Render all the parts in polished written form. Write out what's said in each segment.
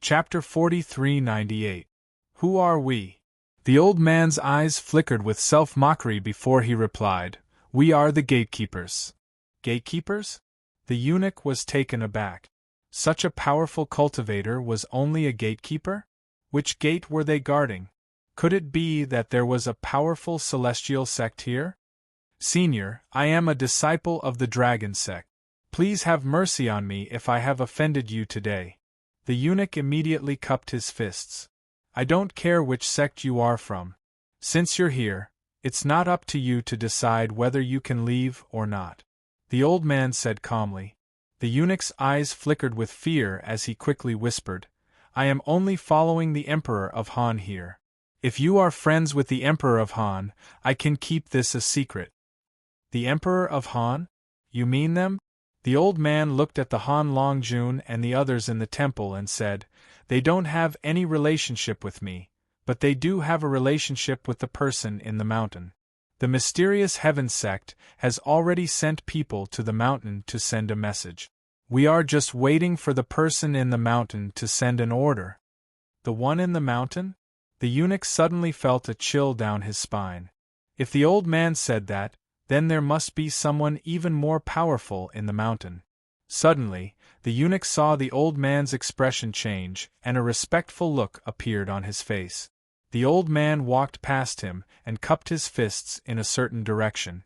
Chapter 4398. Who are we? The old man's eyes flickered with self-mockery before he replied, We are the gatekeepers. Gatekeepers? The eunuch was taken aback. Such a powerful cultivator was only a gatekeeper? Which gate were they guarding? Could it be that there was a powerful celestial sect here? Senior, I am a disciple of the dragon sect. Please have mercy on me if I have offended you today. The eunuch immediately cupped his fists. I don't care which sect you are from. Since you're here, it's not up to you to decide whether you can leave or not. The old man said calmly. The eunuch's eyes flickered with fear as he quickly whispered, I am only following the Emperor of Han here. If you are friends with the Emperor of Han, I can keep this a secret. The Emperor of Han? You mean them? The old man looked at the Han Longjun and the others in the temple and said, They don't have any relationship with me, but they do have a relationship with the person in the mountain. The mysterious Heaven sect has already sent people to the mountain to send a message. We are just waiting for the person in the mountain to send an order. The one in the mountain? The eunuch suddenly felt a chill down his spine. If the old man said that, then there must be someone even more powerful in the mountain. Suddenly, the eunuch saw the old man's expression change, and a respectful look appeared on his face. The old man walked past him and cupped his fists in a certain direction.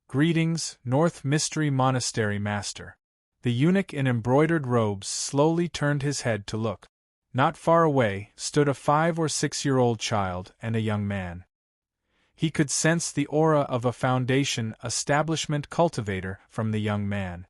Greetings, North Mystery Monastery Master. The eunuch in embroidered robes slowly turned his head to look. Not far away stood a 5 or 6-year-old child and a young man. He could sense the aura of a foundation establishment cultivator from the young man.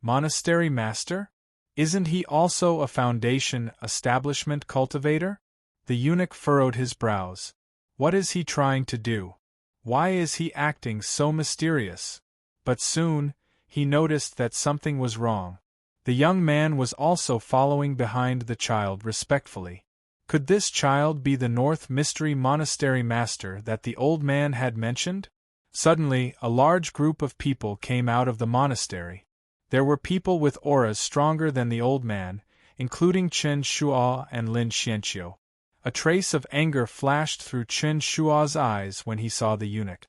Monastery Master? Isn't he also a foundation establishment cultivator? The eunuch furrowed his brows. What is he trying to do? Why is he acting so mysterious? But soon, he noticed that something was wrong. The young man was also following behind the child respectfully. Could this child be the North Mystery Monastery Master that the old man had mentioned? Suddenly, a large group of people came out of the monastery. There were people with auras stronger than the old man, including Chen Shuo and Lin Xianqiu. A trace of anger flashed through Chen Shuo's eyes when he saw the eunuch.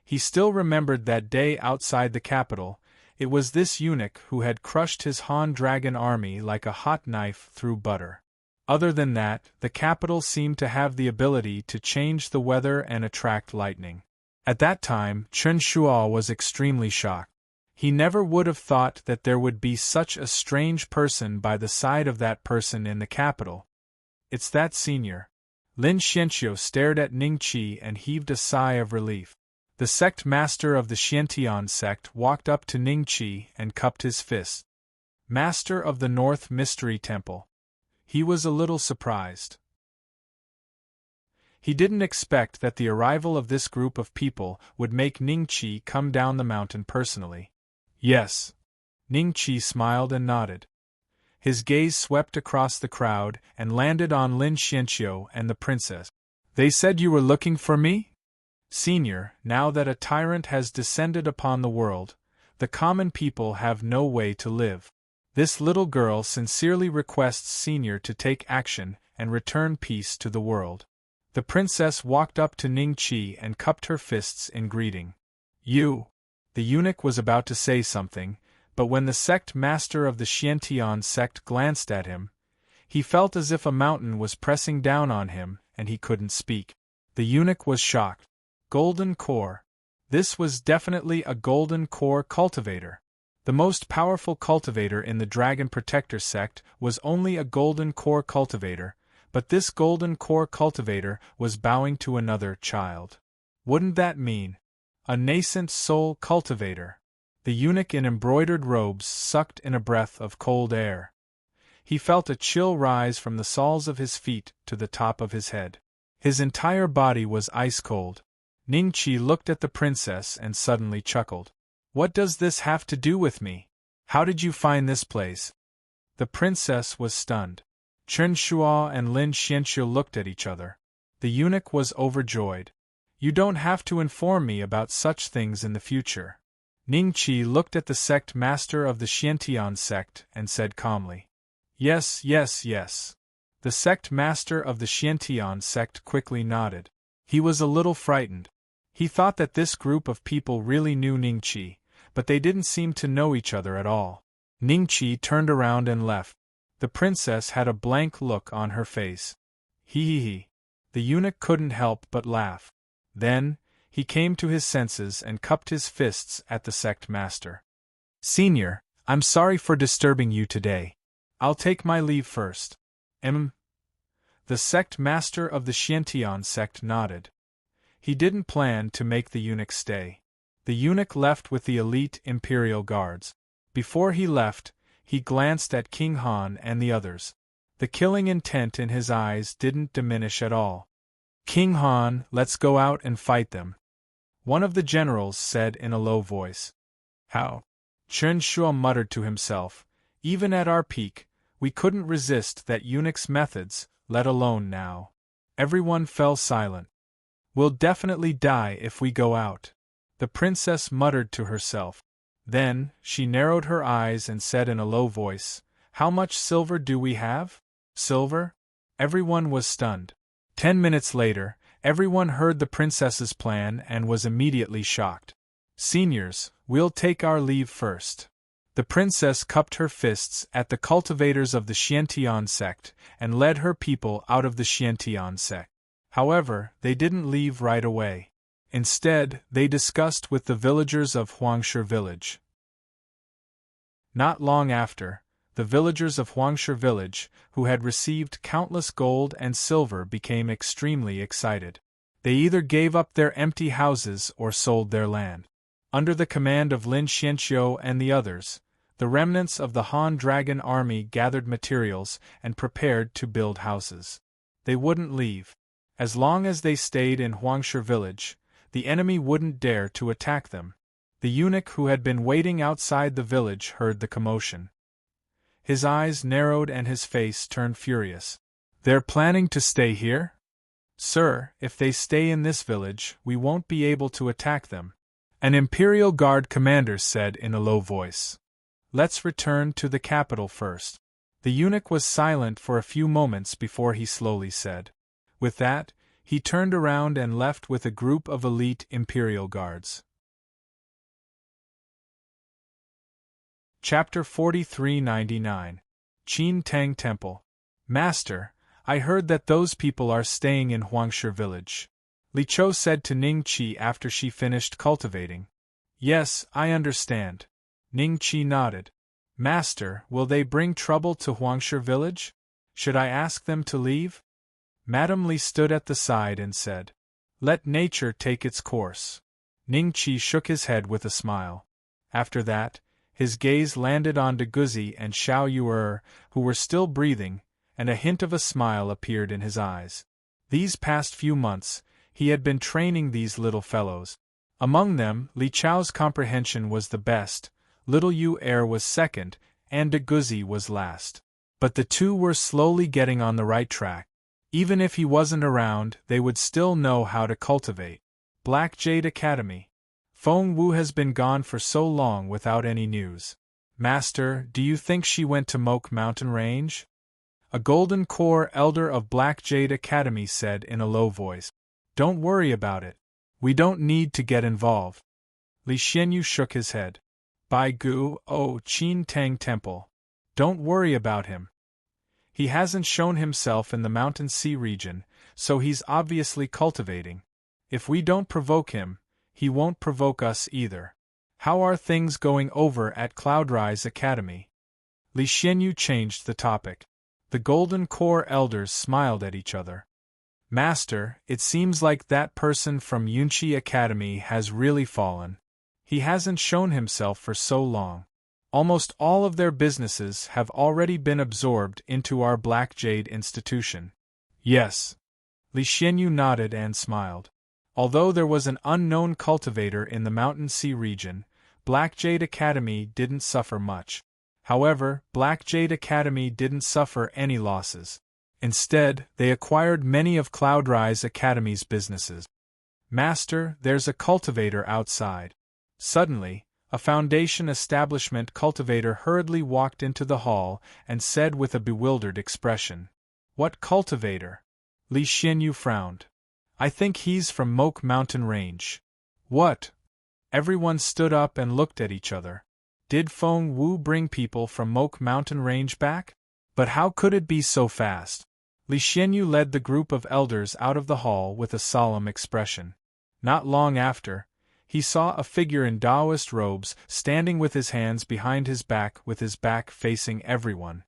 He still remembered that day outside the capital. It was this eunuch who had crushed his Han dragon army like a hot knife through butter. Other than that, the capital seemed to have the ability to change the weather and attract lightning. At that time, Chen Shuo was extremely shocked. He never would have thought that there would be such a strange person by the side of that person in the capital. It's that senior. Lin Xianqiu stared at Ning Qi and heaved a sigh of relief. The sect master of the Xiantian sect walked up to Ning Qi and cupped his fist. Master of the North Mystery Temple. He was a little surprised. He didn't expect that the arrival of this group of people would make Ning Qi come down the mountain personally. Yes. Ning Qi smiled and nodded. His gaze swept across the crowd and landed on Lin Xianqiu and the princess. They said you were looking for me? Senior, now that a tyrant has descended upon the world, the common people have no way to live. This little girl sincerely requests Senior to take action and return peace to the world. The princess walked up to Ning Qi and cupped her fists in greeting. You! The eunuch was about to say something, but when the sect master of the Xiantian sect glanced at him, he felt as if a mountain was pressing down on him and he couldn't speak. The eunuch was shocked. Golden core. This was definitely a golden core cultivator. The most powerful cultivator in the Dragon Protector sect was only a golden core cultivator, but this golden core cultivator was bowing to another child. Wouldn't that mean a nascent soul cultivator? The eunuch in embroidered robes sucked in a breath of cold air. He felt a chill rise from the soles of his feet to the top of his head. His entire body was ice cold. Ning Qi looked at the princess and suddenly chuckled. What does this have to do with me? How did you find this place? The princess was stunned. Chen Shuo and Lin Xianqiu looked at each other. The eunuch was overjoyed. You don't have to inform me about such things in the future. Ning Qi looked at the sect master of the Xiantian sect and said calmly. Yes, yes, yes. The sect master of the Xiantian sect quickly nodded. He was a little frightened. He thought that this group of people really knew Ningqi, but they didn't seem to know each other at all. Ningqi turned around and left. The princess had a blank look on her face. He. The eunuch couldn't help but laugh. Then, he came to his senses and cupped his fists at the sect master. Senior, I'm sorry for disturbing you today. I'll take my leave first. The sect master of the Xiantian sect nodded. He didn't plan to make the eunuch stay. The eunuch left with the elite imperial guards. Before he left, he glanced at King Han and the others. The killing intent in his eyes didn't diminish at all. King Han, let's go out and fight them. One of the generals said in a low voice. How? Chen Shuo muttered to himself. Even at our peak, we couldn't resist that eunuch's methods, let alone now. Everyone fell silent. We'll definitely die if we go out, the princess muttered to herself. Then, she narrowed her eyes and said in a low voice, How much silver do we have? Silver? Everyone was stunned. 10 minutes later, everyone heard the princess's plan and was immediately shocked. Seniors, we'll take our leave first. The princess cupped her fists at the cultivators of the Xiantian sect and led her people out of the Xiantian sect. However, they didn't leave right away. Instead, they discussed with the villagers of Huangshi village. Not long after, the villagers of Huangshi village, who had received countless gold and silver, became extremely excited. They either gave up their empty houses or sold their land. Under the command of Lin Xianqiu and the others, the remnants of the Han Dragon army gathered materials and prepared to build houses. They wouldn't leave. As long as they stayed in Huangshi village, the enemy wouldn't dare to attack them. The eunuch who had been waiting outside the village heard the commotion. His eyes narrowed and his face turned furious. They're planning to stay here? Sir, if they stay in this village, we won't be able to attack them. An Imperial Guard commander said in a low voice. Let's return to the capital first. The eunuch was silent for a few moments before he slowly said. With that, he turned around and left with a group of elite Imperial Guards. Chapter 4399. Qin Tang Temple. Master, I heard that those people are staying in Huangshi village. Li Chou said to Ning Qi after she finished cultivating. Yes, I understand. Ning Qi nodded. Master, will they bring trouble to Huangshi village? Should I ask them to leave? Madame Li stood at the side and said. Let nature take its course. Ning Qi shook his head with a smile. After that, his gaze landed on De Guzi and Xiao Yuer, who were still breathing, and a hint of a smile appeared in his eyes. These past few months, he had been training these little fellows. Among them, Li Chao's comprehension was the best, little Yuer was second, and De Guzi was last. But the two were slowly getting on the right track. Even if he wasn't around, they would still know how to cultivate. Black Jade Academy. Feng Wu has been gone for so long without any news. Master, do you think she went to Moke Mountain Range? A Golden Core elder of Black Jade Academy said in a low voice. Don't worry about it. We don't need to get involved. Li Xianyu shook his head. Bai Gu, Qin Tang Temple. Don't worry about him. He hasn't shown himself in the Mountain Sea region, so he's obviously cultivating. If we don't provoke him, he won't provoke us either. How are things going over at Cloudrise Academy? Li Xianyu changed the topic. The Golden Core elders smiled at each other. Master, it seems like that person from Yunqi Academy has really fallen. He hasn't shown himself for so long. Almost all of their businesses have already been absorbed into our Black Jade institution. Yes. Li Xianyu nodded and smiled. Although there was an unknown cultivator in the Mountain Sea region, Black Jade Academy didn't suffer much. However, Black Jade Academy didn't suffer any losses. Instead, they acquired many of Cloudrise Academy's businesses. Master, there's a cultivator outside. Suddenly, a Foundation establishment cultivator hurriedly walked into the hall and said with a bewildered expression. What cultivator? Li Xianyu frowned. I think he's from Moke Mountain Range. What? Everyone stood up and looked at each other. Did Feng Wu bring people from Moke Mountain Range back? But how could it be so fast? Li Xianyu led the group of elders out of the hall with a solemn expression. Not long after, he saw a figure in Taoist robes standing with his hands behind his back with his back facing everyone.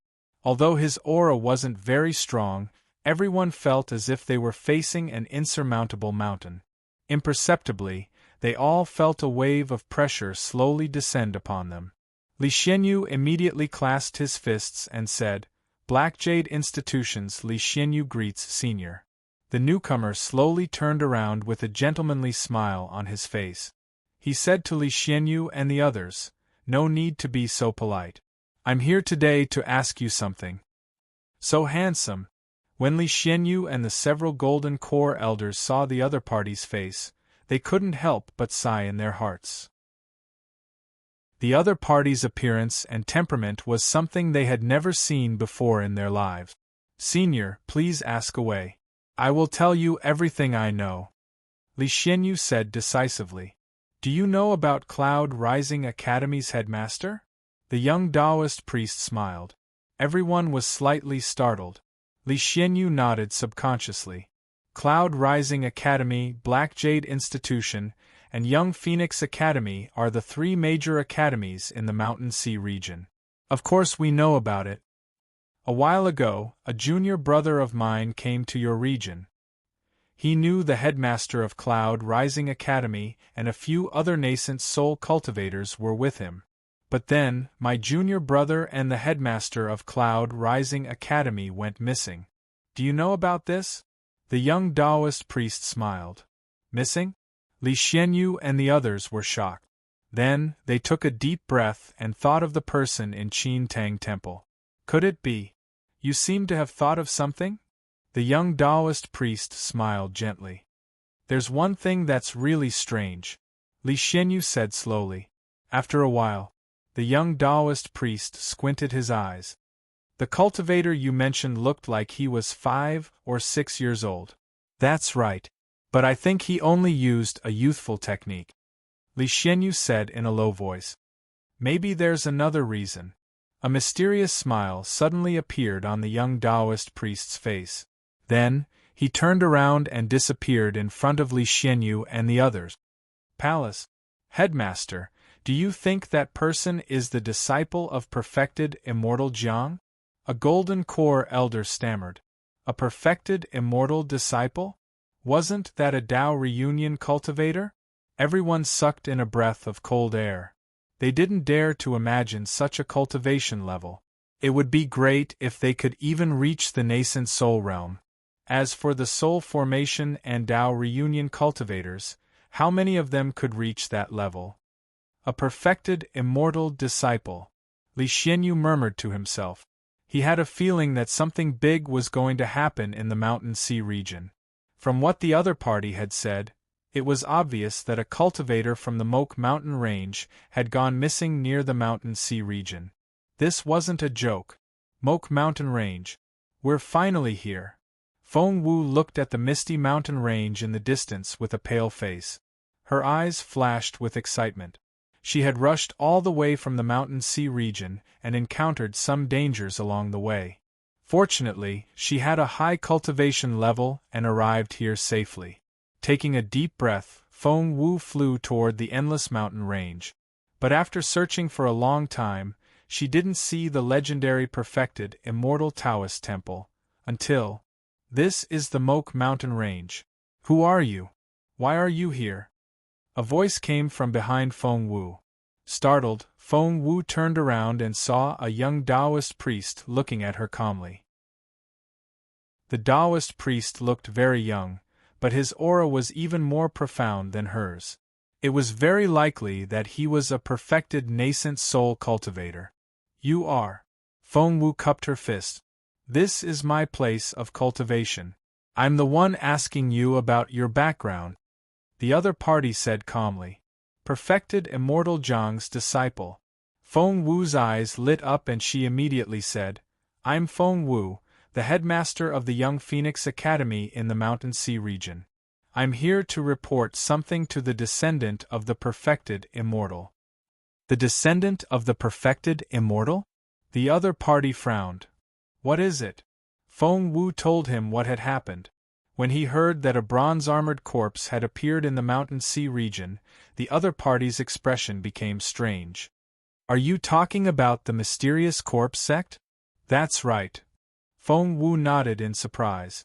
Although his aura wasn't very strong, everyone felt as if they were facing an insurmountable mountain. Imperceptibly, they all felt a wave of pressure slowly descend upon them. Li Xianyu immediately clasped his fists and said, Black Jade Institutions Li Xianyu greets Senior. The newcomer slowly turned around with a gentlemanly smile on his face. He said to Li Xianyu and the others, No need to be so polite. I'm here today to ask you something. So handsome. When Li Xianyu and the several Golden Core elders saw the other party's face, they couldn't help but sigh in their hearts. The other party's appearance and temperament was something they had never seen before in their lives. Senior, please ask away. I will tell you everything I know. Li Xianyu said decisively. Do you know about Cloud Rising Academy's headmaster? The young Taoist priest smiled. Everyone was slightly startled. Li Xianyu nodded subconsciously. Cloud Rising Academy, Black Jade Institution, and Young Phoenix Academy are the three major academies in the Mountain Sea region. Of course we know about it. A while ago, a junior brother of mine came to your region. He knew the headmaster of Cloud Rising Academy and a few other nascent soul cultivators were with him. But then, my junior brother and the headmaster of Cloud Rising Academy went missing. Do you know about this? The young Taoist priest smiled. Missing? Li Xianyu and the others were shocked. Then, they took a deep breath and thought of the person in Qin Tang Temple. Could it be? You seem to have thought of something? The young Taoist priest smiled gently. There's one thing that's really strange, Li Xianyu said slowly. After a while, the young Taoist priest squinted his eyes. The cultivator you mentioned looked like he was 5 or 6 years old. That's right. But I think he only used a youthful technique, Li Xianyu said in a low voice. Maybe there's another reason. A mysterious smile suddenly appeared on the young Taoist priest's face. Then, he turned around and disappeared in front of Li Xianyu and the others. Palace. Headmaster, do you think that person is the disciple of perfected immortal Jiang? A Golden Core elder stammered. A perfected immortal disciple? Wasn't that a Tao reunion cultivator? Everyone sucked in a breath of cold air. They didn't dare to imagine such a cultivation level. It would be great if they could even reach the nascent soul realm. As for the soul formation and Tao reunion cultivators, how many of them could reach that level? A perfected immortal disciple, Li Xianyu murmured to himself. He had a feeling that something big was going to happen in the Mountain Sea region. From what the other party had said, it was obvious that a cultivator from the Moke Mountain Range had gone missing near the Mountain Sea region. This wasn't a joke. Moke Mountain Range. We're finally here. Feng Wu looked at the misty mountain range in the distance with a pale face. Her eyes flashed with excitement. She had rushed all the way from the Mountain Sea region and encountered some dangers along the way. Fortunately, she had a high cultivation level and arrived here safely. Taking a deep breath, Feng Wu flew toward the endless mountain range. But after searching for a long time, she didn't see the legendary perfected immortal Taoist temple, until... This is the Moke Mountain Range. Who are you? Why are you here? A voice came from behind Feng Wu. Startled, Feng Wu turned around and saw a young Taoist priest looking at her calmly. The Taoist priest looked very young, but his aura was even more profound than hers. It was very likely that he was a perfected nascent soul cultivator. You are. Feng Wu cupped her fist. This is my place of cultivation. I'm the one asking you about your background. The other party said calmly. Perfected immortal Zhang's disciple. Feng Wu's eyes lit up and she immediately said, I'm Feng Wu, the headmaster of the Young Phoenix Academy in the Mountain Sea region. I'm here to report something to the descendant of the perfected immortal. The descendant of the perfected immortal? The other party frowned. What is it? Feng Wu told him what had happened. When he heard that a bronze-armored corpse had appeared in the Mountain Sea region, the other party's expression became strange. Are you talking about the mysterious corpse sect? That's right. Feng Wu nodded in surprise.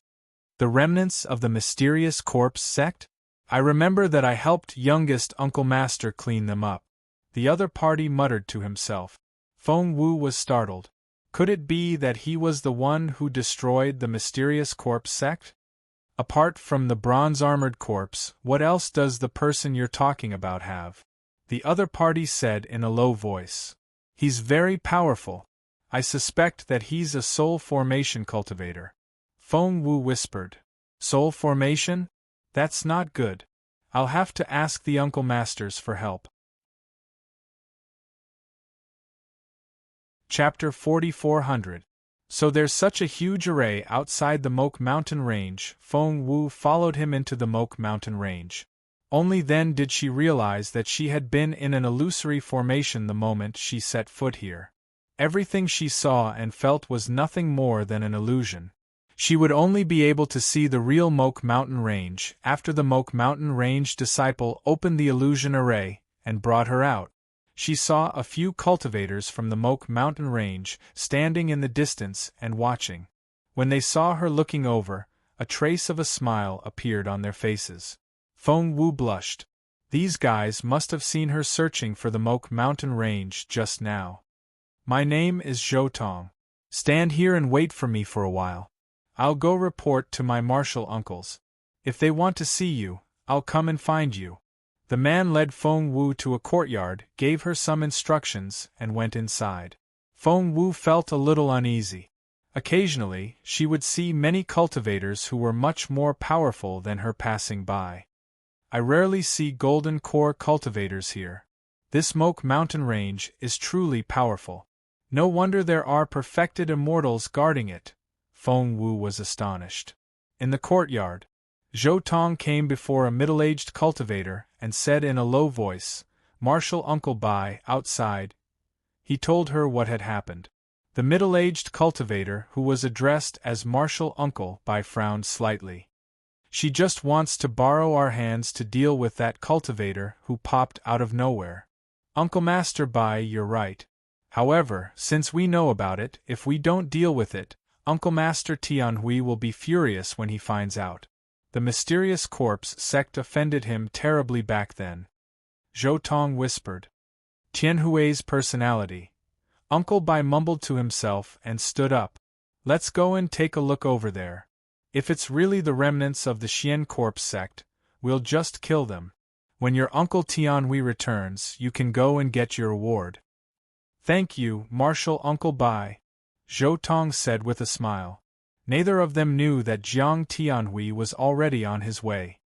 The remnants of the mysterious corpse sect? I remember that I helped youngest Uncle Master clean them up. The other party muttered to himself. Feng Wu was startled. Could it be that he was the one who destroyed the mysterious corpse sect? Apart from the bronze-armored corpse, what else does the person you're talking about have? The other party said in a low voice. He's very powerful. I suspect that he's a soul formation cultivator. Feng Wu whispered. Soul formation? That's not good. I'll have to ask the Uncle Masters for help. Chapter 4400. So there's such a huge array outside the Moke Mountain Range. Feng Wu followed him into the Moke Mountain Range. Only then did she realize that she had been in an illusory formation the moment she set foot here. Everything she saw and felt was nothing more than an illusion. She would only be able to see the real Moke Mountain Range after the Moke Mountain Range disciple opened the illusion array and brought her out. She saw a few cultivators from the Moke Mountain Range standing in the distance and watching. When they saw her looking over, a trace of a smile appeared on their faces. Feng Wu blushed. These guys must have seen her searching for the Moke Mountain Range just now. My name is Zhou Tong. Stand here and wait for me for a while. I'll go report to my martial uncles. If they want to see you, I'll come and find you. The man led Feng Wu to a courtyard, gave her some instructions, and went inside. Feng Wu felt a little uneasy. Occasionally, she would see many cultivators who were much more powerful than her passing by. I rarely see golden core cultivators here. This Moke Mountain Range is truly powerful. No wonder there are perfected immortals guarding it. Feng Wu was astonished. In the courtyard, Zhou Tong came before a middle-aged cultivator and said in a low voice, "Martial Uncle Bai, outside." He told her what had happened. The middle-aged cultivator, who was addressed as Martial Uncle Bai, frowned slightly. She just wants to borrow our hands to deal with that cultivator who popped out of nowhere. Uncle Master Bai, you're right. However, since we know about it, if we don't deal with it, Uncle Master Tianhui will be furious when he finds out. The mysterious corpse sect offended him terribly back then. Zhou Tong whispered. Tianhui's personality. Uncle Bai mumbled to himself and stood up. Let's go and take a look over there. If it's really the remnants of the Xian corpse sect, we'll just kill them. When your Uncle Tianhui returns, you can go and get your reward. Thank you, Martial Uncle Bai, Zhou Tong said with a smile. Neither of them knew that Jiang Tianhui was already on his way.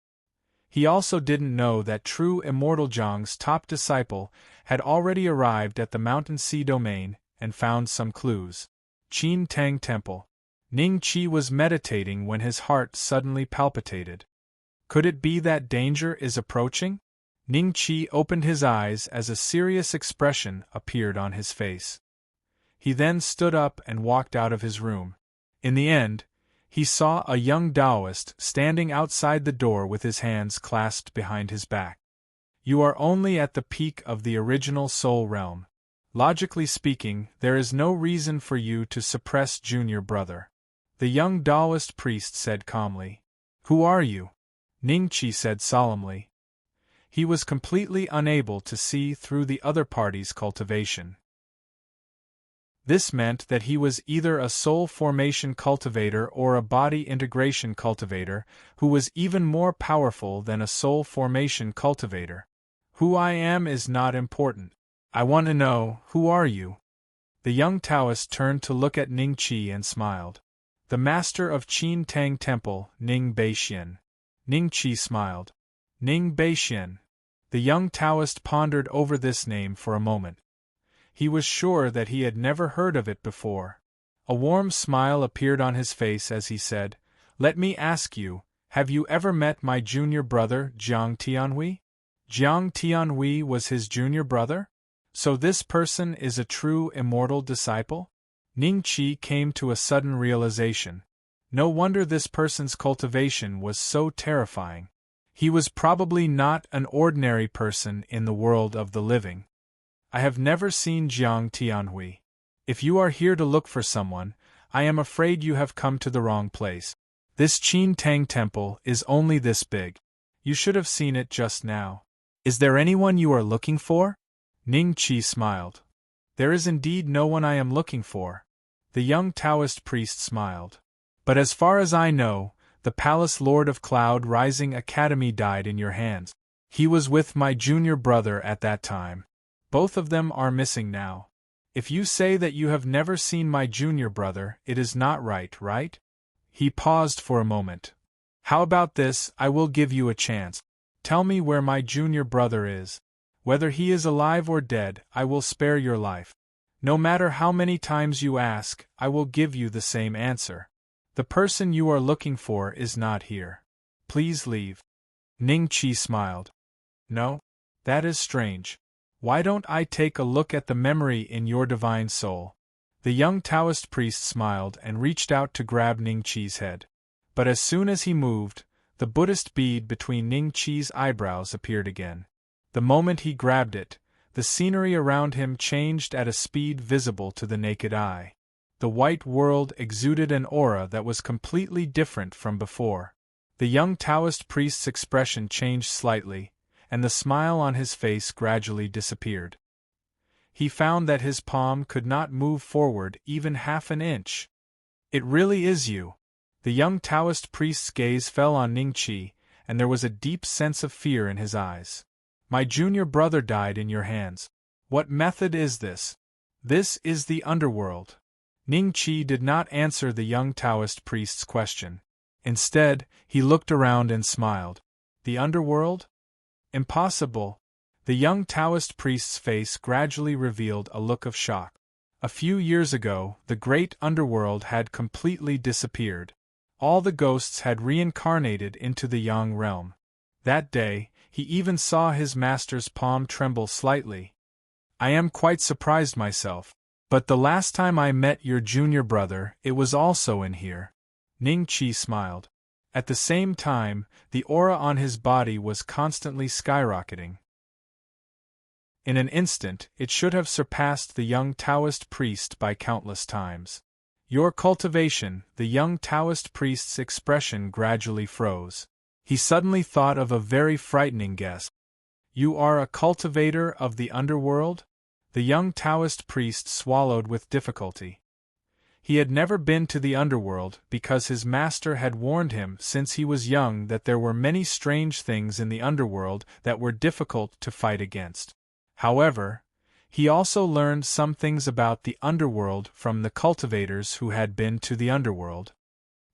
He also didn't know that true Immortal Jiang's top disciple had already arrived at the Mountain Sea domain and found some clues. Qin Tang Temple. Ning Qi was meditating when his heart suddenly palpitated. Could it be that danger is approaching? Ning Qi opened his eyes as a serious expression appeared on his face. He then stood up and walked out of his room. In the end, he saw a young Taoist standing outside the door with his hands clasped behind his back. You are only at the peak of the original soul realm. Logically speaking, there is no reason for you to suppress junior brother. The young Taoist priest said calmly. Who are you? Ning Qi said solemnly. He was completely unable to see through the other party's cultivation. This meant that he was either a soul formation cultivator or a body integration cultivator, who was even more powerful than a soul formation cultivator. Who I am is not important. I want to know, who are you? The young Taoist turned to look at Ning Qi and smiled. The master of Qin Tang Temple, Ning Beixian. Ning Qi smiled. Ning Beixian. The young Taoist pondered over this name for a moment. He was sure that he had never heard of it before. A warm smile appeared on his face as he said, "Let me ask you, have you ever met my junior brother, Jiang Tianhui?" Jiang Tianhui was his junior brother? So this person is a true immortal disciple? Ning Qi came to a sudden realization. No wonder this person's cultivation was so terrifying. He was probably not an ordinary person in the world of the living. I have never seen Jiang Tianhui. If you are here to look for someone, I am afraid you have come to the wrong place. This Qin Tang temple is only this big. You should have seen it just now. Is there anyone you are looking for? Ning Qi smiled. There is indeed no one I am looking for. The young Taoist priest smiled. But as far as I know, the Palace Lord of Cloud Rising Academy died in your hands. He was with my junior brother at that time. Both of them are missing now. If you say that you have never seen my junior brother, it is not right, right? He paused for a moment. How about this? I will give you a chance. Tell me where my junior brother is. Whether he is alive or dead, I will spare your life. No matter how many times you ask, I will give you the same answer. The person you are looking for is not here. Please leave. Ning Qi smiled. No? That is strange. Why don't I take a look at the memory in your divine soul? The young Taoist priest smiled and reached out to grab Ning Qi's head. But as soon as he moved, the Buddhist bead between Ning Qi's eyebrows appeared again. The moment he grabbed it, the scenery around him changed at a speed visible to the naked eye. The white world exuded an aura that was completely different from before. The young Taoist priest's expression changed slightly, and the smile on his face gradually disappeared. He found that his palm could not move forward even half an inch. It really is you. The young Taoist priest's gaze fell on Ning Qi, and there was a deep sense of fear in his eyes. My junior brother died in your hands. What method is this? This is the underworld. Ning Qi did not answer the young Taoist priest's question. Instead, he looked around and smiled. The underworld? Impossible. The young Taoist priest's face gradually revealed a look of shock. A few years ago, the great underworld had completely disappeared. All the ghosts had reincarnated into the Yang realm. That day, he even saw his master's palm tremble slightly. I am quite surprised myself. But the last time I met your junior brother, it was also in here. Ning Qi smiled. At the same time, the aura on his body was constantly skyrocketing. In an instant, it should have surpassed the young Taoist priest by countless times. Your cultivation, the young Taoist priest's expression gradually froze. He suddenly thought of a very frightening guess. You are a cultivator of the underworld? The young Taoist priest swallowed with difficulty. He had never been to the underworld because his master had warned him since he was young that there were many strange things in the underworld that were difficult to fight against. However, he also learned some things about the underworld from the cultivators who had been to the underworld.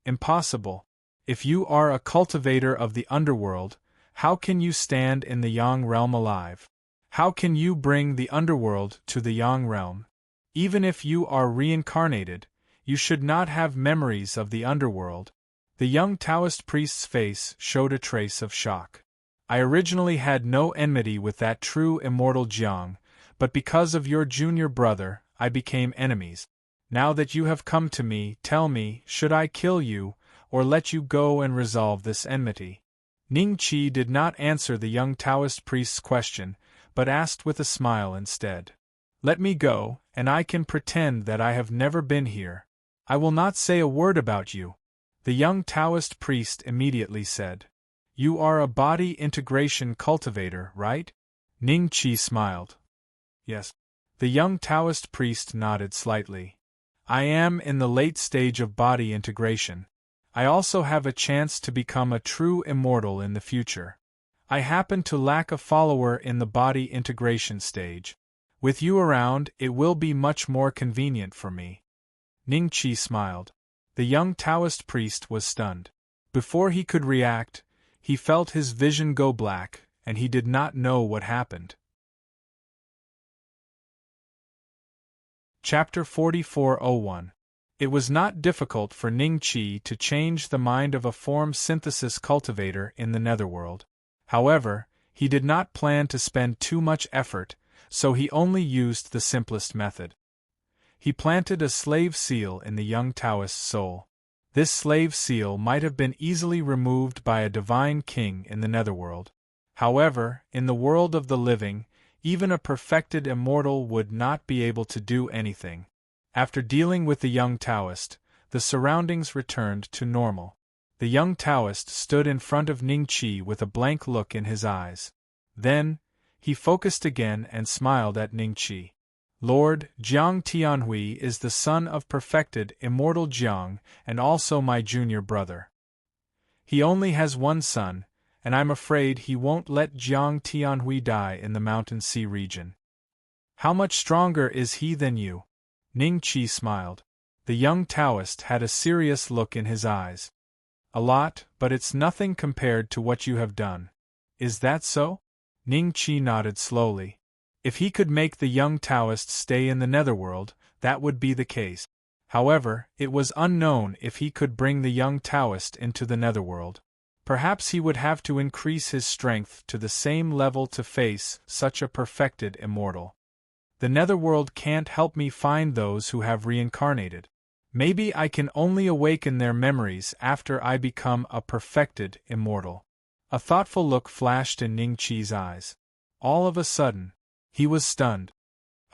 Impossible. If you are a cultivator of the underworld, how can you stand in the Yang realm alive? How can you bring the underworld to the Yang realm? Even if you are reincarnated, you should not have memories of the underworld. The young Taoist priest's face showed a trace of shock. I originally had no enmity with that true immortal Jiang, but because of your junior brother, I became enemies. Now that you have come to me, tell me, should I kill you, or let you go and resolve this enmity? Ning Qi did not answer the young Taoist priest's question, but asked with a smile instead. Let me go, and I can pretend that I have never been here. I will not say a word about you. The young Taoist priest immediately said. You are a body integration cultivator, right? Ning Qi smiled. Yes. The young Taoist priest nodded slightly. I am in the late stage of body integration. I also have a chance to become a true immortal in the future. I happen to lack a follower in the body integration stage. With you around, it will be much more convenient for me. Ning Qi smiled. The young Taoist priest was stunned. Before he could react, he felt his vision go black, and he did not know what happened. Chapter 4401. It was not difficult for Ning Qi to change the mind of a form synthesis cultivator in the netherworld. However, he did not plan to spend too much effort, so he only used the simplest method. He planted a slave seal in the young Taoist's soul. This slave seal might have been easily removed by a divine king in the netherworld. However, in the world of the living, even a perfected immortal would not be able to do anything. After dealing with the young Taoist, the surroundings returned to normal. The young Taoist stood in front of Ning Qi with a blank look in his eyes. Then, he focused again and smiled at Ning Qi. Lord Jiang Tianhui is the son of perfected immortal Jiang and also my junior brother. He only has one son, and I'm afraid he won't let Jiang Tianhui die in the mountain sea region. How much stronger is he than you? Ning Qi smiled. The young Taoist had a serious look in his eyes. A lot, but it's nothing compared to what you have done. Is that so? Ning Qi nodded slowly. If he could make the young Taoist stay in the netherworld, that would be the case. However, it was unknown if he could bring the young Taoist into the netherworld. Perhaps he would have to increase his strength to the same level to face such a perfected immortal. The netherworld can't help me find those who have reincarnated. Maybe I can only awaken their memories after I become a perfected immortal. A thoughtful look flashed in Ning Qi's eyes. All of a sudden, he was stunned.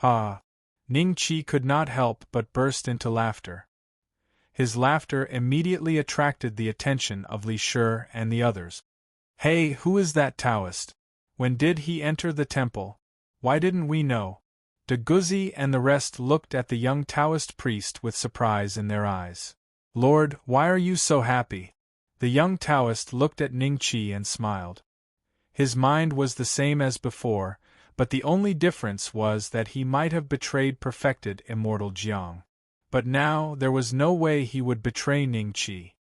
Ah! Ning Qi could not help but burst into laughter. His laughter immediately attracted the attention of Li Shi and the others. Hey, who is that Taoist? When did he enter the temple? Why didn't we know? De Guzi and the rest looked at the young Taoist priest with surprise in their eyes. Lord, why are you so happy? The young Taoist looked at Ning Qi and smiled. His mind was the same as before, but the only difference was that he might have betrayed perfected immortal Jiang. But now there was no way he would betray Ning Qi.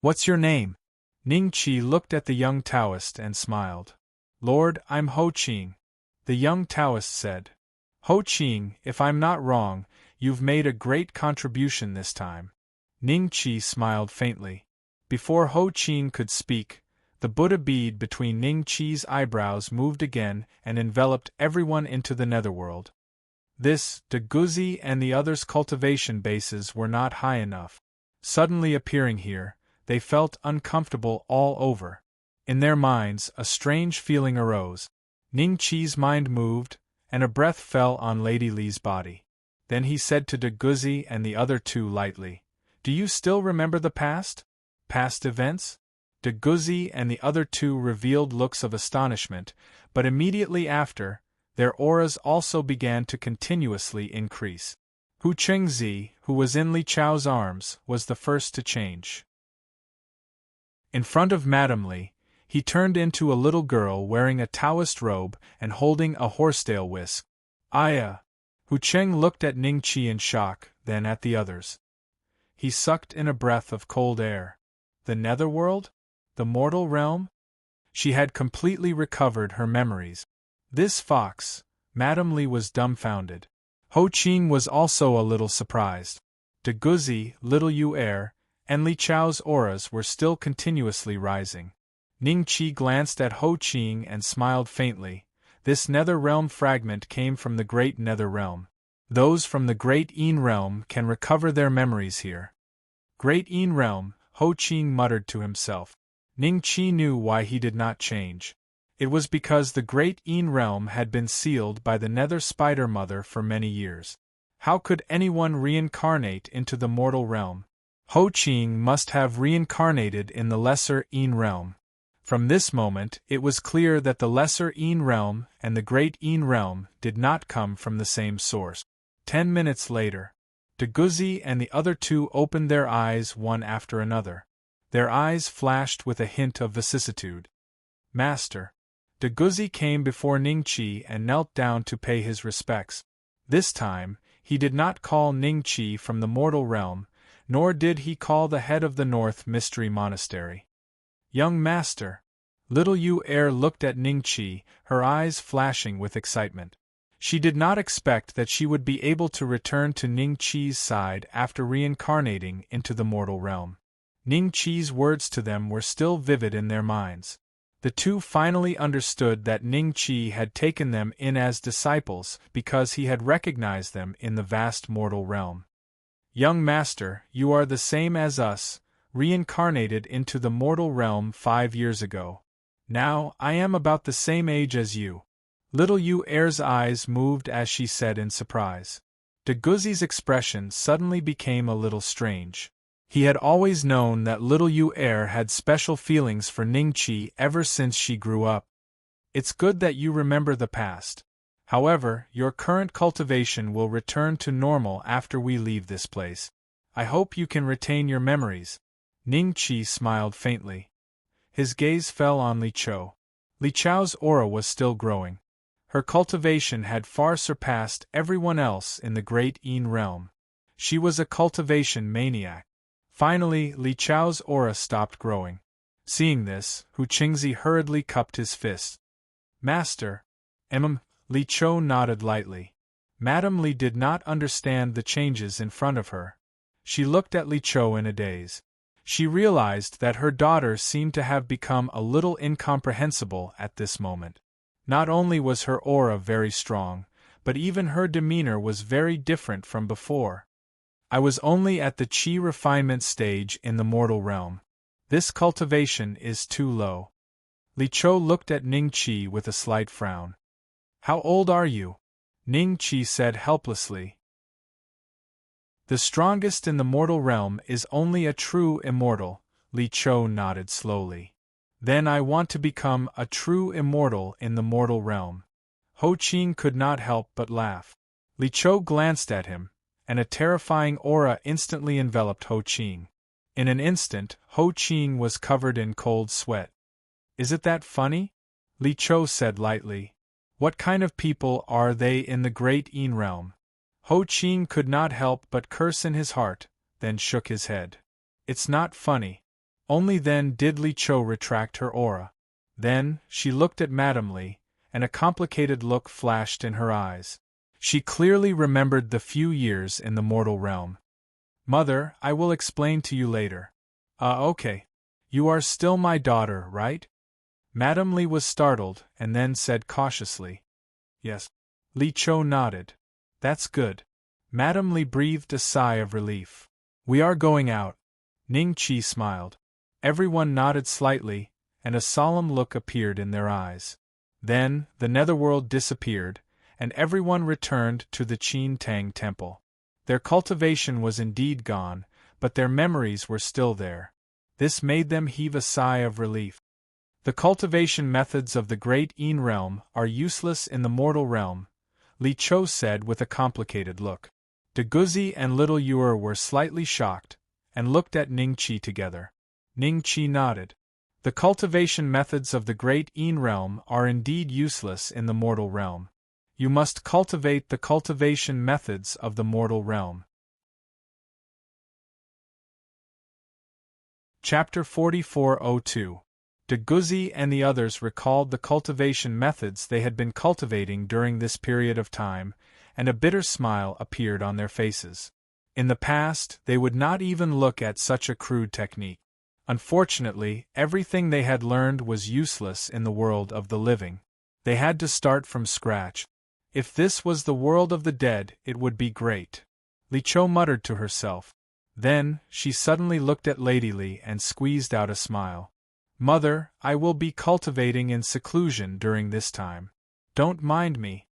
What's your name? Ning Qi looked at the young Taoist and smiled. Lord, I'm Ho Qing. The young Taoist said. Ho Qing, if I'm not wrong, you've made a great contribution this time. Ning Qi smiled faintly. Before Ho Qing could speak, the Buddha bead between Ning Qi's eyebrows moved again and enveloped everyone into the netherworld. This, De Guzi and the others' cultivation bases were not high enough. Suddenly appearing here, they felt uncomfortable all over. In their minds, a strange feeling arose. Ning Qi's mind moved, and a breath fell on Lady Li's body. Then he said to De Guzi and the other two lightly, Do you still remember the past? Past events? De Guzi and the other two revealed looks of astonishment, but immediately after, their auras also began to continuously increase. Hu Chengzi, who was in Li Chao's arms, was the first to change. In front of Madame Li, he turned into a little girl wearing a Taoist robe and holding a horsetail whisk. Aya! Hu Cheng looked at Ning Qi in shock, then at the others. He sucked in a breath of cold air. The netherworld? The mortal realm? She had completely recovered her memories. This fox, Madame Li was dumbfounded. Ho Qing was also a little surprised. De Guzi, Little Yu Er, and Li Chao's auras were still continuously rising. Ning Qi glanced at Ho Qing and smiled faintly. This nether realm fragment came from the great nether realm. Those from the great Yin realm can recover their memories here. Great Yin realm, Ho Qing muttered to himself. Ning Qi knew why he did not change. It was because the great Yin realm had been sealed by the nether spider mother for many years. How could anyone reincarnate into the mortal realm? Ho Qing must have reincarnated in the lesser Yin realm. From this moment, it was clear that the lesser Yin realm and the great Yin realm did not come from the same source. 10 minutes later, De Guzi and the other two opened their eyes one after another. Their eyes flashed with a hint of vicissitude. Master. De Guzi came before Ning Qi and knelt down to pay his respects. This time, he did not call Ning Qi from the mortal realm, nor did he call the head of the North Mystery Monastery. Young master. Little Yu Er looked at Ning Qi, her eyes flashing with excitement. She did not expect that she would be able to return to Ning Qi's side after reincarnating into the mortal realm. Ning Qi's words to them were still vivid in their minds. The two finally understood that Ning Qi had taken them in as disciples because he had recognized them in the vast mortal realm. Young master, you are the same as us, reincarnated into the mortal realm 5 years ago. Now, I am about the same age as you. Little Yu Er's eyes moved as she said in surprise. De Guzi's expression suddenly became a little strange. He had always known that little Yu Er had special feelings for Ning Qi ever since she grew up. It's good that you remember the past. However, your current cultivation will return to normal after we leave this place. I hope you can retain your memories. Ning Qi smiled faintly. His gaze fell on Li Chou. Li Chou's aura was still growing. Her cultivation had far surpassed everyone else in the Great Yin realm. She was a cultivation maniac. Finally, Li Chou's aura stopped growing. Seeing this, Hu Qingzi hurriedly cupped his fist. Master. Li Chou nodded lightly. Madame Li did not understand the changes in front of her. She looked at Li Chou in a daze. She realized that her daughter seemed to have become a little incomprehensible at this moment. Not only was her aura very strong, but even her demeanor was very different from before. I was only at the Qi refinement stage in the mortal realm. This cultivation is too low. Li Chou looked at Ning Qi with a slight frown. How old are you? Ning Qi said helplessly. The strongest in the mortal realm is only a true immortal, Li Chou nodded slowly. Then I want to become a true immortal in the mortal realm. Ho Qing could not help but laugh. Li Chou glanced at him, and a terrifying aura instantly enveloped Ho Qing. In an instant, Ho Qing was covered in cold sweat. Is it that funny? Li Chou said lightly. What kind of people are they in the Great Yin realm? Ho Qing could not help but curse in his heart, then shook his head. It's not funny. Only then did Li Chou retract her aura. Then, she looked at Madame Li, and a complicated look flashed in her eyes. She clearly remembered the few years in the mortal realm. Mother, I will explain to you later. Okay. You are still my daughter, right? Madame Li was startled, and then said cautiously. Yes. Li Chou nodded. That's good. Madame Li breathed a sigh of relief. We are going out. Ning Qi smiled. Everyone nodded slightly, and a solemn look appeared in their eyes. Then, the netherworld disappeared, and everyone returned to the Qin Tang temple. Their cultivation was indeed gone, but their memories were still there. This made them heave a sigh of relief. The cultivation methods of the Great Yin realm are useless in the mortal realm, Li Chou said with a complicated look. De Guzi and little Yuer were slightly shocked, and looked at Ning Qi together. Ning Qi nodded. The cultivation methods of the Great Yin realm are indeed useless in the mortal realm. You must cultivate the cultivation methods of the mortal realm. Chapter 4402. De Guzi and the others recalled the cultivation methods they had been cultivating during this period of time, and a bitter smile appeared on their faces. In the past, they would not even look at such a crude technique. Unfortunately, everything they had learned was useless in the world of the living. They had to start from scratch. If this was the world of the dead, it would be great. Li Chou muttered to herself. Then, she suddenly looked at Lady Li and squeezed out a smile. Mother, I will be cultivating in seclusion during this time. Don't mind me.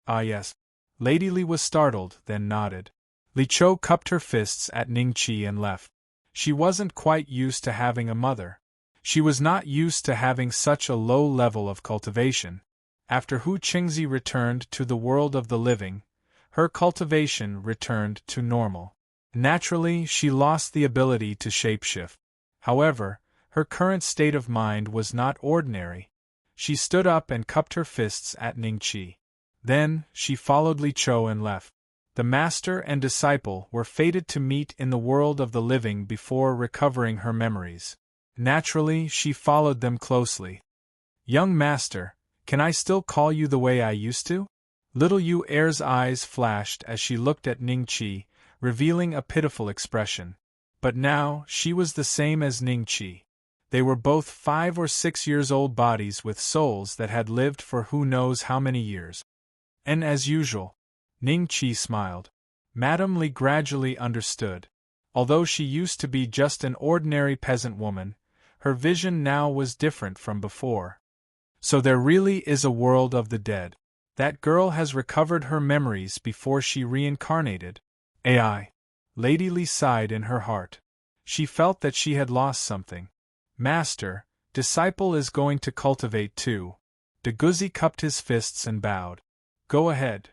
Ah yes. Lady Li was startled, then nodded. Li Chou cupped her fists at Ning Qi and left. She wasn't quite used to having a mother. She was not used to having such a low level of cultivation. After Hu Qingzi returned to the world of the living, her cultivation returned to normal. Naturally, she lost the ability to shapeshift. However, her current state of mind was not ordinary. She stood up and cupped her fists at Ning Qi. Then, she followed Li Chou and left. The master and disciple were fated to meet in the world of the living before recovering her memories. Naturally, she followed them closely. Young master, can I still call you the way I used to? Little Yu Er's eyes flashed as she looked at Ning Qi, revealing a pitiful expression. But now, she was the same as Ning Qi. They were both 5 or 6 years old bodies with souls that had lived for who knows how many years. And as usual, Ning Qi smiled. Madame Li gradually understood. Although she used to be just an ordinary peasant woman, her vision now was different from before. So there really is a world of the dead. That girl has recovered her memories before she reincarnated. AI. Lady Li sighed in her heart. She felt that she had lost something. Master, disciple is going to cultivate too. De Guzi cupped his fists and bowed. Go ahead.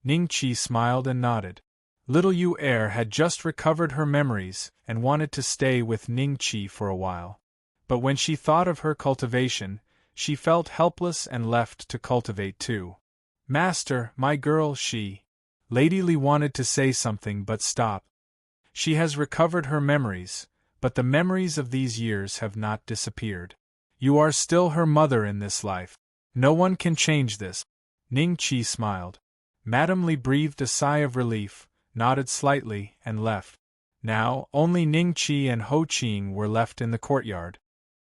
Ning Qi smiled and nodded. Little Yu Er had just recovered her memories and wanted to stay with Ning Qi for a while. But when she thought of her cultivation, she felt helpless and left to cultivate too. Master, my girl, she. Lady Li wanted to say something but stopped. She has recovered her memories, but the memories of these years have not disappeared. You are still her mother in this life. No one can change this. Ning Qi smiled. Madame Li breathed a sigh of relief, nodded slightly, and left. Now, only Ning Qi and Ho Qing were left in the courtyard.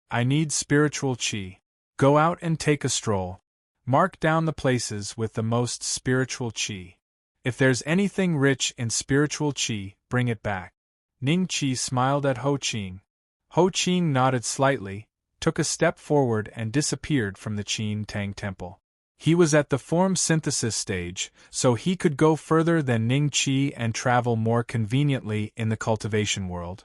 I need spiritual qi. Go out and take a stroll. Mark down the places with the most spiritual qi. If there's anything rich in spiritual qi, bring it back. Ning Qi smiled at Ho Qing. Ho Qing nodded slightly, took a step forward and disappeared from the Qin Tang Temple. He was at the form synthesis stage, so he could go further than Ning Qi and travel more conveniently in the cultivation world.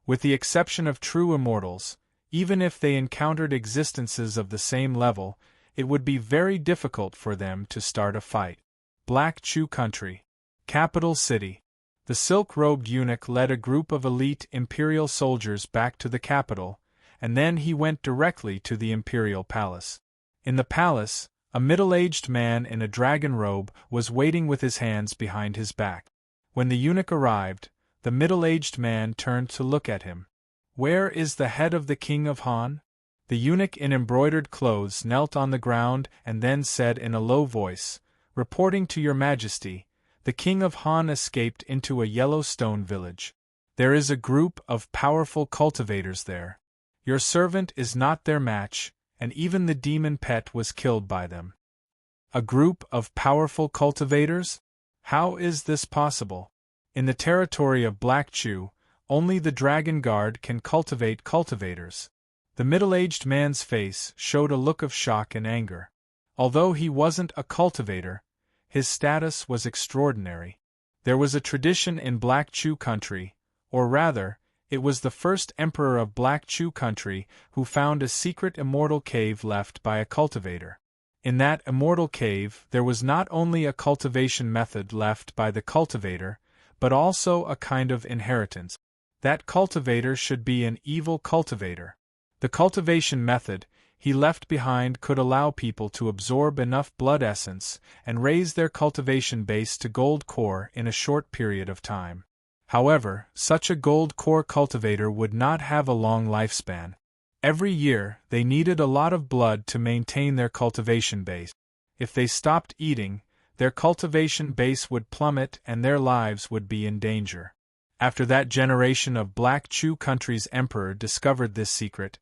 With the exception of true immortals, even if they encountered existences of the same level, it would be very difficult for them to start a fight. Black Chu Country. Capital City. The silk-robed eunuch led a group of elite imperial soldiers back to the capital, and then he went directly to the imperial palace. In the palace, a middle-aged man in a dragon robe was waiting with his hands behind his back. When the eunuch arrived, the middle-aged man turned to look at him. Where is the head of the king of Han? The eunuch in embroidered clothes knelt on the ground and then said in a low voice, Reporting to your majesty, the king of Han escaped into a Yellowstone village. There is a group of powerful cultivators there. Your servant is not their match, and even the demon pet was killed by them. A group of powerful cultivators? How is this possible? In the territory of Black Chu, only the Dragon Guard can cultivate cultivators. The middle-aged man's face showed a look of shock and anger. Although he wasn't a cultivator, his status was extraordinary. There was a tradition in Black Chu Country, or rather, it was the first emperor of Black Chu Country who found a secret immortal cave left by a cultivator. In that immortal cave there was not only a cultivation method left by the cultivator, but also a kind of inheritance. That cultivator should be an evil cultivator. The cultivation method he left behind could allow people to absorb enough blood essence and raise their cultivation base to gold core in a short period of time. However, such a gold core cultivator would not have a long lifespan. Every year, they needed a lot of blood to maintain their cultivation base. If they stopped eating, their cultivation base would plummet and their lives would be in danger. After that generation of Black Chu Country's emperor discovered this secret,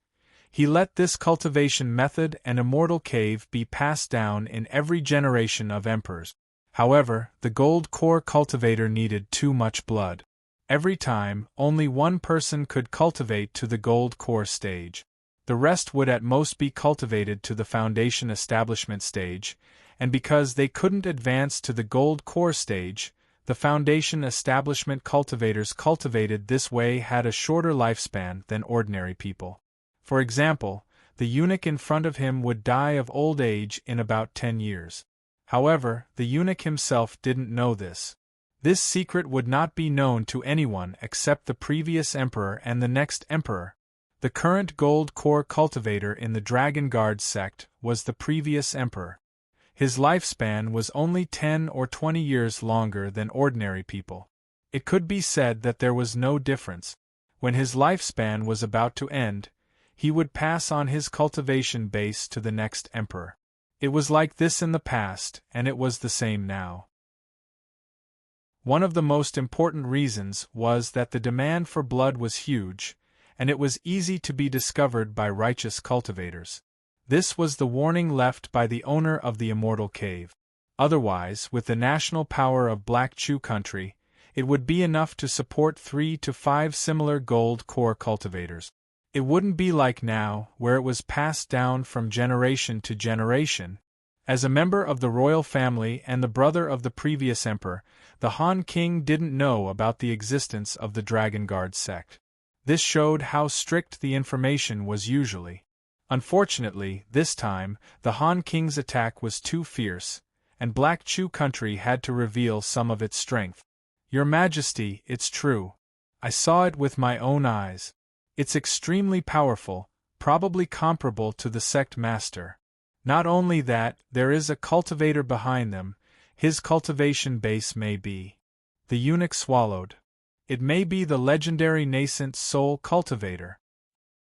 he let this cultivation method and immortal cave be passed down in every generation of emperors. However, the gold core cultivator needed too much blood. Every time, only one person could cultivate to the gold core stage. The rest would at most be cultivated to the foundation establishment stage, and because they couldn't advance to the gold core stage, the foundation establishment cultivators cultivated this way had a shorter lifespan than ordinary people. For example, the eunuch in front of him would die of old age in about 10 years. However, the eunuch himself didn't know this. This secret would not be known to anyone except the previous emperor and the next emperor. The current gold core cultivator in the Dragon Guard sect was the previous emperor. His lifespan was only 10 or 20 years longer than ordinary people. It could be said that there was no difference. When his lifespan was about to end, he would pass on his cultivation base to the next emperor. It was like this in the past, and it was the same now. One of the most important reasons was that the demand for blood was huge, and it was easy to be discovered by righteous cultivators. This was the warning left by the owner of the immortal cave. Otherwise, with the national power of Black Chew country, it would be enough to support 3 to 5 similar gold core cultivators. It wouldn't be like now, where it was passed down from generation to generation. As a member of the royal family and the brother of the previous emperor, the Han King didn't know about the existence of the Dragon Guard sect. This showed how strict the information was usually. Unfortunately, this time, the Han King's attack was too fierce, and Black Chew country had to reveal some of its strength. Your Majesty, it's true. I saw it with my own eyes. It's extremely powerful, probably comparable to the sect master. Not only that, there is a cultivator behind them. His cultivation base may be. The eunuch swallowed. It may be the legendary nascent soul cultivator.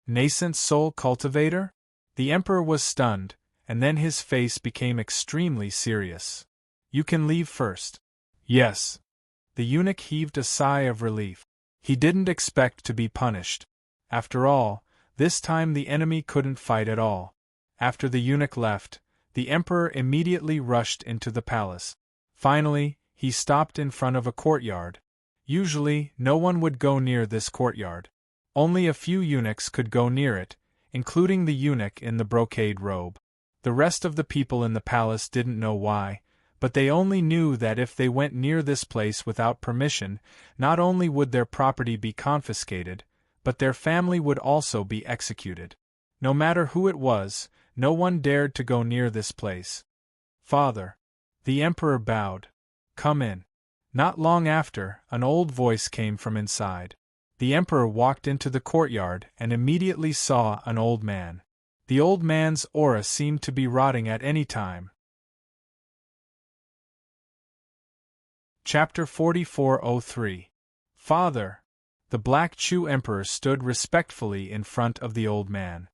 Nascent soul cultivator? The emperor was stunned, and then his face became extremely serious. You can leave first. Yes. The eunuch heaved a sigh of relief. He didn't expect to be punished. After all, this time the enemy couldn't fight at all. After the eunuch left, the emperor immediately rushed into the palace. Finally, he stopped in front of a courtyard. Usually, no one would go near this courtyard. Only a few eunuchs could go near it, including the eunuch in the brocade robe. The rest of the people in the palace didn't know why, but they only knew that if they went near this place without permission, not only would their property be confiscated, but their family would also be executed. No matter who it was, no one dared to go near this place. Father. The emperor bowed. Come in. Not long after, an old voice came from inside. The emperor walked into the courtyard and immediately saw an old man. The old man's aura seemed to be rotting at any time. Chapter 4403. Father. The Black Chew Emperor stood respectfully in front of the old man.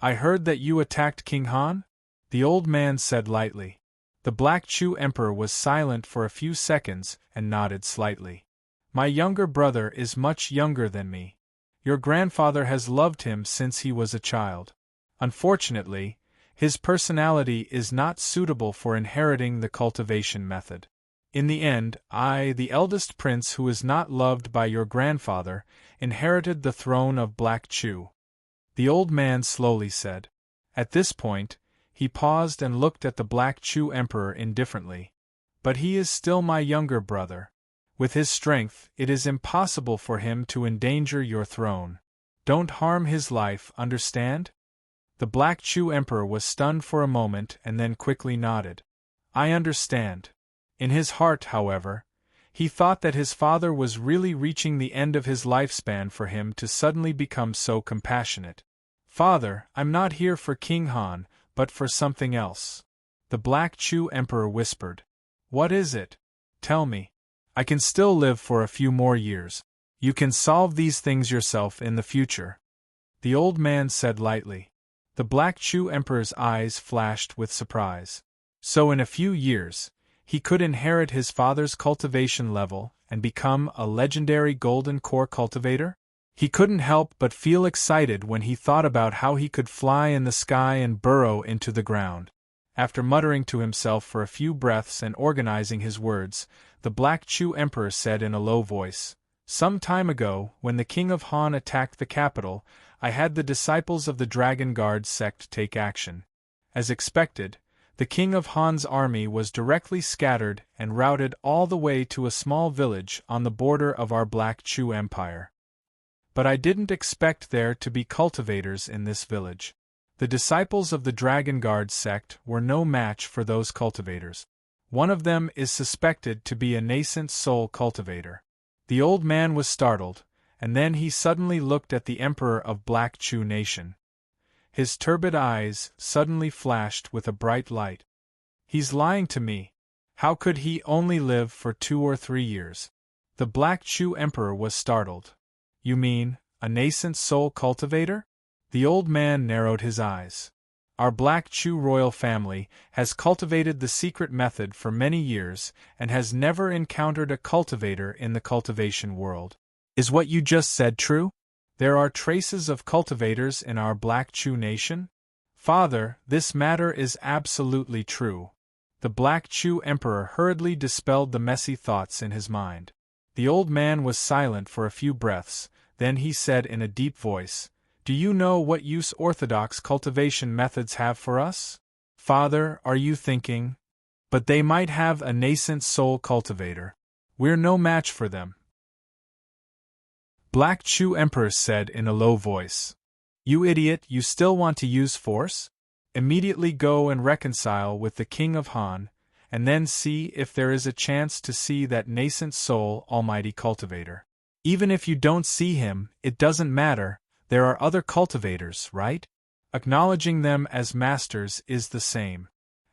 I heard that you attacked King Han? The old man said lightly. The Black Chew Emperor was silent for a few seconds and nodded slightly. My younger brother is much younger than me. Your grandfather has loved him since he was a child. Unfortunately, his personality is not suitable for inheriting the cultivation method. In the end, I, the eldest prince who is not loved by your grandfather, inherited the throne of Black Chew. The old man slowly said. At this point, he paused and looked at the Black Chew Emperor indifferently. But he is still my younger brother. With his strength, it is impossible for him to endanger your throne. Don't harm his life, understand? The Black Chew Emperor was stunned for a moment and then quickly nodded. I understand. In his heart, however, he thought that his father was really reaching the end of his lifespan for him to suddenly become so compassionate. Father, I'm not here for King Han, but for something else. The Black Chew Emperor whispered. What is it? Tell me. I can still live for a few more years. You can solve these things yourself in the future. The old man said lightly. The Black Chew Emperor's eyes flashed with surprise. So in a few years, he could inherit his father's cultivation level and become a legendary golden core cultivator? He couldn't help but feel excited when he thought about how he could fly in the sky and burrow into the ground. After muttering to himself for a few breaths and organizing his words, the Black Chew Emperor said in a low voice, Some time ago, when the King of Han attacked the capital, I had the disciples of the Dragon Guard sect take action. As expected, the King of Han's army was directly scattered and routed all the way to a small village on the border of our Black Chew Empire. But I didn't expect there to be cultivators in this village. The disciples of the Dragon Guard sect were no match for those cultivators. One of them is suspected to be a nascent soul cultivator. The old man was startled, and then he suddenly looked at the Emperor of Black Chew Nation. His turbid eyes suddenly flashed with a bright light. He's lying to me. How could he only live for 2 or 3 years? The Black Chew Emperor was startled. You mean, a nascent soul cultivator? The old man narrowed his eyes. Our Black Chu royal family has cultivated the secret method for many years and has never encountered a cultivator in the cultivation world. Is what you just said true? There are traces of cultivators in our Black Chu nation? Father, this matter is absolutely true. The Black Chu Emperor hurriedly dispelled the messy thoughts in his mind. The old man was silent for a few breaths, then he said in a deep voice, "Do you know what use orthodox cultivation methods have for us? Father, are you thinking? But they might have a nascent soul cultivator. We're no match for them." Black Chu Emperor said in a low voice. "You idiot, you still want to use force? Immediately go and reconcile with the King of Han, and then see if there is a chance to see that nascent soul almighty cultivator. Even if you don't see him, it doesn't matter, there are other cultivators, right? Acknowledging them as masters is the same.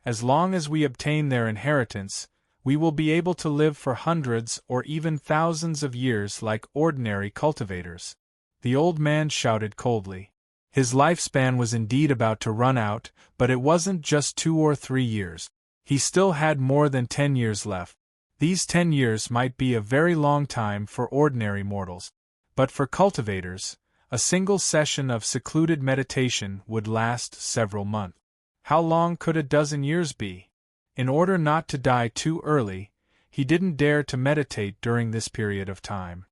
As long as we obtain their inheritance, we will be able to live for hundreds or even thousands of years like ordinary cultivators." The old man shouted coldly. His lifespan was indeed about to run out, but it wasn't just 2 or 3 years. He still had more than 10 years left. These 10 years might be a very long time for ordinary mortals. But for cultivators, a single session of secluded meditation would last several months. How long could a dozen years be? In order not to die too early, he didn't dare to meditate during this period of time.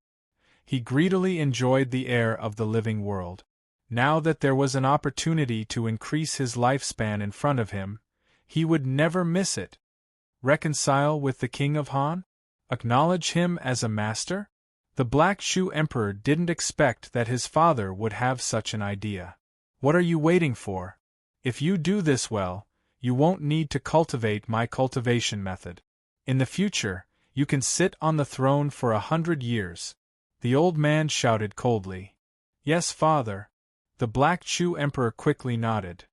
He greedily enjoyed the air of the living world. Now that there was an opportunity to increase his lifespan in front of him, he would never miss it. Reconcile with the King of Han? Acknowledge him as a master? The Black Chu Emperor didn't expect that his father would have such an idea. What are you waiting for? If you do this well, you won't need to cultivate my cultivation method. In the future, you can sit on the throne for 100 years. The old man shouted coldly. Yes, father. The Black Chu Emperor quickly nodded.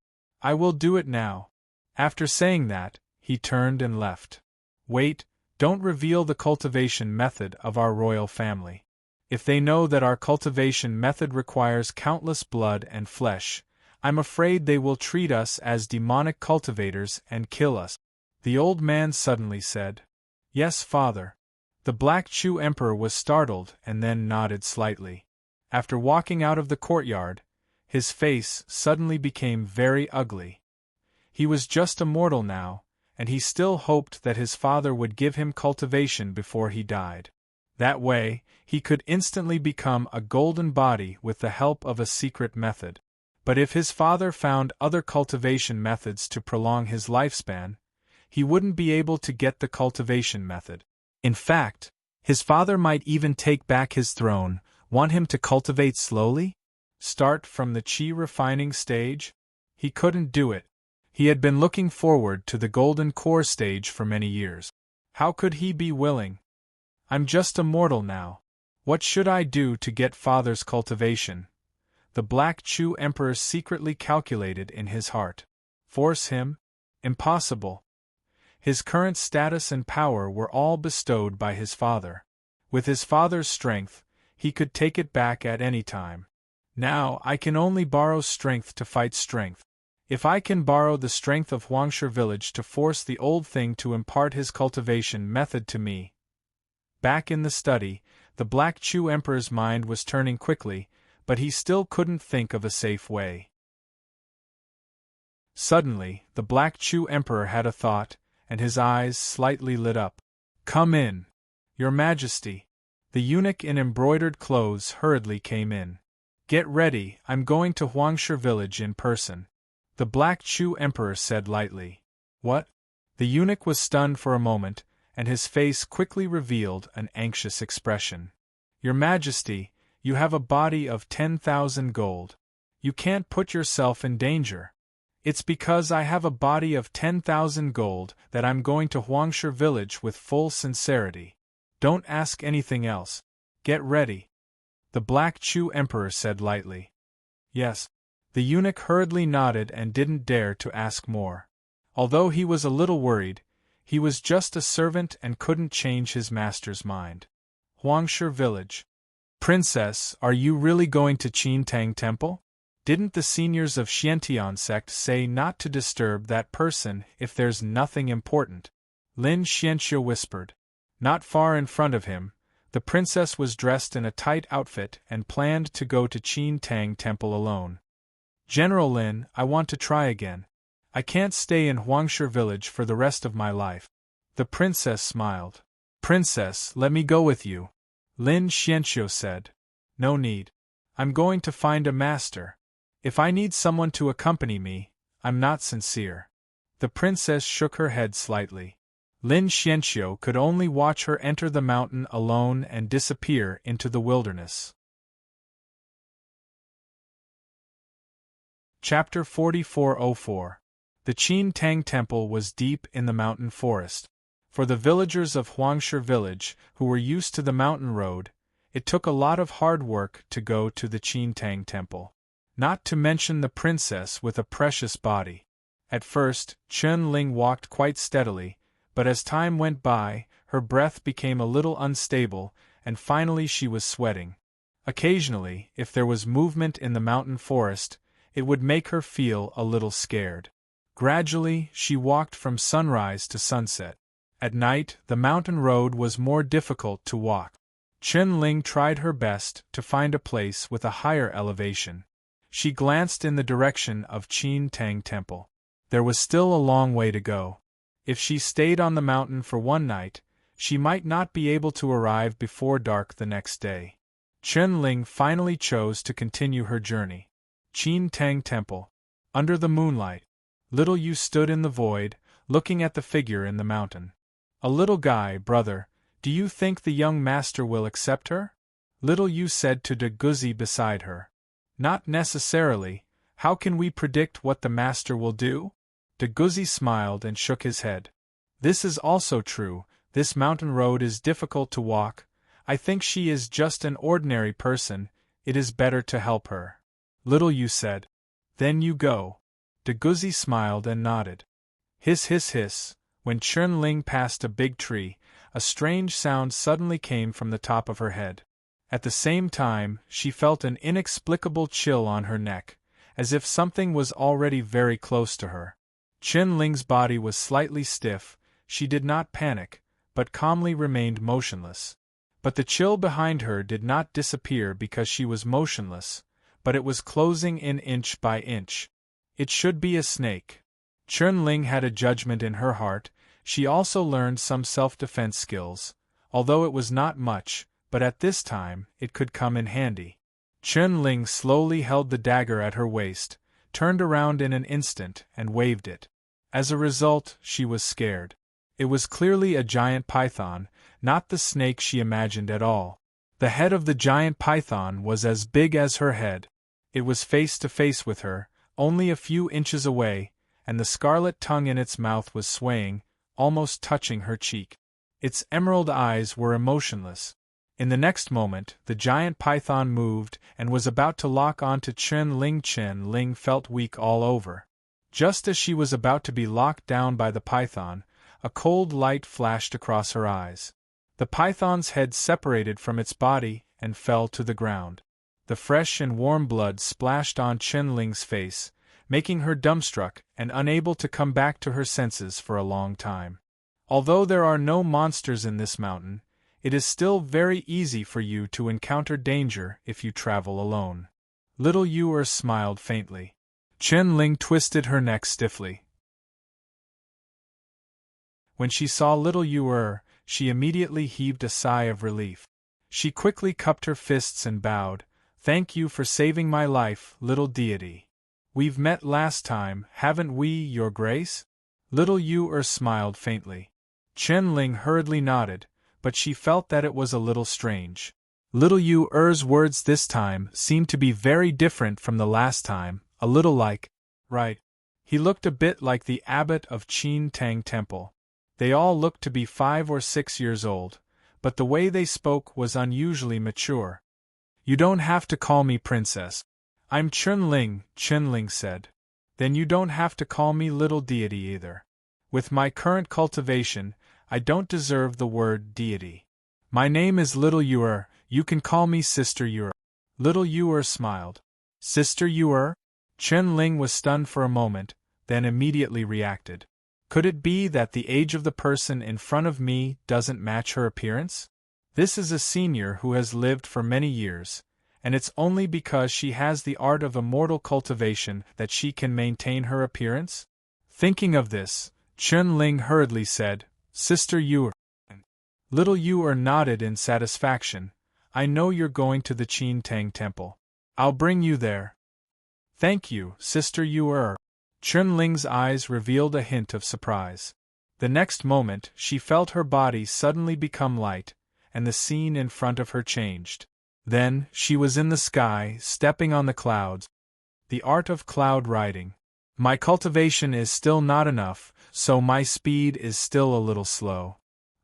I will do it now. After saying that, he turned and left. Wait, don't reveal the cultivation method of our royal family. If they know that our cultivation method requires countless blood and flesh, I'm afraid they will treat us as demonic cultivators and kill us. The old man suddenly said. Yes, father. The Black Chu Emperor was startled and then nodded slightly. After walking out of the courtyard, his face suddenly became very ugly. He was just a mortal now, and he still hoped that his father would give him cultivation before he died. That way, he could instantly become a golden body with the help of a secret method. But if his father found other cultivation methods to prolong his lifespan, he wouldn't be able to get the cultivation method. In fact, his father might even take back his throne, want him to cultivate slowly? Start from the chi refining stage? He couldn't do it. He had been looking forward to the golden core stage for many years. How could he be willing? I'm just a mortal now. What should I do to get father's cultivation? The Black Chu Emperor secretly calculated in his heart. Force him? Impossible. His current status and power were all bestowed by his father. With his father's strength, he could take it back at any time. Now I can only borrow strength to fight strength. If I can borrow the strength of Huangshe village to force the old thing to impart his cultivation method to me. Back in the study, the Black Chu Emperor's mind was turning quickly, but he still couldn't think of a safe way. Suddenly, the Black Chu Emperor had a thought, and his eyes slightly lit up. Come in, Your Majesty. The eunuch in embroidered clothes hurriedly came in. Get ready, I'm going to Huangshe village in person. The Black Chu Emperor said lightly. What? The eunuch was stunned for a moment, and his face quickly revealed an anxious expression. Your Majesty, you have a body of 10,000 gold. You can't put yourself in danger. It's because I have a body of 10,000 gold that I'm going to Huangshe village with full sincerity. Don't ask anything else. Get ready. The Black Chu Emperor said lightly. Yes. The eunuch hurriedly nodded and didn't dare to ask more. Although he was a little worried, he was just a servant and couldn't change his master's mind. Huangshe village. Princess, are you really going to Qin Tang Temple? Didn't the seniors of Xiantian sect say not to disturb that person if there's nothing important? Lin Xianxue whispered. Not far in front of him, the princess was dressed in a tight outfit and planned to go to Qin Tang Temple alone. General Lin, I want to try again. I can't stay in Huangshe village for the rest of my life. The princess smiled. Princess, let me go with you. Lin Xianxue said. No need. I'm going to find a master. If I need someone to accompany me, I'm not sincere. The princess shook her head slightly. Lin Xianxue could only watch her enter the mountain alone and disappear into the wilderness. Chapter 4404. The Qin Tang Temple was deep in the mountain forest. For the villagers of Huangshe village, who were used to the mountain road, it took a lot of hard work to go to the Qin Tang Temple. Not to mention the princess with a precious body. At first, Chen Ling walked quite steadily, but as time went by, her breath became a little unstable, and finally she was sweating. Occasionally, if there was movement in the mountain forest, it would make her feel a little scared. Gradually, she walked from sunrise to sunset. At night, the mountain road was more difficult to walk. Chen Ling tried her best to find a place with a higher elevation. She glanced in the direction of Qin Tang Temple. There was still a long way to go. If she stayed on the mountain for one night, she might not be able to arrive before dark the next day. Chen Ling finally chose to continue her journey. Qin Tang Temple. Under the moonlight, little Yu stood in the void, looking at the figure in the mountain. A little guy, brother, do you think the young master will accept her? Little Yu said to De Guzi beside her. Not necessarily. How can we predict what the master will do? De Guzi smiled and shook his head. This is also true. This mountain road is difficult to walk. I think she is just an ordinary person. It is better to help her. Little Yu said. Then you go. De Guzi smiled and nodded. Hiss hiss hiss. When Chen Ling passed a big tree, a strange sound suddenly came from the top of her head. At the same time, she felt an inexplicable chill on her neck, as if something was already very close to her. Chen Ling's body was slightly stiff. She did not panic, but calmly remained motionless. But the chill behind her did not disappear because she was motionless, but it was closing in inch by inch. It should be a snake. Chen Ling had a judgment in her heart. She also learned some self-defense skills, although it was not much, but at this time, it could come in handy. Chen Ling slowly held the dagger at her waist, turned around in an instant, and waved it. As a result, she was scared. It was clearly a giant python, not the snake she imagined at all. The head of the giant python was as big as her head. It was face to face with her, only a few inches away, and the scarlet tongue in its mouth was swaying, almost touching her cheek. Its emerald eyes were emotionless. In the next moment, the giant python moved and was about to lock onto Chen Ling. Chen Ling felt weak all over. Just as she was about to be locked down by the python, a cold light flashed across her eyes. The python's head separated from its body and fell to the ground. The fresh and warm blood splashed on Chen Ling's face, making her dumbstruck and unable to come back to her senses for a long time. Although there are no monsters in this mountain, it is still very easy for you to encounter danger if you travel alone. Little Yu smiled faintly. Chen Ling twisted her neck stiffly. When she saw little Yu, she immediately heaved a sigh of relief. She quickly cupped her fists and bowed. Thank you for saving my life, little deity. We've met last time, haven't we, Your Grace? Little Yu smiled faintly. Chen Ling hurriedly nodded, but she felt that it was a little strange. Little Yu's words this time seemed to be very different from the last time, a little like, right. He looked a bit like the abbot of Qin Tang Temple. They all looked to be 5 or 6 years old, but the way they spoke was unusually mature. You don't have to call me princess. I'm Chen Ling, Chen Ling said. Then you don't have to call me little deity either. With my current cultivation, I don't deserve the word deity. My name is Little Yu. You can call me Sister Yu. Little Yu smiled. Sister Yuer? Chen Ling was stunned for a moment, then immediately reacted. Could it be that the age of the person in front of me doesn't match her appearance? This is a senior who has lived for many years, and it's only because she has the art of immortal cultivation that she can maintain her appearance? Thinking of this, Chen Ling hurriedly said, Sister Yuer. Little Yuer nodded in satisfaction. I know you're going to the Qin Tang Temple. I'll bring you there. Thank you, Sister Yuer. Chen Ling's eyes revealed a hint of surprise. The next moment, she felt her body suddenly become light, and the scene in front of her changed. Then, she was in the sky, stepping on the clouds. The art of cloud riding. My cultivation is still not enough, so my speed is still a little slow.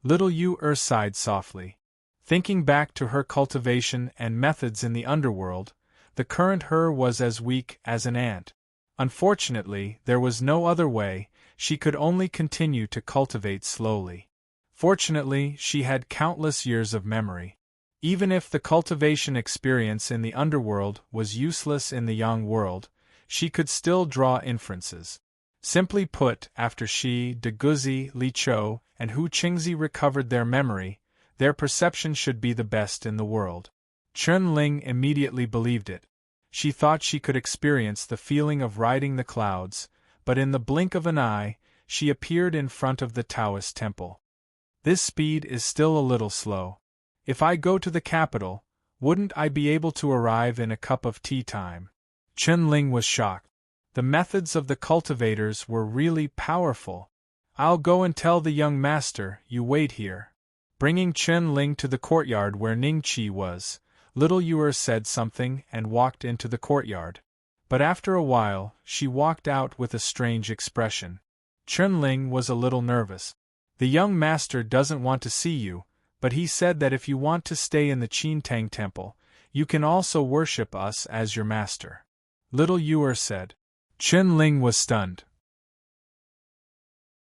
Little Yuer sighed softly. Thinking back to her cultivation and methods in the underworld, the current her was as weak as an ant. Unfortunately, there was no other way, she could only continue to cultivate slowly. Fortunately, she had countless years of memory. Even if the cultivation experience in the underworld was useless in the Yang world, she could still draw inferences. Simply put, after she, De Guzi, Li Chou, and Hu Qingzi recovered their memory, their perception should be the best in the world. Chen Ling immediately believed it. She thought she could experience the feeling of riding the clouds, but in the blink of an eye, she appeared in front of the Taoist temple. This speed is still a little slow. If I go to the capital, wouldn't I be able to arrive in a cup of tea time? Chen Ling was shocked. The methods of the cultivators were really powerful. I'll go and tell the young master, you wait here. Bringing Chen Ling to the courtyard where Ning Qi was, Little Yuer said something and walked into the courtyard. But after a while, she walked out with a strange expression. Chen Ling was a little nervous. The young master doesn't want to see you, but he said that if you want to stay in the Qin Tang Temple, you can also worship us as your master. Little Yuer said. Chen Ling was stunned.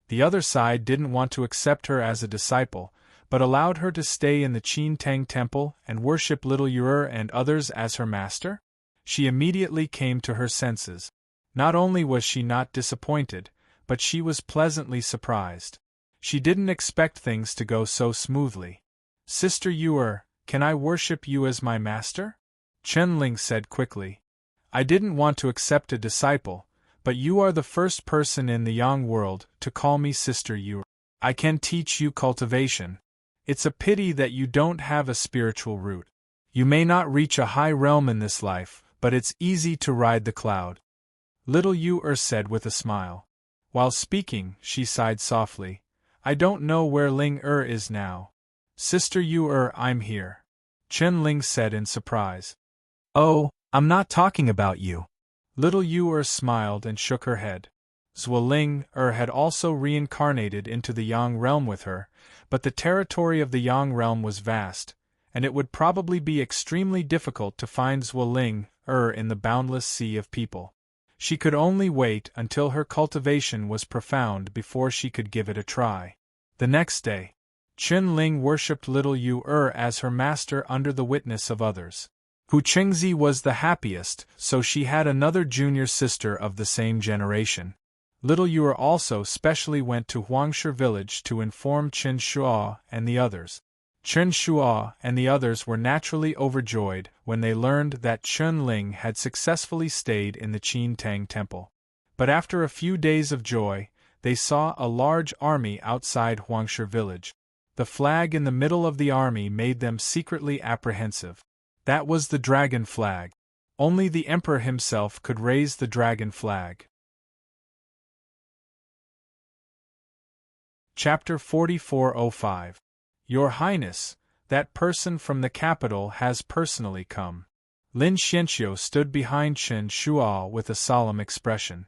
The other side didn't want to accept her as a disciple, but allowed her to stay in the Qin Tang Temple and worship Little Yuer and others as her master? She immediately came to her senses. Not only was she not disappointed, but she was pleasantly surprised. She didn't expect things to go so smoothly. Sister Yuer, can I worship you as my master? Chen Ling said quickly. I didn't want to accept a disciple, but you are the first person in the Yang world to call me Sister Yuer. I can teach you cultivation. It's a pity that you don't have a spiritual root. You may not reach a high realm in this life, but it's easy to ride the cloud. Little Yuer said with a smile. While speaking, she sighed softly. I don't know where Ling is now. Sister Yuer, I'm here. Chen Ling said in surprise. Oh, I'm not talking about you. Little Yuer smiled and shook her head. Ling had also reincarnated into the Yang realm with her, but the territory of the Yang realm was vast, and it would probably be extremely difficult to find Ling in the boundless sea of people. She could only wait until her cultivation was profound before she could give it a try. The next day, Chen Ling worshipped Little Yuer as her master under the witness of others. Hu Qingzi was the happiest, so she had another junior sister of the same generation. Little Yuer also specially went to Huangshe village to inform Chen Shuo and the others. Chen Shuo and the others were naturally overjoyed when they learned that Chen Ling had successfully stayed in the Qin Tang Temple. But after a few days of joy, they saw a large army outside Huangshe village. The flag in the middle of the army made them secretly apprehensive. That was the dragon flag. Only the emperor himself could raise the dragon flag. Chapter 4405. Your Highness, that person from the capital has personally come. Lin Xianxiu stood behind Chen Shuo with a solemn expression.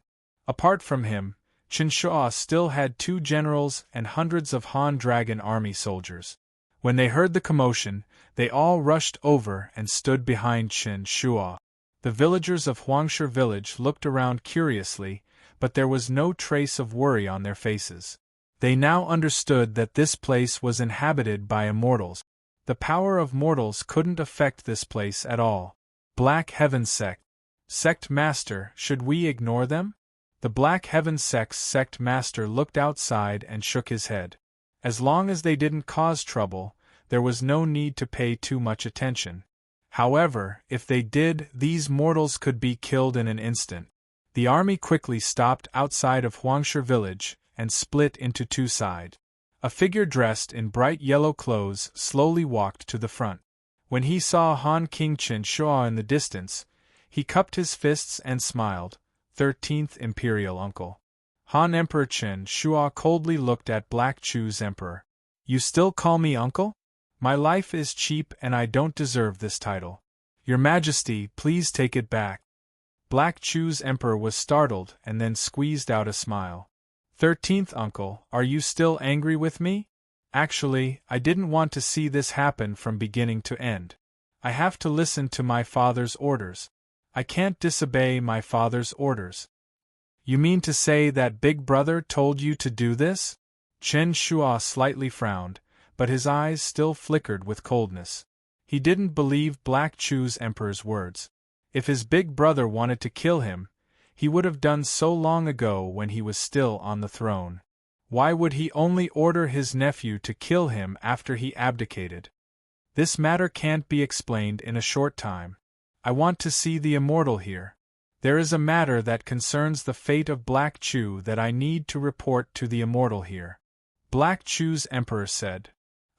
Apart from him, Chen Shuo still had 2 generals and hundreds of Han Dragon army soldiers. When they heard the commotion, they all rushed over and stood behind Chen Shuo. The villagers of Huangshe village looked around curiously, but there was no trace of worry on their faces. They now understood that this place was inhabited by immortals. The power of mortals couldn't affect this place at all. Black Heaven Sect. Sect Master, should we ignore them? The Black Heaven Sect's Sect Master looked outside and shook his head. As long as they didn't cause trouble, there was no need to pay too much attention. However, if they did, these mortals could be killed in an instant. The army quickly stopped outside of Huangshe village and split into two sides. A figure dressed in bright yellow clothes slowly walked to the front. When he saw Han King Chen Shua in the distance, he cupped his fists and smiled. 13th Imperial Uncle. Han Emperor Chen Shua coldly looked at Black Chu's Emperor. You still call me uncle? My life is cheap and I don't deserve this title. Your Majesty, please take it back. Black Chu's Emperor was startled and then squeezed out a smile. 13th Uncle, are you still angry with me? Actually, I didn't want to see this happen from beginning to end. I have to listen to my father's orders. I can't disobey my father's orders. You mean to say that Big Brother told you to do this? Chen Shua slightly frowned, but his eyes still flickered with coldness. He didn't believe Black Chu's Emperor's words. If his big brother wanted to kill him, he would have done so long ago when he was still on the throne. Why would he only order his nephew to kill him after he abdicated? This matter can't be explained in a short time. I want to see the immortal here. There is a matter that concerns the fate of Black Chu that I need to report to the immortal here. Black Chu's Emperor said.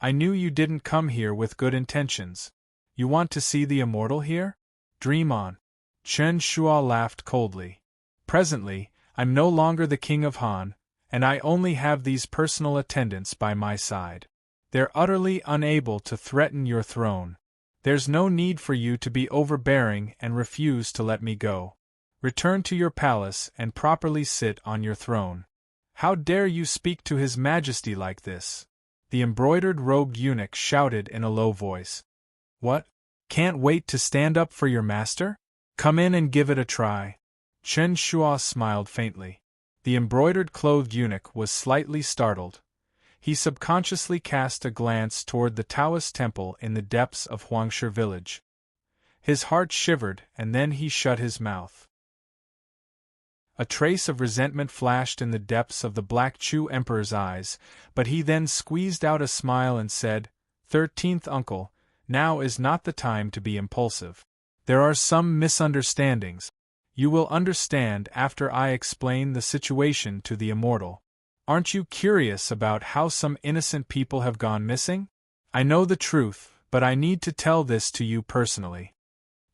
I knew you didn't come here with good intentions. You want to see the immortal here? Dream on. Chen Shua laughed coldly. Presently, I'm no longer the king of Han, and I only have these personal attendants by my side. They're utterly unable to threaten your throne. There's no need for you to be overbearing and refuse to let me go. Return to your palace and properly sit on your throne. How dare you speak to His Majesty like this? The embroidered robed eunuch shouted in a low voice. What? Can't wait to stand up for your master? Come in and give it a try. Chen Shua smiled faintly. The embroidered clothed eunuch was slightly startled. He subconsciously cast a glance toward the Taoist temple in the depths of Huangshe village. His heart shivered and then he shut his mouth. A trace of resentment flashed in the depths of the Black Chu Emperor's eyes, but he then squeezed out a smile and said, 13th Uncle, now is not the time to be impulsive. There are some misunderstandings. You will understand after I explain the situation to the immortal. Aren't you curious about how some innocent people have gone missing? I know the truth, but I need to tell this to you personally.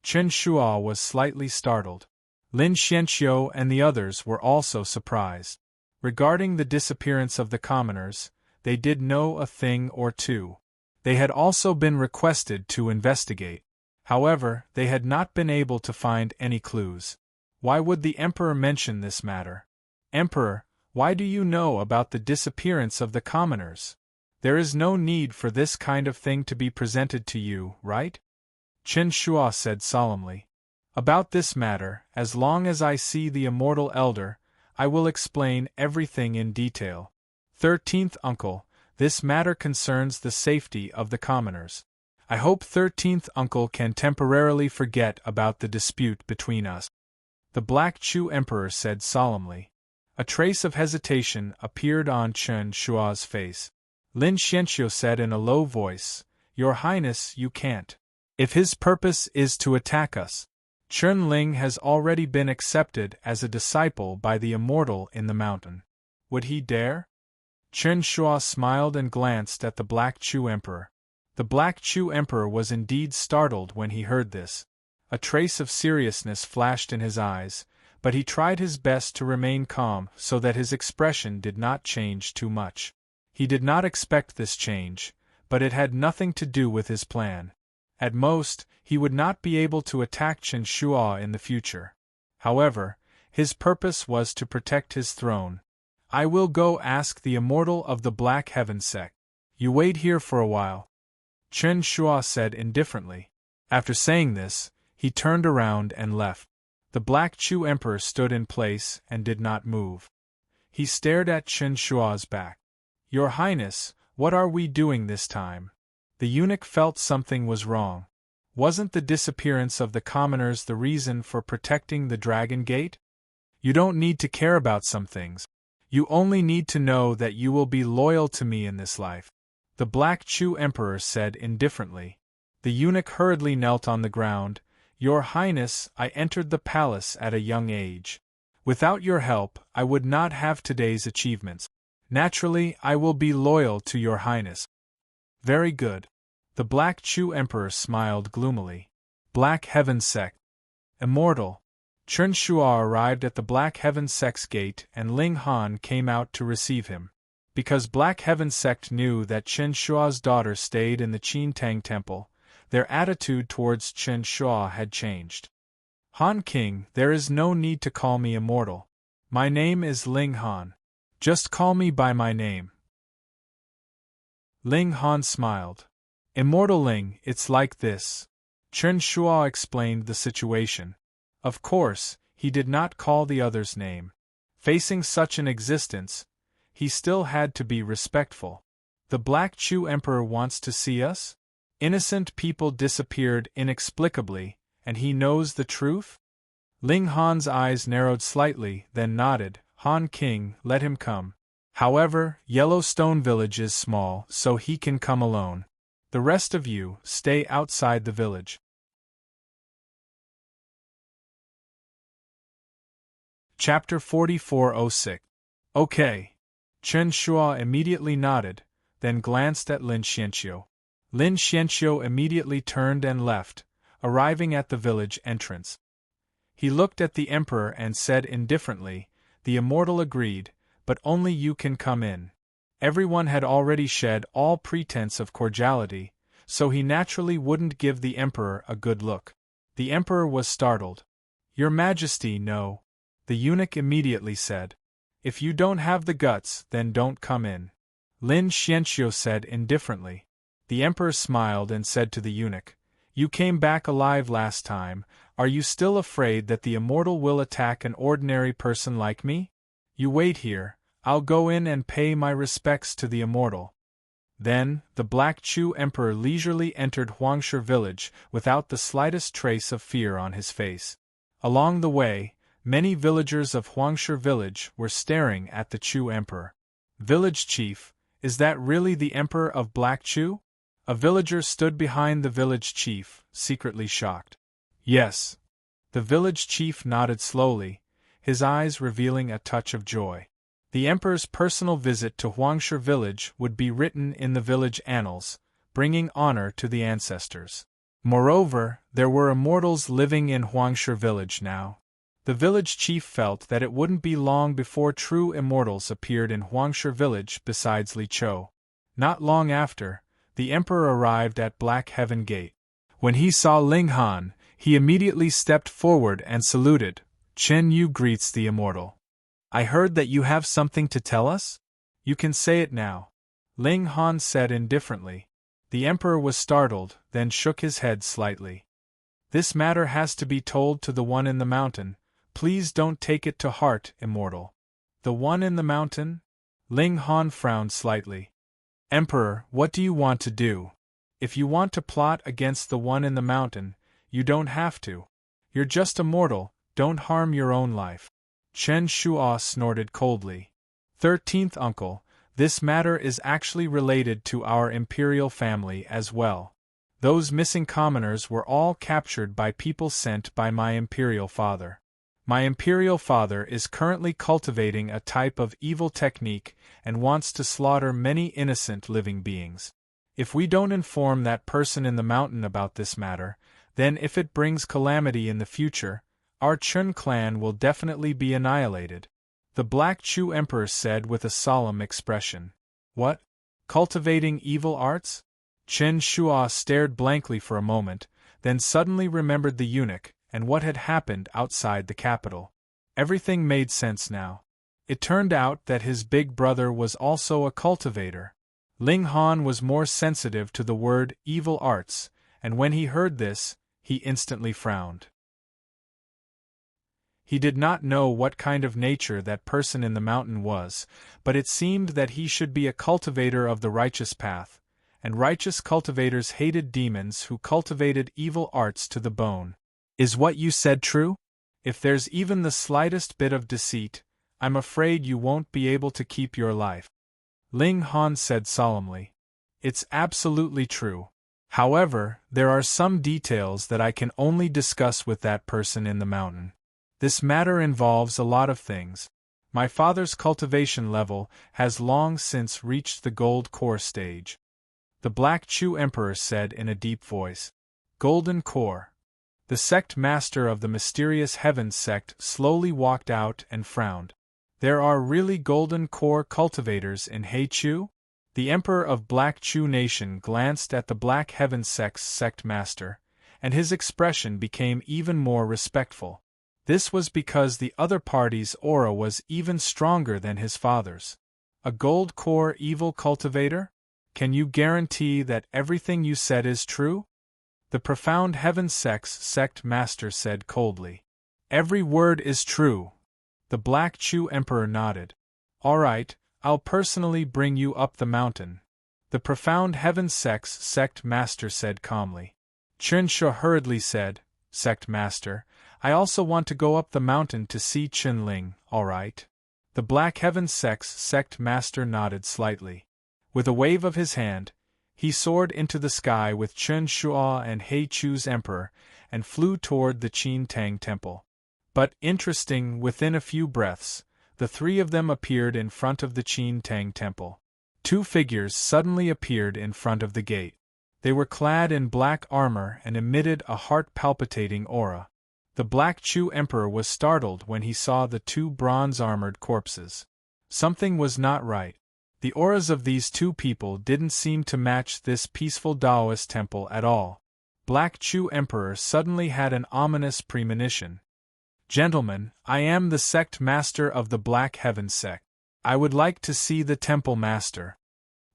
Chen Shua was slightly startled. Lin Xianqiu and the others were also surprised. Regarding the disappearance of the commoners, they did know a thing or two. They had also been requested to investigate. However, they had not been able to find any clues. Why would the Emperor mention this matter? Emperor, why do you know about the disappearance of the commoners? There is no need for this kind of thing to be presented to you, right? Chen Shua said solemnly. About this matter, as long as I see the immortal elder, I will explain everything in detail. 13th Uncle, this matter concerns the safety of the commoners. I hope 13th Uncle can temporarily forget about the dispute between us. The Black Chu Emperor said solemnly. A trace of hesitation appeared on Chen Shua's face. Lin Xianqiu said in a low voice, Your Highness, you can't. If his purpose is to attack us, Chen Ling has already been accepted as a disciple by the immortal in the mountain. Would he dare? Chen Shua smiled and glanced at the Black Chu Emperor. The Black Chu Emperor was indeed startled when he heard this. A trace of seriousness flashed in his eyes, but he tried his best to remain calm so that his expression did not change too much. He did not expect this change, but it had nothing to do with his plan. At most, he would not be able to attack Chen Shua in the future. However, his purpose was to protect his throne. I will go ask the immortal of the Black Heaven sect. You wait here for a while. Chen Shua said indifferently. After saying this, he turned around and left. The Black Chu Emperor stood in place and did not move. He stared at Chen Shua's back. Your Highness, what are we doing this time? The eunuch felt something was wrong. Wasn't the disappearance of the commoners the reason for protecting the Dragon Gate? You don't need to care about some things. You only need to know that you will be loyal to me in this life," the Black Chu Emperor said indifferently. The eunuch hurriedly knelt on the ground. "Your Highness, I entered the palace at a young age. Without your help, I would not have today's achievements. Naturally, I will be loyal to your Highness." "Very good." The Black Chu Emperor smiled gloomily. Black Heaven Sect. Immortal. Chen Shua arrived at the Black Heaven Sect's gate and Ling Han came out to receive him. Because Black Heaven Sect knew that Chen Shua's daughter stayed in the Qin Tang Temple, their attitude towards Chen Shua had changed. "Han King, there is no need to call me immortal. My name is Ling Han. Just call me by my name." Ling Han smiled. "Immortal Ling, it's like this." Chen Shua explained the situation. Of course, he did not call the other's name. Facing such an existence, he still had to be respectful. "The Black Chu Emperor wants to see us?" Innocent people disappeared inexplicably, and he knows the truth? Ling Han's eyes narrowed slightly, then nodded. "Han King, let him come. However, Yellowstone Village is small, so he can come alone. The rest of you, stay outside the village." Chapter 4406. Okay. Chen Shua immediately nodded, then glanced at Lin Xianqiu. Lin Xianqiu immediately turned and left, arriving at the village entrance. He looked at the emperor and said indifferently, "The immortal agreed, but only you can come in." Everyone had already shed all pretense of cordiality, so he naturally wouldn't give the emperor a good look. The emperor was startled. "Your Majesty, no," the eunuch immediately said. "If you don't have the guts, then don't come in," Lin Xianqiu said indifferently. The emperor smiled and said to the eunuch, "You came back alive last time, are you still afraid that the immortal will attack an ordinary person like me? You wait here, I'll go in and pay my respects to the immortal." Then, the Black Chu Emperor leisurely entered Huangshe village without the slightest trace of fear on his face. Along the way, many villagers of Huangshe village were staring at the Chu Emperor. "Village chief, is that really the Emperor of Black Chu?" A villager stood behind the village chief, secretly shocked. "Yes." The village chief nodded slowly, his eyes revealing a touch of joy. The Emperor's personal visit to Huangshe village would be written in the village annals, bringing honor to the ancestors. Moreover, there were immortals living in Huangshe village now. The village chief felt that it wouldn't be long before true immortals appeared in Huangshe village besides Li Chou. Not long after, the emperor arrived at Black Heaven Gate. When he saw Ling Han, he immediately stepped forward and saluted. "Chen Yu greets the immortal. I heard that you have something to tell us? You can say it now," Ling Han said indifferently. The emperor was startled, then shook his head slightly. "This matter has to be told to the one in the mountain. Please don't take it to heart, immortal." "The one in the mountain?" Ling Han frowned slightly. "Emperor, what do you want to do? If you want to plot against the one in the mountain, you don't have to. You're just a mortal, don't harm your own life." Chen Shua snorted coldly. 13th uncle, this matter is actually related to our imperial family as well. Those missing commoners were all captured by people sent by my imperial father. My imperial father is currently cultivating a type of evil technique and wants to slaughter many innocent living beings. If we don't inform that person in the mountain about this matter, then if it brings calamity in the future, our Chun clan will definitely be annihilated, the Black Chu Emperor said with a solemn expression. "What? Cultivating evil arts?" Chen Shua stared blankly for a moment, then suddenly remembered the eunuch and what had happened outside the capital. Everything made sense now. It turned out that his big brother was also a cultivator. Ling Han was more sensitive to the word evil arts, and when he heard this, he instantly frowned. He did not know what kind of nature that person in the mountain was, but it seemed that he should be a cultivator of the righteous path, and righteous cultivators hated demons who cultivated evil arts to the bone. Is what you said true? If there's even the slightest bit of deceit, I'm afraid you won't be able to keep your life. Ling Han said solemnly. It's absolutely true. However, there are some details that I can only discuss with that person in the mountain. This matter involves a lot of things. My father's cultivation level has long since reached the gold core stage. The Black Chu Emperor said in a deep voice. Golden core. The sect master of the mysterious Heavens sect slowly walked out and frowned. There are really golden core cultivators in Heichu? The Emperor of Black Chu Nation glanced at the Black Heaven sect's sect master, and his expression became even more respectful. This was because the other party's aura was even stronger than his father's. A gold core evil cultivator? Can you guarantee that everything you said is true? The profound Heaven sect's sect master said coldly. Every word is true. The Black Chu Emperor nodded. All right. I'll personally bring you up the mountain. The profound Heaven sect's sect master said calmly. Chen Shu hurriedly said, Sect master, I also want to go up the mountain to see Chen Ling, all right? The Black Heaven sect's sect master nodded slightly. With a wave of his hand, he soared into the sky with Chen Shua and Hei Chu's emperor and flew toward the Qin Tang temple. But, interesting, within a few breaths, the three of them appeared in front of the Qin Tang temple. Two figures suddenly appeared in front of the gate. They were clad in black armor and emitted a heart-palpitating aura. The Black Chu Emperor was startled when he saw the two bronze-armored corpses. Something was not right. The auras of these two people didn't seem to match this peaceful Taoist temple at all. Black Chu Emperor suddenly had an ominous premonition. Gentlemen, I am the sect master of the Black Heaven sect. I would like to see the temple master.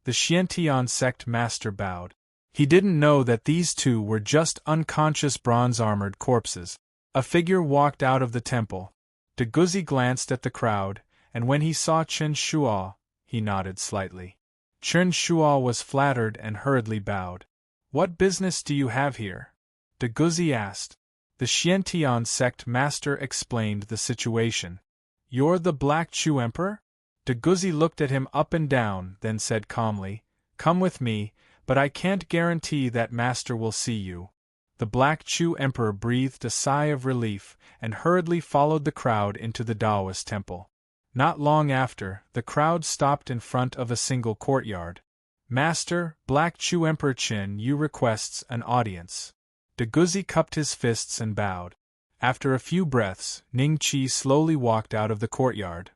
The Xiantian sect master bowed. He didn't know that these two were just unconscious bronze-armored corpses. A figure walked out of the temple. De Guzi glanced at the crowd, and when he saw Chen Shua, he nodded slightly. Chen Shua was flattered and hurriedly bowed. What business do you have here? De Guzi asked. The Xiantian sect master explained the situation. You're the Black Chu Emperor? De Guzi looked at him up and down, then said calmly, Come with me, but I can't guarantee that master will see you. The Black Chu Emperor breathed a sigh of relief and hurriedly followed the crowd into the Taoist temple. Not long after, the crowd stopped in front of a single courtyard. Master, Black Chu Emperor Qin Yu requests an audience. De Guzi cupped his fists and bowed. After a few breaths, Ning Qi slowly walked out of the courtyard.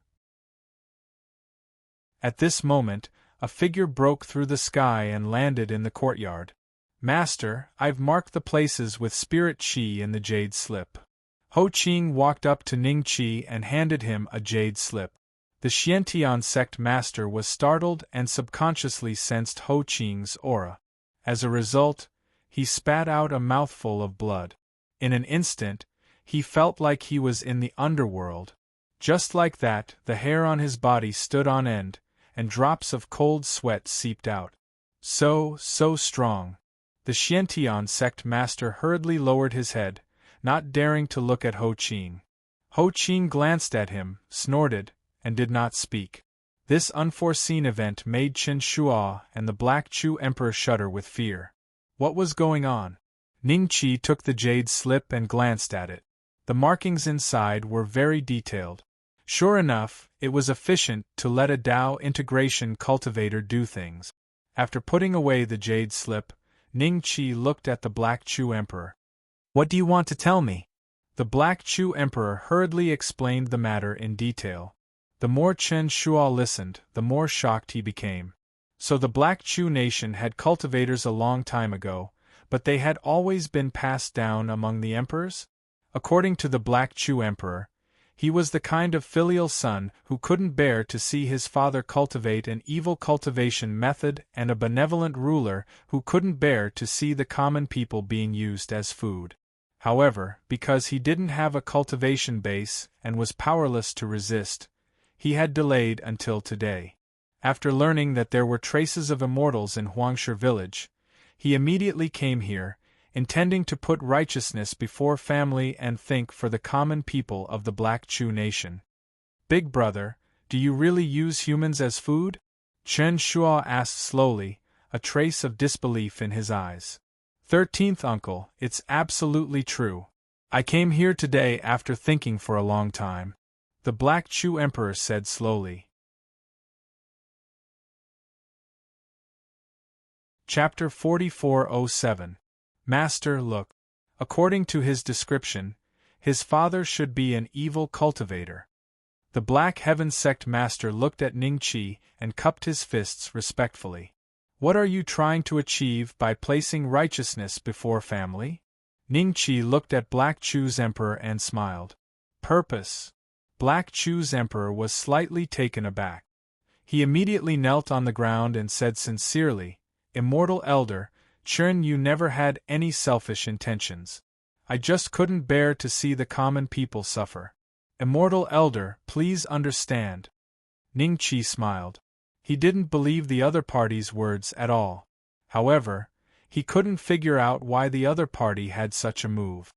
At this moment, a figure broke through the sky and landed in the courtyard. Master, I've marked the places with spirit qi in the jade slip. Ho Qing walked up to Ning Qi and handed him a jade slip. The Xiantian sect master was startled and subconsciously sensed Ho Qing's aura. As a result, he spat out a mouthful of blood. In an instant, he felt like he was in the underworld. Just like that, the hair on his body stood on end, and drops of cold sweat seeped out. So strong. The Xiantian sect master hurriedly lowered his head, not daring to look at Ho Qing. Ho Qing glanced at him, snorted, and did not speak. This unforeseen event made Chen Shua and the Black Chu Emperor shudder with fear. What was going on? Ning Qi took the jade slip and glanced at it. The markings inside were very detailed. Sure enough, it was efficient to let a Dao integration cultivator do things. After putting away the jade slip, Ning Qi looked at the Black Chu Emperor. What do you want to tell me? The Black Chu Emperor hurriedly explained the matter in detail. The more Chen Shua listened, the more shocked he became. So the Black Chu nation had cultivators a long time ago, but they had always been passed down among the emperors? According to the Black Chu Emperor, he was the kind of filial son who couldn't bear to see his father cultivate an evil cultivation method and a benevolent ruler who couldn't bear to see the common people being used as food. However, because he didn't have a cultivation base and was powerless to resist, he had delayed until today. After learning that there were traces of immortals in Huangshe village, he immediately came here, intending to put righteousness before family and think for the common people of the Black Chu nation. Big brother, do you really use humans as food? Chen Shua asked slowly, a trace of disbelief in his eyes. 13th uncle, it's absolutely true. I came here today after thinking for a long time. The Black Chu emperor said slowly. Chapter 4407. Master, look. According to his description, his father should be an evil cultivator. The Black Heaven Sect master looked at Ningqi and cupped his fists respectfully. What are you trying to achieve by placing righteousness before family? Ningqi looked at Black Chu's emperor and smiled. Purpose. Black Chu's emperor was slightly taken aback. He immediately knelt on the ground and said sincerely, Immortal Elder, Chen, you never had any selfish intentions. I just couldn't bear to see the common people suffer. Immortal Elder, please understand. Ningqi smiled. He didn't believe the other party's words at all. However, he couldn't figure out why the other party had such a move.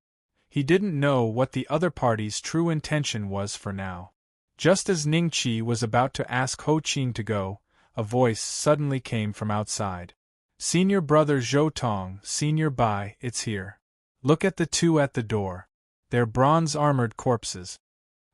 He didn't know what the other party's true intention was for now. Just as Ningqi was about to ask Ho Qing to go, a voice suddenly came from outside. Senior brother Zhou Tong, Senior Bai, it's here. Look at the two at the door. They're bronze-armored corpses.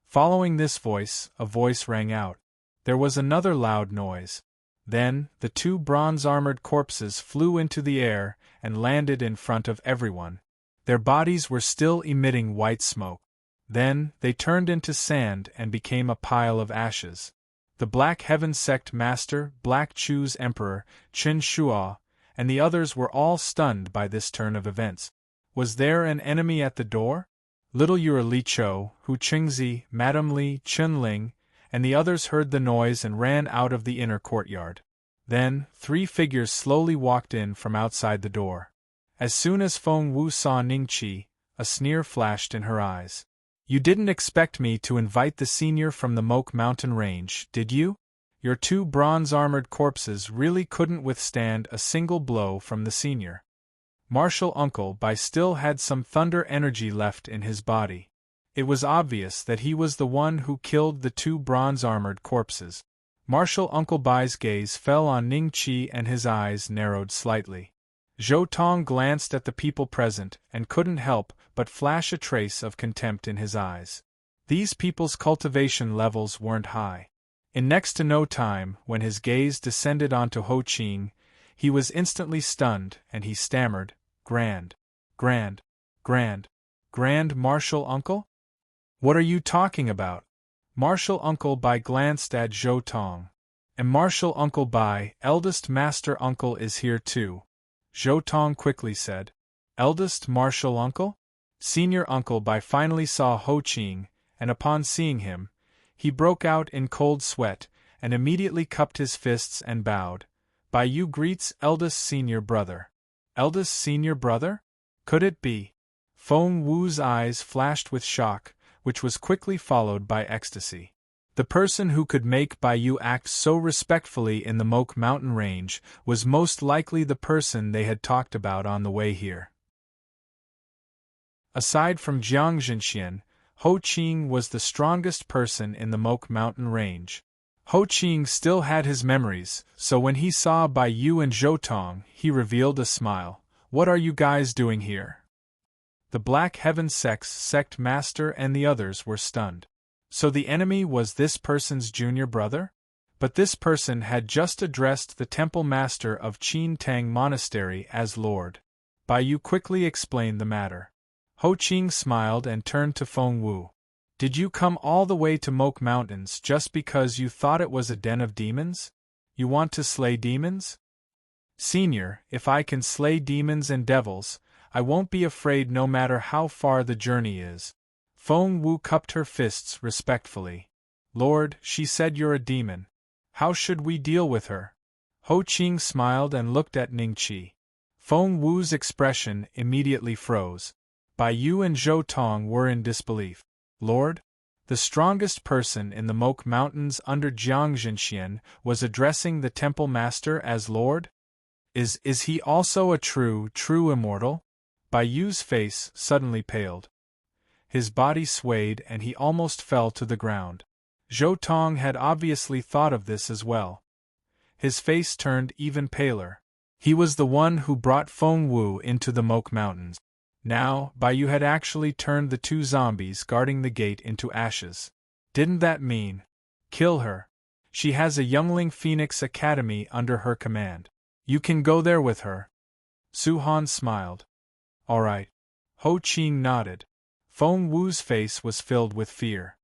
Following this voice, a voice rang out. There was another loud noise. Then, the two bronze-armored corpses flew into the air and landed in front of everyone. Their bodies were still emitting white smoke. Then, they turned into sand and became a pile of ashes. The Black Heaven Sect master, Black Chu's emperor, Chen Shua, and the others were all stunned by this turn of events. Was there an enemy at the door? Little Yura Li Chou, Hu Qingzi, Madame Li, Chen Ling, and the others heard the noise and ran out of the inner courtyard. Then, 3 figures slowly walked in from outside the door. As soon as Feng Wu saw Ningqi, a sneer flashed in her eyes. You didn't expect me to invite the senior from the Moke Mountain Range, did you? Your 2 bronze-armored corpses really couldn't withstand a single blow from the senior. Martial Uncle Bai still had some thunder energy left in his body. It was obvious that he was the one who killed the 2 bronze-armored corpses. Martial Uncle Bai's gaze fell on Ningqi and his eyes narrowed slightly. Zhou Tong glanced at the people present and couldn't help but flash a trace of contempt in his eyes. These people's cultivation levels weren't high. In next to no time, when his gaze descended onto Ho Qing, he was instantly stunned and he stammered, Grand Martial Uncle? What are you talking about? Martial Uncle Bai glanced at Zhou Tong. And Martial Uncle Bai, eldest master uncle, is here too. Zhou Tong quickly said. Eldest martial uncle? Senior Uncle Bai finally saw Ho Qing, and upon seeing him, he broke out in cold sweat and immediately cupped his fists and bowed. Bai Yu greets eldest senior brother. Eldest senior brother? Could it be? Feng Wu's eyes flashed with shock, which was quickly followed by ecstasy. The person who could make Bai Yu act so respectfully in the Moke Mountain Range was most likely the person they had talked about on the way here. Aside from Jiang Zhenxian, Ho Qing was the strongest person in the Moke Mountain Range. Ho Qing still had his memories, so when he saw Bai Yu and Zhou Tong, he revealed a smile. What are you guys doing here? The Black Heaven Sect master and the others were stunned. So the enemy was this person's junior brother? But this person had just addressed the temple master of Qin Tang Monastery as Lord. Bai Yu quickly explained the matter. Ho Qing smiled and turned to Feng Wu. Did you come all the way to Moke Mountains just because you thought it was a den of demons? You want to slay demons? Senior, if I can slay demons and devils, I won't be afraid no matter how far the journey is. Feng Wu cupped her fists respectfully. Lord, she said you're a demon. How should we deal with her? Ho Qing smiled and looked at Ningqi. Feng Wu's expression immediately froze. Bai Yu and Zhou Tong were in disbelief. Lord? The strongest person in the Moke Mountains under Jiang Zhenxian was addressing the temple master as Lord? Is he also a true immortal? Bai Yu's face suddenly paled. His body swayed and he almost fell to the ground. Zhou Tong had obviously thought of this as well. His face turned even paler. He was the one who brought Feng Wu into the Moke Mountains. Now, Bai Yu had actually turned the two zombies guarding the gate into ashes. Didn't that mean? Kill her. She has a youngling Phoenix Academy under her command. You can go there with her. Su Han smiled. All right. Ho Qing nodded. Feng Wu's face was filled with fear.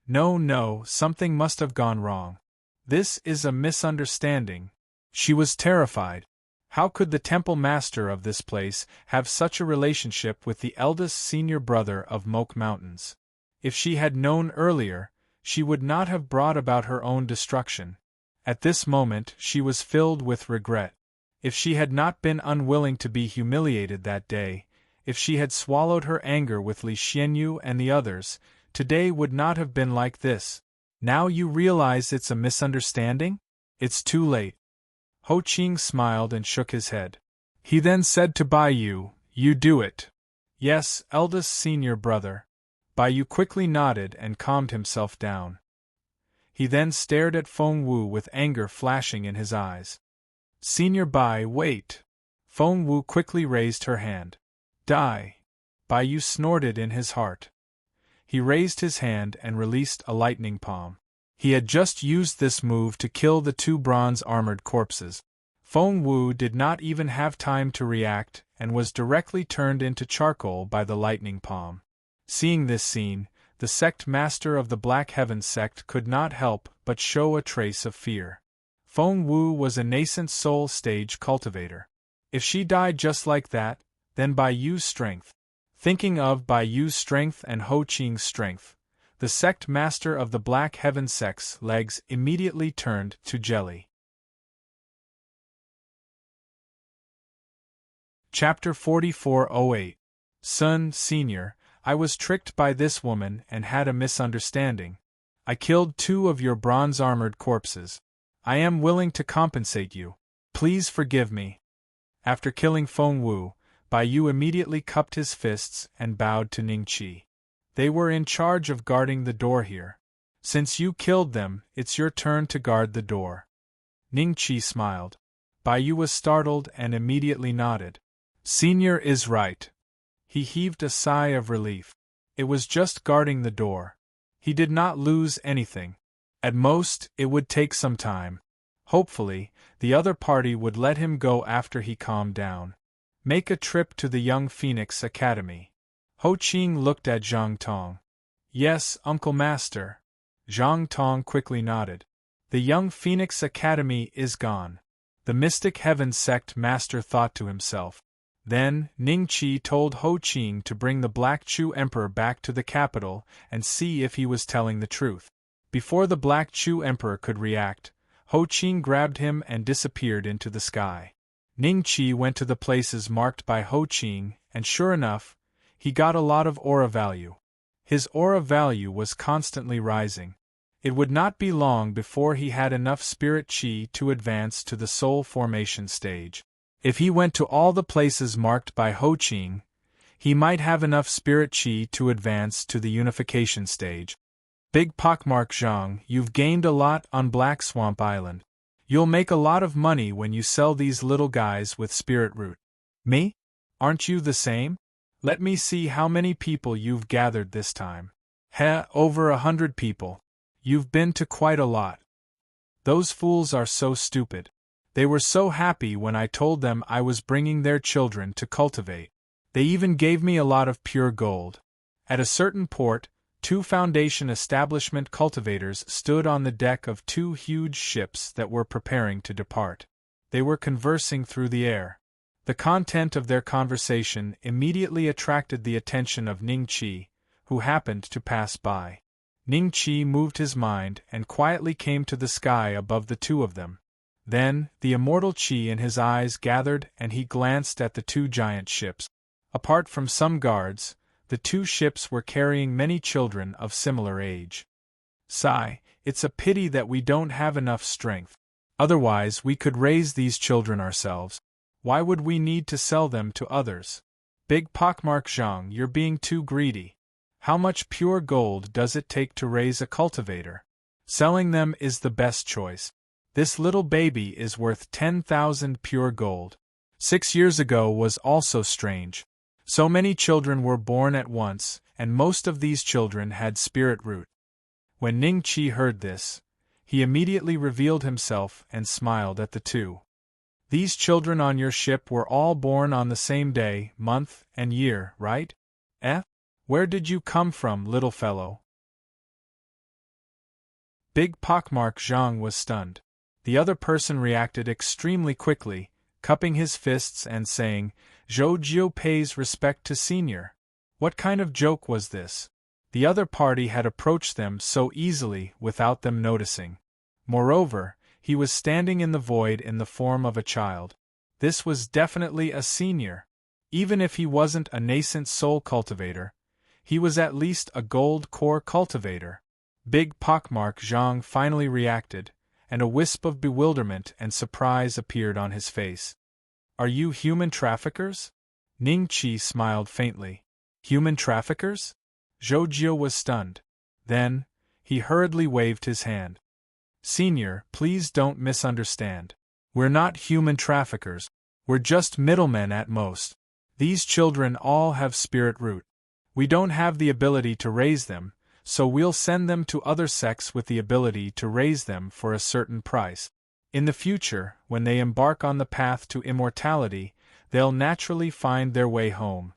No, something must have gone wrong. This is a misunderstanding. She was terrified. How could the temple master of this place have such a relationship with the eldest senior brother of Moke Mountains? If she had known earlier, she would not have brought about her own destruction. At this moment she was filled with regret. If she had not been unwilling to be humiliated that day, if she had swallowed her anger with Li Xianyu and the others, today would not have been like this. Now you realize it's a misunderstanding? It's too late. Ho Qing smiled and shook his head. He then said to Bai Yu, You do it. Yes, eldest senior brother. Bai Yu quickly nodded and calmed himself down. He then stared at Feng Wu with anger flashing in his eyes. Senior Bai, wait. Feng Wu quickly raised her hand. Die. Bai Yu snorted in his heart. He raised his hand and released a lightning palm. He had just used this move to kill the two bronze-armored corpses. Feng Wu did not even have time to react and was directly turned into charcoal by the lightning palm. Seeing this scene, the sect master of the Black Heaven sect could not help but show a trace of fear. Feng Wu was a nascent soul stage cultivator. If she died just like that, then Bai Yu's strength. Thinking of Bai Yu's strength and Ho Qing's strength, the sect master of the Black Heaven sect's legs immediately turned to jelly. Chapter 4408. Sun, Senior, I was tricked by this woman and had a misunderstanding. I killed 2 of your bronze-armored corpses. I am willing to compensate you. Please forgive me. After killing Feng Wu, Bai Yu immediately cupped his fists and bowed to Ningqi. They were in charge of guarding the door here. Since you killed them, it's your turn to guard the door. Ningqi smiled. Bai Yu was startled and immediately nodded. Senior is right. He heaved a sigh of relief. It was just guarding the door. He did not lose anything. At most, it would take some time. Hopefully, the other party would let him go after he calmed down. Make a trip to the Young Phoenix Academy. Ho Qing looked at Zhang Tong. Yes, Uncle Master. Zhang Tong quickly nodded. The Young Phoenix Academy is gone. The Mystic Heaven sect master thought to himself. Then, Ningqi told Ho Qing to bring the Black Chu Emperor back to the capital and see if he was telling the truth. Before the Black Chu Emperor could react, Ho Qing grabbed him and disappeared into the sky. Ningqi went to the places marked by Ho Qing, and sure enough, he got a lot of aura value. His aura value was constantly rising. It would not be long before he had enough spirit chi to advance to the soul formation stage. If he went to all the places marked by Ho Qing, he might have enough spirit chi to advance to the unification stage. Big Pockmark Zhang, you've gained a lot on Black Swamp Island. You'll make a lot of money when you sell these little guys with spirit root. Me? Aren't you the same? Let me see how many people you've gathered this time. Over 100 people. You've been to quite a lot. Those fools are so stupid. They were so happy when I told them I was bringing their children to cultivate. They even gave me a lot of pure gold. At a certain port, 2 Foundation establishment cultivators stood on the deck of 2 huge ships that were preparing to depart. They were conversing through the air. The content of their conversation immediately attracted the attention of Ningqi, who happened to pass by. Ningqi moved his mind and quietly came to the sky above the 2 of them. Then, the immortal chi in his eyes gathered and he glanced at the 2 giant ships. Apart from some guards, The two ships were carrying many children of similar age. Sigh, it's a pity that we don't have enough strength. Otherwise we could raise these children ourselves. Why would we need to sell them to others? Big pockmark Zhang, you're being too greedy. How much pure gold does it take to raise a cultivator? Selling them is the best choice. This little baby is worth 10,000 pure gold. 6 years ago was also strange. So many children were born at once, and most of these children had spirit root. When Ning Qi heard this, he immediately revealed himself and smiled at the two. These children on your ship were all born on the same day, month, and year, right? Where did you come from, little fellow? Big pockmark Zhang was stunned. The other person reacted extremely quickly, cupping his fists and saying, Zhou Jiu pays respect to senior. What kind of joke was this? The other party had approached them so easily without them noticing. Moreover, he was standing in the void in the form of a child. This was definitely a senior. Even if he wasn't a nascent soul cultivator, he was at least a gold core cultivator. Big pockmark Zhang finally reacted, and a wisp of bewilderment and surprise appeared on his face. Are you human traffickers? Ning Qi smiled faintly. Human traffickers? Zhou Jiu was stunned. Then, he hurriedly waved his hand. Senior, please don't misunderstand. We're not human traffickers. We're just middlemen at most. These children all have spirit root. We don't have the ability to raise them, so we'll send them to other sects with the ability to raise them for a certain price. In the future, when they embark on the path to immortality, they'll naturally find their way home.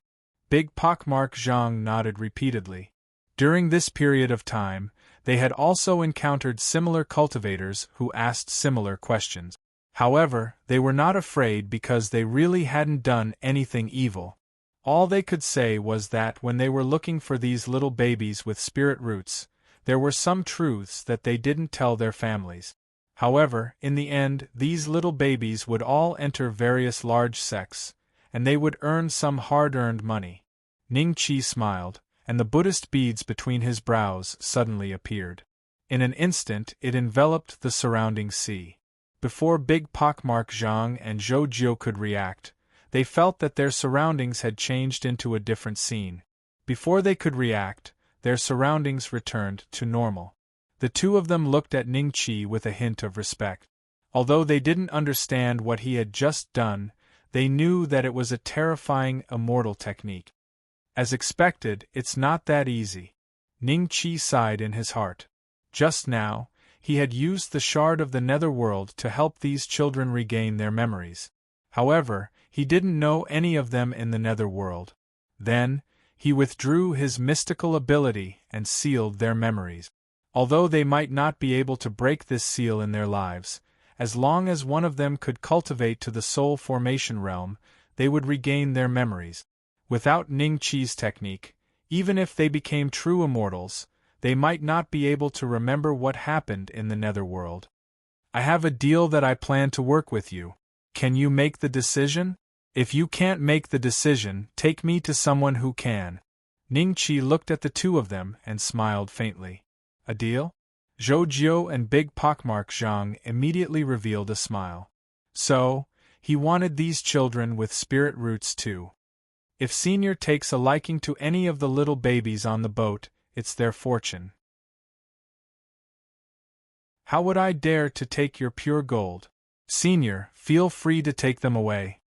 Big pockmark Zhang nodded repeatedly. During this period of time, they had also encountered similar cultivators who asked similar questions. However, they were not afraid because they really hadn't done anything evil. All they could say was that when they were looking for these little babies with spirit roots, there were some truths that they didn't tell their families. However, in the end, these little babies would all enter various large sects, and they would earn some hard-earned money. Ning Qi smiled, and the Buddhist beads between his brows suddenly appeared. In an instant it enveloped the surrounding sea. Before Big Pockmark Zhang and Zhou Jiu could react, they felt that their surroundings had changed into a different scene. Before they could react, their surroundings returned to normal. The two of them looked at Ning Qi with a hint of respect. Although they didn't understand what he had just done, they knew that it was a terrifying immortal technique. As expected, it's not that easy. Ning Qi sighed in his heart. Just now, he had used the shard of the netherworld to help these children regain their memories. However, he didn't know any of them in the netherworld. Then, he withdrew his mystical ability and sealed their memories. Although they might not be able to break this seal in their lives, as long as one of them could cultivate to the soul formation realm, they would regain their memories. Without Ning Qi's technique, even if they became true immortals, they might not be able to remember what happened in the netherworld. I have a deal that I plan to work with you. Can you make the decision? If you can't make the decision, take me to someone who can. Ning Qi looked at the two of them and smiled faintly. A deal? Zhou Jiu and Big Pockmark Zhang immediately revealed a smile. So, he wanted these children with spirit roots too. If Senior takes a liking to any of the little babies on the boat, it's their fortune. How would I dare to take your pure gold? Senior, feel free to take them away.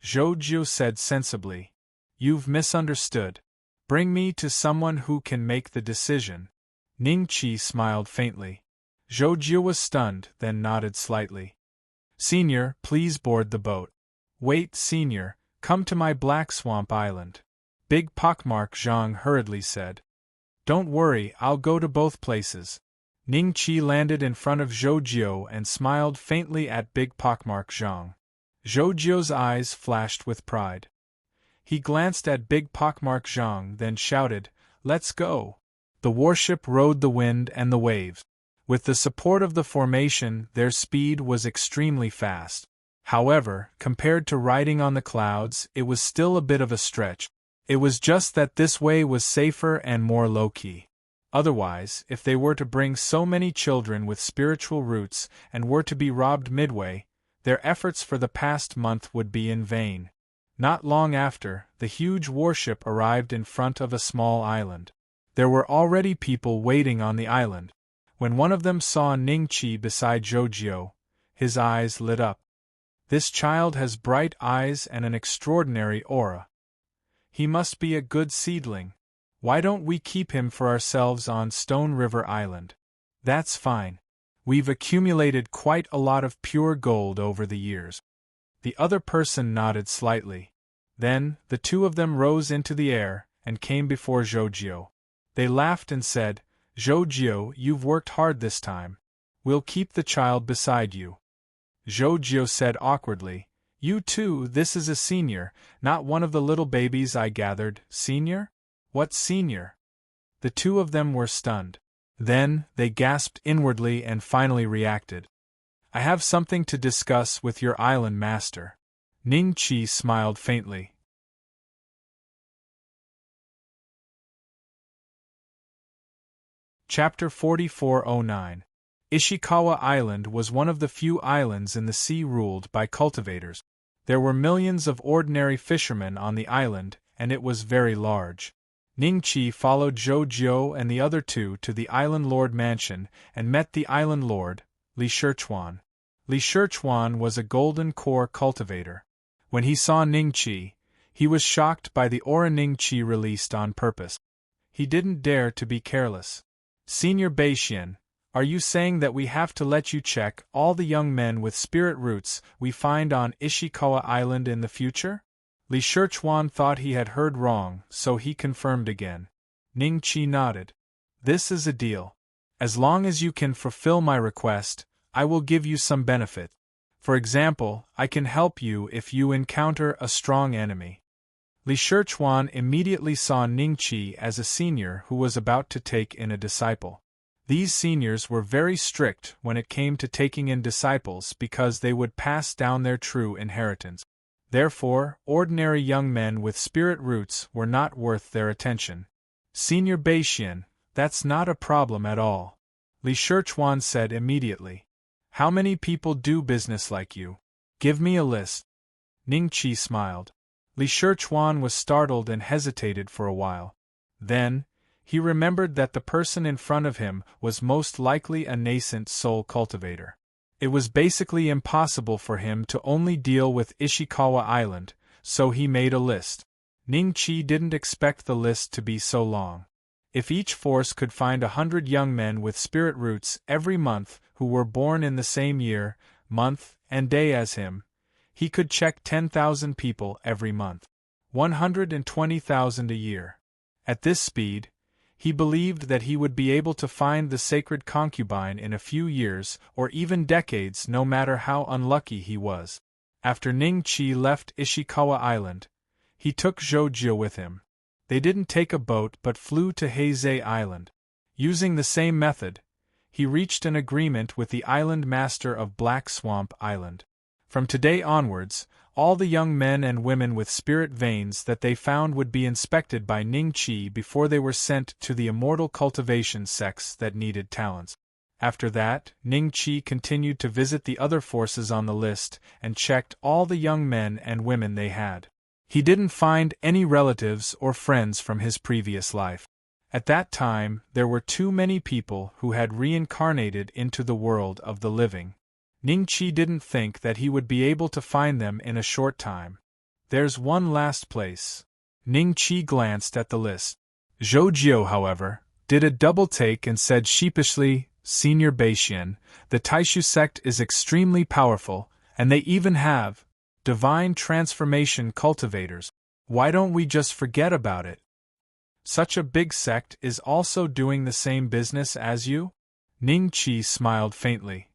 Zhou Jiu said sensibly. You've misunderstood. Bring me to someone who can make the decision. Ning Qi smiled faintly. Zhou Jiu was stunned, then nodded slightly. Senior, please board the boat. Wait, Senior, come to my Black Swamp Island. Big Pockmark Zhang hurriedly said. Don't worry, I'll go to both places. Ning Qi landed in front of Zhou Jiu and smiled faintly at Big Pockmark Zhang. Zhou Jiu's eyes flashed with pride. He glanced at Big Pockmark Zhang, then shouted, Let's go! The warship rode the wind and the waves. With the support of the formation, their speed was extremely fast. However, compared to riding on the clouds, it was still a bit of a stretch. It was just that this way was safer and more low-key. Otherwise, if they were to bring so many children with spiritual roots and were to be robbed midway, their efforts for the past month would be in vain. Not long after, the huge warship arrived in front of a small island. There were already people waiting on the island. When one of them saw Ningqi beside Zhoujiu, his eyes lit up. This child has bright eyes and an extraordinary aura. He must be a good seedling. Why don't we keep him for ourselves on Stone River Island? That's fine. We've accumulated quite a lot of pure gold over the years. The other person nodded slightly. Then, the two of them rose into the air and came before Zhoujiu. They laughed and said, "Zhoujiu, you've worked hard this time. We'll keep the child beside you." Zhoujiu said awkwardly, "You too, this is a senior, not one of the little babies I gathered. Senior? What senior?" The two of them were stunned. Then, they gasped inwardly and finally reacted. "I have something to discuss with your island master." Ningqi smiled faintly. Chapter 4409. Ishikawa Island was one of the few islands in the sea ruled by cultivators. There were millions of ordinary fishermen on the island, and it was very large. Ningqi followed Zhoujiu and the other two to the island lord mansion and met the island lord, Li Shichuan. Li Shichuan was a golden core cultivator. When he saw Ningqi, he was shocked by the aura Ningqi released on purpose. He didn't dare to be careless. "Senior Beishian, are you saying that we have to let you check all the young men with spirit roots we find on Ishikawa Island in the future?" Li Shichuan thought he had heard wrong, so he confirmed again. Ningqi nodded. "This is a deal. As long as you can fulfill my request, I will give you some benefit. For example, I can help you if you encounter a strong enemy." Li Shichuan immediately saw Ningqi as a senior who was about to take in a disciple. These seniors were very strict when it came to taking in disciples because they would pass down their true inheritance. Therefore, ordinary young men with spirit roots were not worth their attention. "Senior Beishian, that's not a problem at all," Li Shichuan said immediately. "How many people do business like you? Give me a list." Ningqi smiled. Li Shichuan was startled and hesitated for a while. Then, he remembered that the person in front of him was most likely a nascent soul cultivator. It was basically impossible for him to only deal with Ishikawa Island, so he made a list. Ningqi didn't expect the list to be so long. If each force could find 100 young men with spirit roots every month who were born in the same year, month, and day as him, he could check 10,000 people every month. 120,000 a year. At this speed, he believed that he would be able to find the sacred concubine in a few years or even decades, no matter how unlucky he was. After Ningqi left Ishikawa Island, he took Zhoujiu with him. They didn't take a boat but flew to Heizei Island. Using the same method, he reached an agreement with the island master of Black Swamp Island. From today onwards, all the young men and women with spirit veins that they found would be inspected by Ningqi before they were sent to the immortal cultivation sects that needed talents. After that, Ningqi continued to visit the other forces on the list and checked all the young men and women they had. He didn't find any relatives or friends from his previous life. At that time, there were too many people who had reincarnated into the world of the living. Ningqi didn't think that he would be able to find them in a short time. "There's one last place." Ningqi glanced at the list. Zhoujiu, however, did a double take and said sheepishly, "Senior Beishian, the Taishu sect is extremely powerful, and they even have divine transformation cultivators. Why don't we just forget about it? Such a big sect is also doing the same business as you?" Ningqi smiled faintly.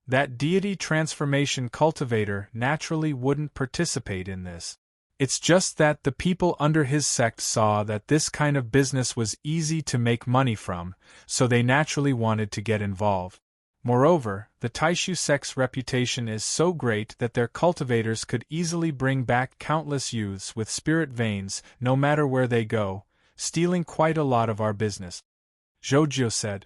That deity transformation cultivator naturally wouldn't participate in this. It's just that the people under his sect saw that this kind of business was easy to make money from, so they naturally wanted to get involved. Moreover, the Taishu sect's reputation is so great that their cultivators could easily bring back countless youths with spirit veins no matter where they go, stealing quite a lot of our business. Zhou said.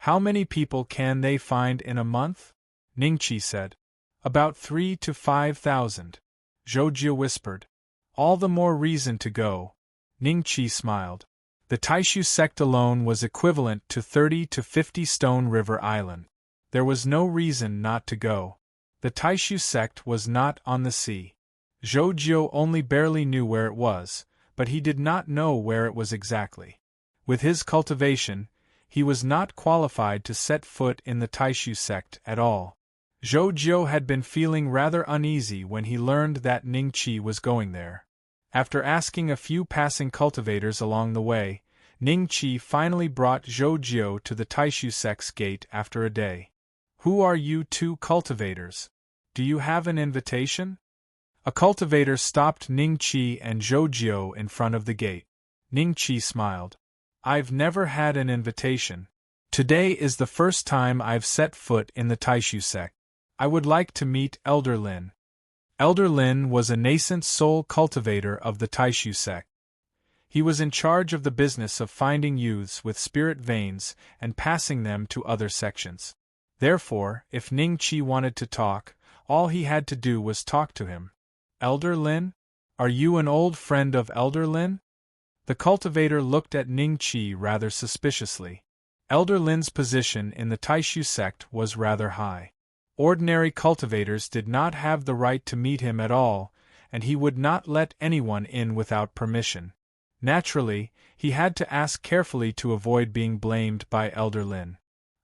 How many people can they find in a month? Ningqi said. About 3,000 to 5,000. Zhou whispered. All the more reason to go. Ningqi smiled. The Taishu sect alone was equivalent to 30 to 50 Stone River Island. There was no reason not to go. The Taishu sect was not on the sea. Zhou only barely knew where it was, but he did not know where it was exactly. With his cultivation, he was not qualified to set foot in the Taishu sect at all. Zhou had been feeling rather uneasy when he learned that Ningqi was going there. After asking a few passing cultivators along the way, Ningqi finally brought Zhou to the Taishu sect's gate after a day. Who are you two cultivators? Do you have an invitation? A cultivator stopped Ningqi and Zhou in front of the gate. Ningqi smiled. I've never had an invitation. Today is the first time I've set foot in the Taishu sect. I would like to meet Elder Lin. Elder Lin was a nascent soul cultivator of the Taishu sect. He was in charge of the business of finding youths with spirit veins and passing them to other sections. Therefore, if Ningqi wanted to talk, all he had to do was talk to him. Elder Lin? Are you an old friend of Elder Lin? The cultivator looked at Ningqi rather suspiciously. Elder Lin's position in the Taishu sect was rather high. Ordinary cultivators did not have the right to meet him at all, and he would not let anyone in without permission. Naturally, he had to ask carefully to avoid being blamed by Elder Lin.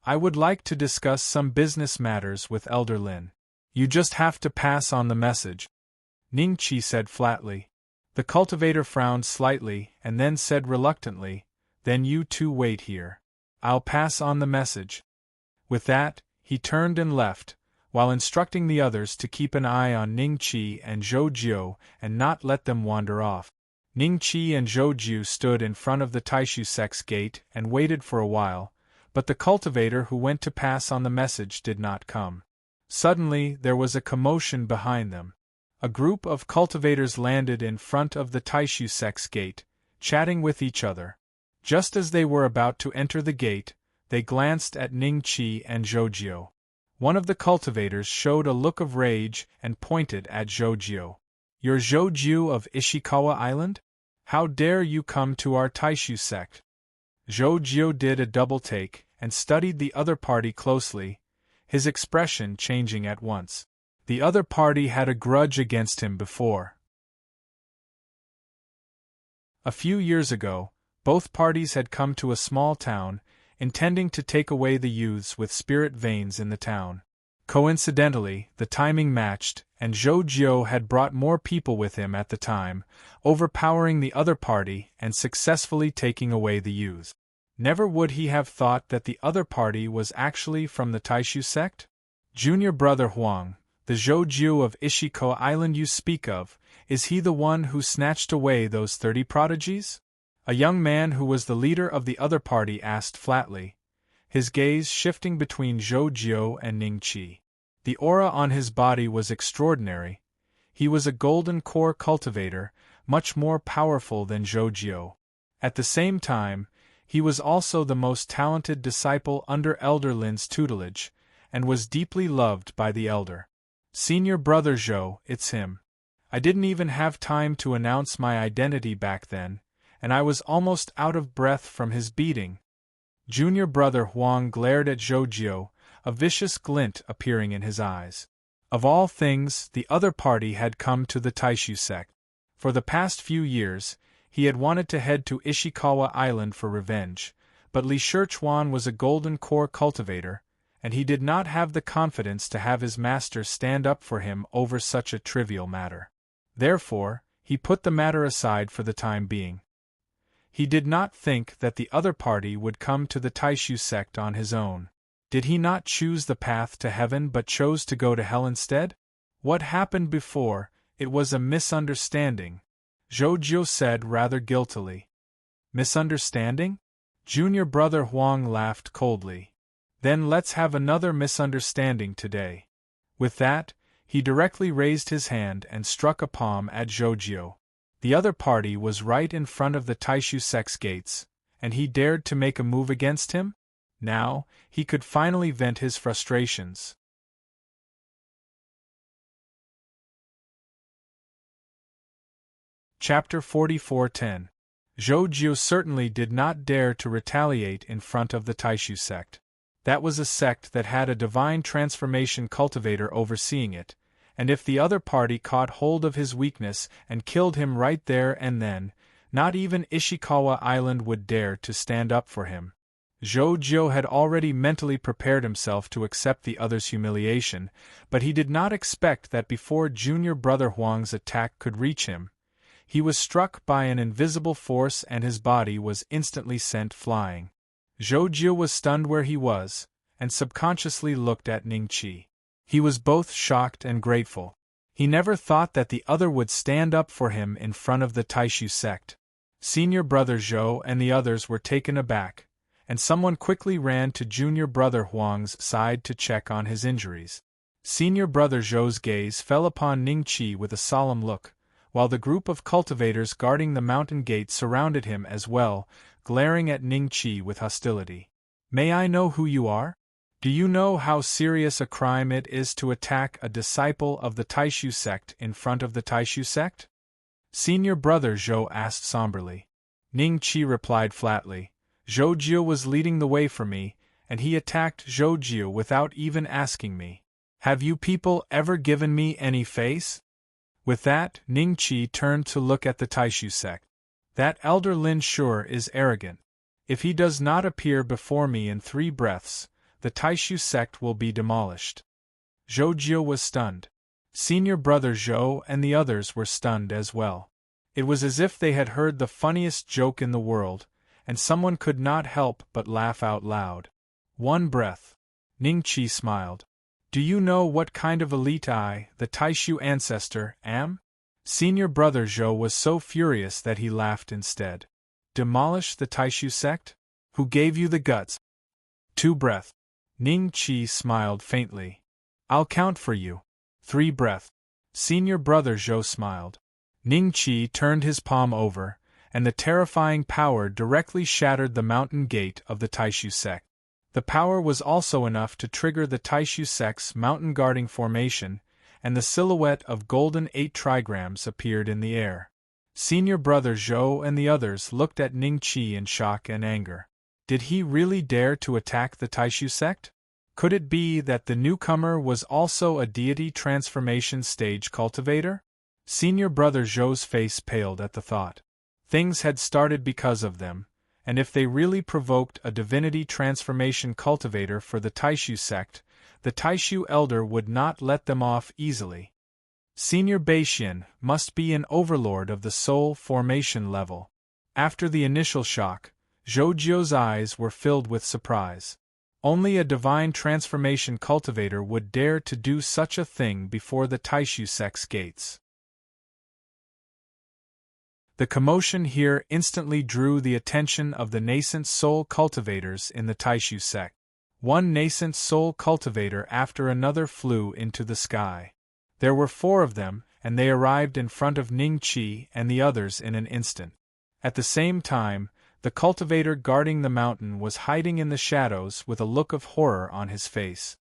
I would like to discuss some business matters with Elder Lin. You just have to pass on the message. Ningqi said flatly. The cultivator frowned slightly and then said reluctantly, Then you two wait here. I'll pass on the message. With that, he turned and left, while instructing the others to keep an eye on Ningqi and Zhou and not let them wander off. Ningqi and Zhou stood in front of the Taishu sect's gate and waited for a while, but the cultivator who went to pass on the message did not come. Suddenly there was a commotion behind them. A group of cultivators landed in front of the Taishu sect's gate, chatting with each other. Just as they were about to enter the gate, they glanced at Ningqi and Zhou. One of the cultivators showed a look of rage and pointed at Zhou. You're Zhou of Ishikawa Island? How dare you come to our Taishu sect? Zhou did a double take and studied the other party closely, his expression changing at once. The other party had a grudge against him before. A few years ago, both parties had come to a small town, intending to take away the youths with spirit veins in the town. Coincidentally, the timing matched, and Zhou had brought more people with him at the time, overpowering the other party and successfully taking away the youths. Never would he have thought that the other party was actually from the Taishu sect? Junior brother Huang, the Zhou of Ishikawa Island you speak of, is he the one who snatched away those 30 prodigies? A young man who was the leader of the other party asked flatly, his gaze shifting between Zhou and Ningqi. The aura on his body was extraordinary. He was a golden core cultivator, much more powerful than Zhou. At the same time, he was also the most talented disciple under Elder Lin's tutelage, and was deeply loved by the elder. Senior brother Zhou, it's him. I didn't even have time to announce my identity back then, and I was almost out of breath from his beating. Junior brother Huang glared at Zhou, a vicious glint appearing in his eyes. Of all things, the other party had come to the Taishu sect. For the past few years, he had wanted to head to Ishikawa Island for revenge, but Li Shichuan was a golden core cultivator, and he did not have the confidence to have his master stand up for him over such a trivial matter. Therefore, he put the matter aside for the time being. He did not think that the other party would come to the Taishu sect on his own. Did he not choose the path to heaven but chose to go to hell instead? What happened before? It was a misunderstanding, Zhou said rather guiltily. Misunderstanding? Junior brother Huang laughed coldly. Then let's have another misunderstanding today. With that, he directly raised his hand and struck a palm at Zhoujio. The other party was right in front of the Taishu sect's gates, and he dared to make a move against him? Now, he could finally vent his frustrations. Chapter 44:10. Zhoujio certainly did not dare to retaliate in front of the Taishu sect. That was a sect that had a divine transformation cultivator overseeing it, and if the other party caught hold of his weakness and killed him right there and then, not even Ishikawa Island would dare to stand up for him. Zhoujio had already mentally prepared himself to accept the other's humiliation, but he did not expect that before junior brother Huang's attack could reach him, he was struck by an invisible force and his body was instantly sent flying. Zhoujio was stunned where he was, and subconsciously looked at Ningqi. He was both shocked and grateful. He never thought that the other would stand up for him in front of the Taishu sect. Senior brother Zhou and the others were taken aback, and someone quickly ran to junior brother Huang's side to check on his injuries. Senior brother Zhou's gaze fell upon Ningqi with a solemn look, while the group of cultivators guarding the mountain gate surrounded him as well, glaring at Ningqi with hostility. "May I know who you are? Do you know how serious a crime it is to attack a disciple of the Taishu sect in front of the Taishu sect?" Senior brother Zhou asked somberly. Ningqi replied flatly, "Zhoujio was leading the way for me, and he attacked Zhoujio without even asking me. Have you people ever given me any face?" With that, Ningqi turned to look at the Taishu sect. "That elder Lin sure is arrogant. If he does not appear before me in 3 breaths, the Taishu sect will be demolished." Zhoujio was stunned. Senior brother Zhou and the others were stunned as well. It was as if they had heard the funniest joke in the world, and someone could not help but laugh out loud. 1 breath. Ningqi smiled. "Do you know what kind of elite I, the Taishu ancestor, am?" Senior brother Zhou was so furious that he laughed instead. "Demolish the Taishu sect? Who gave you the guts?" 2 breath. Ningqi smiled faintly. "I'll count for you." 3 breath. Senior brother Zhou smiled. Ningqi turned his palm over, and the terrifying power directly shattered the mountain gate of the Taishu sect. The power was also enough to trigger the Taishu sect's mountain guarding formation, and the silhouette of golden 8 trigrams appeared in the air. Senior brother Zhou and the others looked at Ningqi in shock and anger. Did he really dare to attack the Taishu sect? Could it be that the newcomer was also a deity transformation stage cultivator? Senior brother Zhou's face paled at the thought. Things had started because of them, and if they really provoked a divinity transformation cultivator for the Taishu sect, the Taishu elder would not let them off easily. Senior Beixian must be an overlord of the soul formation level. After the initial shock, Zhoujio's eyes were filled with surprise. Only a divine transformation cultivator would dare to do such a thing before the Taishu sect's gates. The commotion here instantly drew the attention of the nascent soul cultivators in the Taishu sect. One nascent soul cultivator after another flew into the sky. There were 4 of them, and they arrived in front of Ningqi and the others in an instant. At the same time, the cultivator guarding the mountain was hiding in the shadows with a look of horror on his face.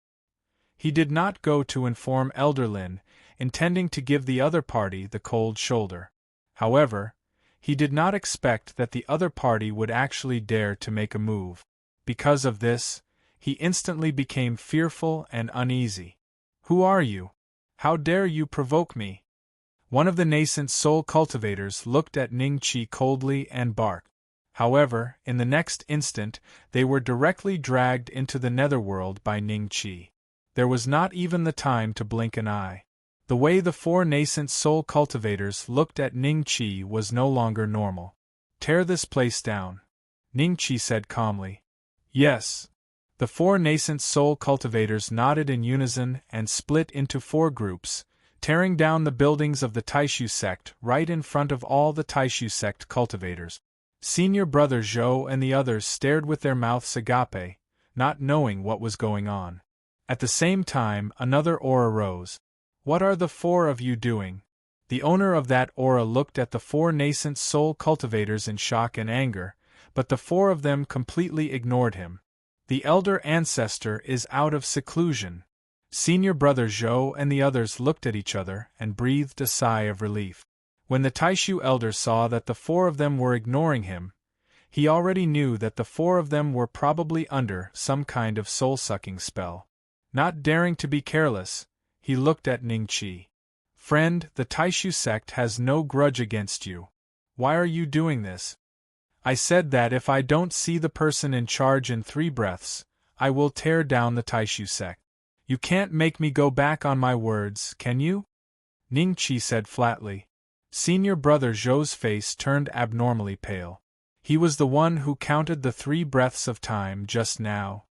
He did not go to inform Elder Lin, intending to give the other party the cold shoulder. However, he did not expect that the other party would actually dare to make a move. Because of this, he instantly became fearful and uneasy. "Who are you? How dare you provoke me?" One of the nascent soul cultivators looked at Ningqi coldly and barked. However, in the next instant, they were directly dragged into the netherworld by Ningqi. There was not even the time to blink an eye. The way the 4 nascent soul cultivators looked at Ningqi was no longer normal. "Tear this place down," Ningqi said calmly. "Yes." The 4 nascent soul cultivators nodded in unison and split into 4 groups, tearing down the buildings of the Taishu sect right in front of all the Taishu sect cultivators. Senior brother Zhou and the others stared with their mouths agape, not knowing what was going on. At the same time, another aura rose. "What are the four of you doing?" The owner of that aura looked at the four nascent soul cultivators in shock and anger, but the four of them completely ignored him. "The elder ancestor is out of seclusion." Senior brother Zhou and the others looked at each other and breathed a sigh of relief. When the Taishu elder saw that the four of them were ignoring him, he already knew that the four of them were probably under some kind of soul-sucking spell. Not daring to be careless, he looked at Ningqi. "Friend, the Taishu sect has no grudge against you. Why are you doing this?" "I said that if I don't see the person in charge in 3 breaths, I will tear down the Taishu sect. You can't make me go back on my words, can you?" Ningqi said flatly. Senior brother Zhou's face turned abnormally pale. He was the one who counted the 3 breaths of time just now.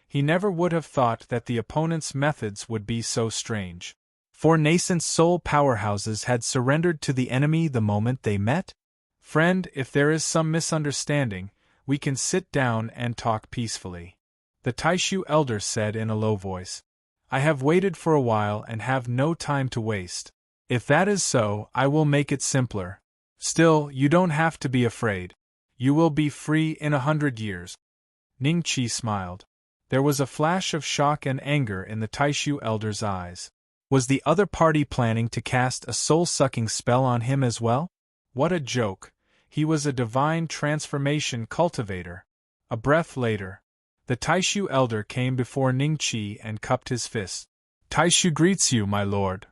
He never would have thought that the opponent's methods would be so strange. 4 nascent soul powerhouses had surrendered to the enemy the moment they met? "Friend, if there is some misunderstanding, we can sit down and talk peacefully," the Taishu elder said in a low voice. "I have waited for a while and have no time to waste. If that is so, I will make it simpler. Still, you don't have to be afraid. You will be free in 100 years. Ningqi smiled. There was a flash of shock and anger in the Taishu elder's eyes. Was the other party planning to cast a soul-sucking spell on him as well? What a joke! He was a divine transformation cultivator. A breath later, the Taishu elder came before Ningqi and cupped his fist. "Taishu greets you, my lord."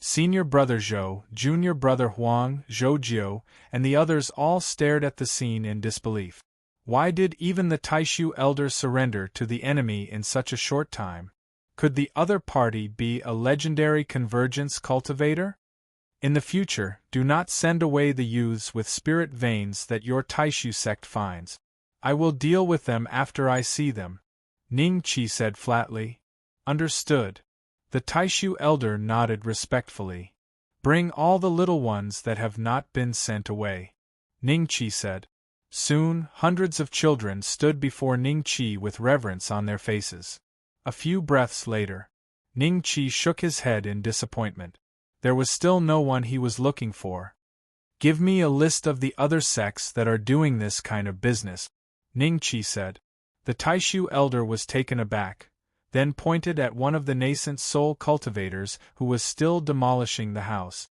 Senior brother Zhou, junior brother Huang, Zhoujiu, and the others all stared at the scene in disbelief. Why did even the Taishu elder surrender to the enemy in such a short time? Could the other party be a legendary convergence cultivator? In the future, do not send away the youths with spirit veins that your Taishu sect finds. I will deal with them after I see them, Ningqi said flatly. Understood. The Taishu elder nodded respectfully. Bring all the little ones that have not been sent away, Ningqi said. Soon, hundreds of children stood before Ningqi with reverence on their faces. A few breaths later, Ningqi shook his head in disappointment. There was still no one he was looking for. Give me a list of the other sects that are doing this kind of business, Ningqi said. The Taishu elder was taken aback, then pointed at one of the nascent soul cultivators who was still demolishing the house.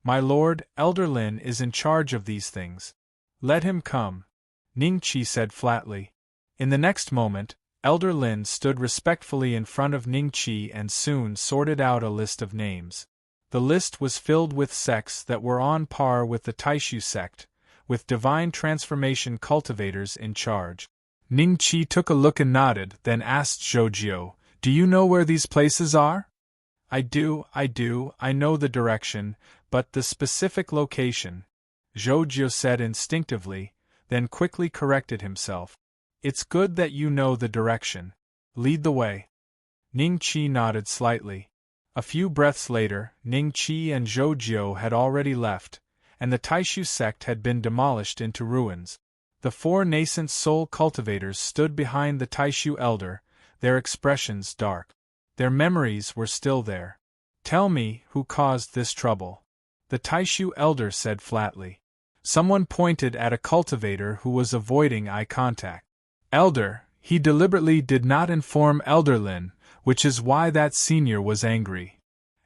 My lord, Elder Lin is in charge of these things. Let him come, Ningqi said flatly. In the next moment, Elder Lin stood respectfully in front of Ningqi and soon sorted out a list of names. The list was filled with sects that were on par with the Taishu sect, with divine transformation cultivators in charge. Ningqi took a look and nodded, then asked Zhoujiu, "Do you know where these places are?" I do, I know the direction, but the specific location," Zhoujiu said instinctively, then quickly corrected himself. It's good that you know the direction. Lead the way. Ningqi nodded slightly. A few breaths later, Ningqi and Zhoujiu had already left, and the Taishu sect had been demolished into ruins. The 4 nascent soul cultivators stood behind the Taishu elder, their expressions dark. Their memories were still there. Tell me who caused this trouble, the Taishu elder said flatly. Someone pointed at a cultivator who was avoiding eye contact. Elder, he deliberately did not inform Elder Lin, which is why that senior was angry.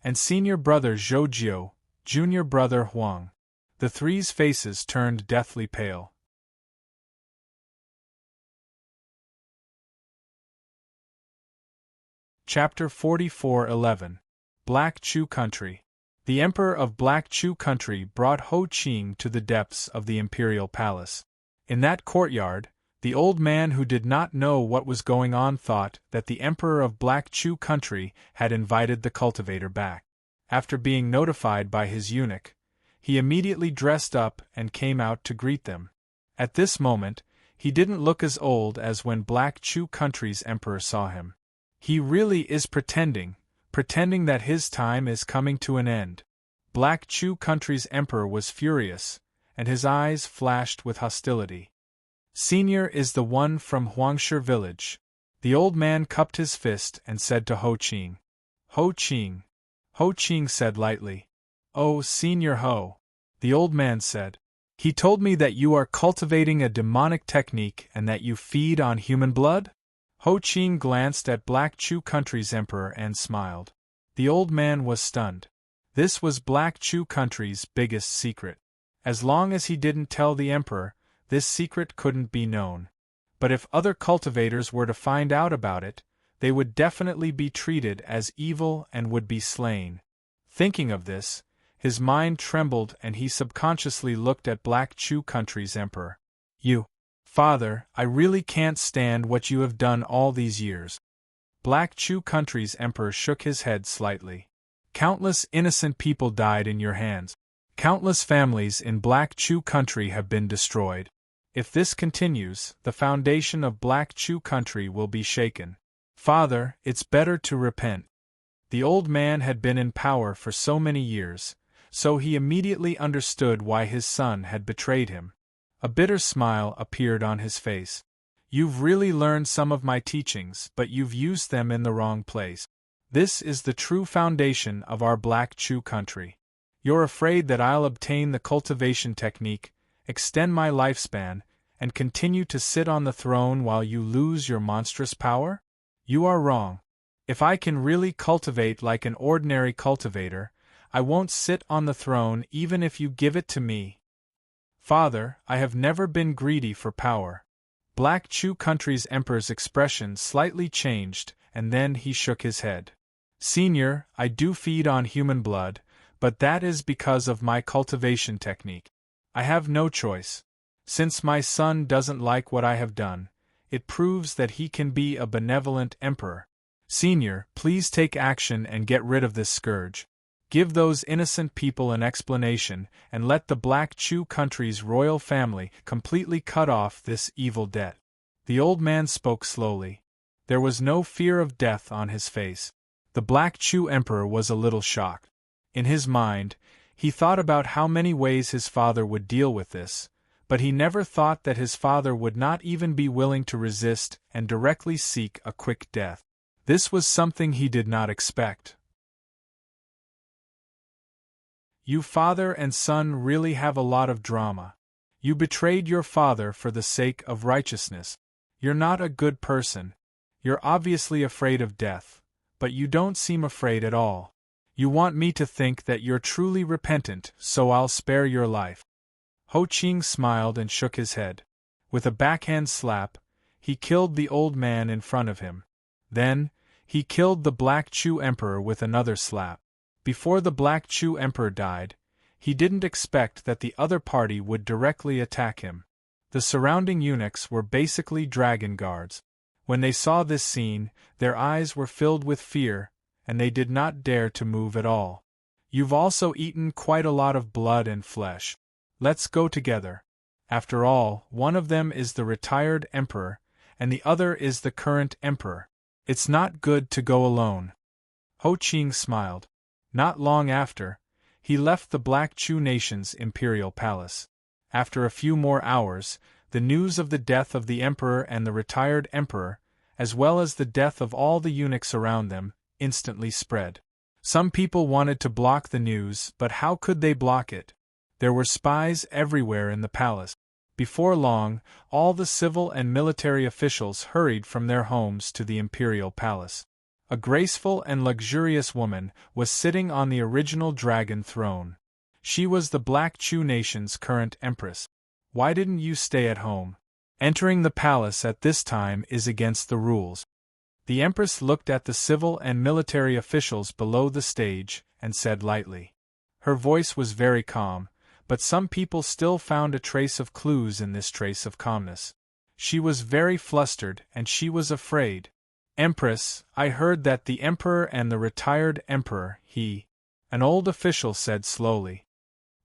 And senior brother Zhoujiu, junior brother Huang. The three's faces turned deathly pale. Chapter 44:11 Black Chu Country. The Emperor of Black Chu Country brought Ho Qing to the depths of the imperial palace. In that courtyard, the old man who did not know what was going on thought that the Emperor of Black Chu Country had invited the cultivator back. After being notified by his eunuch, he immediately dressed up and came out to greet them. At this moment, he didn't look as old as when Black Chu Country's emperor saw him. He really is pretending that his time is coming to an end. Black Chu Country's emperor was furious, and his eyes flashed with hostility. Senior is the one from Huangshe village. The old man cupped his fist and said to Ho Qing. Ho Qing. Ho Qing said lightly. Oh, Senior Ho. The old man said. He told me that you are cultivating a demonic technique and that you feed on human blood? Ho Qing glanced at Black Chu Country's emperor and smiled. The old man was stunned. This was Black Chu Country's biggest secret. As long as he didn't tell the emperor, this secret couldn't be known. But if other cultivators were to find out about it, they would definitely be treated as evil and would be slain. Thinking of this, his mind trembled and he subconsciously looked at Black Chu Country's emperor. You, Father, I really can't stand what you have done all these years. Black Chu Country's emperor shook his head slightly. Countless innocent people died in your hands. Countless families in Black Chu Country have been destroyed. If this continues, the foundation of Black Chu Country will be shaken. Father, it's better to repent. The old man had been in power for so many years, so he immediately understood why his son had betrayed him. A bitter smile appeared on his face. You've really learned some of my teachings, but you've used them in the wrong place. This is the true foundation of our Black Chu Country. You're afraid that I'll obtain the cultivation technique, extend my lifespan, and continue to sit on the throne while you lose your monstrous power? You are wrong. If I can really cultivate like an ordinary cultivator, I won't sit on the throne even if you give it to me. Father, I have never been greedy for power. Black Chu Country's emperor's expression slightly changed, and then he shook his head. Senior, I do feed on human blood, but that is because of my cultivation technique. I have no choice. Since my son doesn't like what I have done, it proves that he can be a benevolent emperor. Senior, please take action and get rid of this scourge. Give those innocent people an explanation and let the Black Chu Country's royal family completely cut off this evil debt. The old man spoke slowly. There was no fear of death on his face. The Black Chu emperor was a little shocked. In his mind, he thought about how many ways his father would deal with this, but he never thought that his father would not even be willing to resist and directly seek a quick death. This was something he did not expect. You father and son really have a lot of drama. You betrayed your father for the sake of righteousness. You're not a good person. You're obviously afraid of death, but you don't seem afraid at all. You want me to think that you're truly repentant, so I'll spare your life. Ho Qing smiled and shook his head. With a backhand slap, he killed the old man in front of him. Then, he killed the Black Chu emperor with another slap. Before the Black Chu emperor died, he didn't expect that the other party would directly attack him. The surrounding eunuchs were basically dragon guards. When they saw this scene, their eyes were filled with fear, and they did not dare to move at all. You've also eaten quite a lot of blood and flesh. Let's go together. After all, one of them is the retired emperor, and the other is the current emperor. It's not good to go alone. Ho Qing smiled. Not long after, he left the Black Chu nation's imperial palace. After a few more hours, the news of the death of the emperor and the retired emperor, as well as the death of all the eunuchs around them, instantly spread. Some people wanted to block the news, but how could they block it? There were spies everywhere in the palace. Before long, all the civil and military officials hurried from their homes to the imperial palace. A graceful and luxurious woman was sitting on the original dragon throne. She was the Black Chu nation's current empress. Why didn't you stay at home? Entering the palace at this time is against the rules. The empress looked at the civil and military officials below the stage and said lightly. Her voice was very calm, but some people still found a trace of clues in this trace of calmness. She was very flustered and she was afraid. Empress, I heard that the emperor and the retired emperor, an old official said slowly.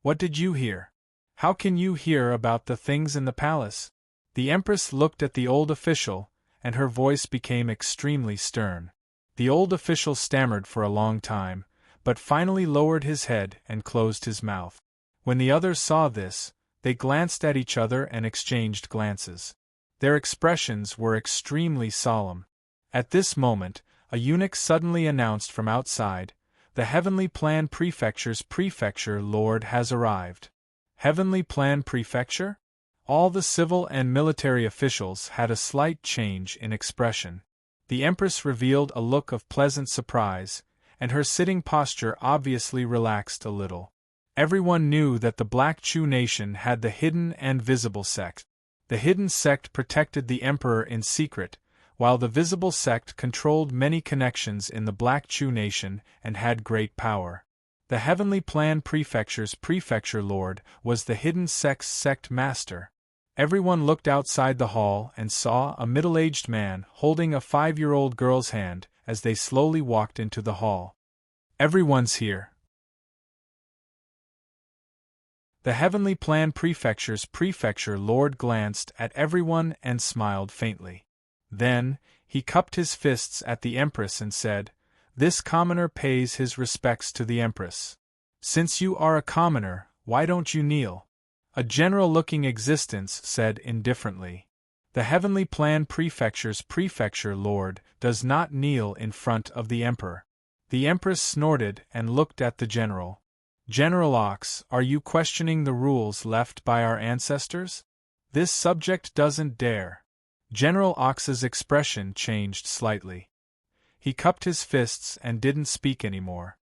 What did you hear? How can you hear about the things in the palace? The empress looked at the old official, and her voice became extremely stern. The old official stammered for a long time, but finally lowered his head and closed his mouth. When the others saw this, they glanced at each other and exchanged glances. Their expressions were extremely solemn. At this moment, a eunuch suddenly announced from outside, "The Heavenly Plan Prefecture's Prefecture Lord has arrived." Heavenly Plan Prefecture? All the civil and military officials had a slight change in expression. The Empress revealed a look of pleasant surprise, and her sitting posture obviously relaxed a little. Everyone knew that the Black Chu nation had the hidden and visible sect. The hidden sect protected the emperor in secret, while the visible sect controlled many connections in the Black Chu nation and had great power. The Heavenly Plan Prefecture's prefecture lord was the hidden sect's sect master. Everyone looked outside the hall and saw a middle-aged man holding a 5-year-old girl's hand as they slowly walked into the hall. "Everyone's here." The Heavenly Plan Prefecture's prefecture lord glanced at everyone and smiled faintly. Then, he cupped his fists at the Empress and said, "This commoner pays his respects to the Empress. Since you are a commoner, why don't you kneel?" A general-looking existence said indifferently, "The Heavenly Plan Prefecture's prefecture lord does not kneel in front of the Emperor." The Empress snorted and looked at the general. "General Ox, are you questioning the rules left by our ancestors? This subject doesn't dare." General Ox's expression changed slightly. He cupped his fists and didn't speak anymore.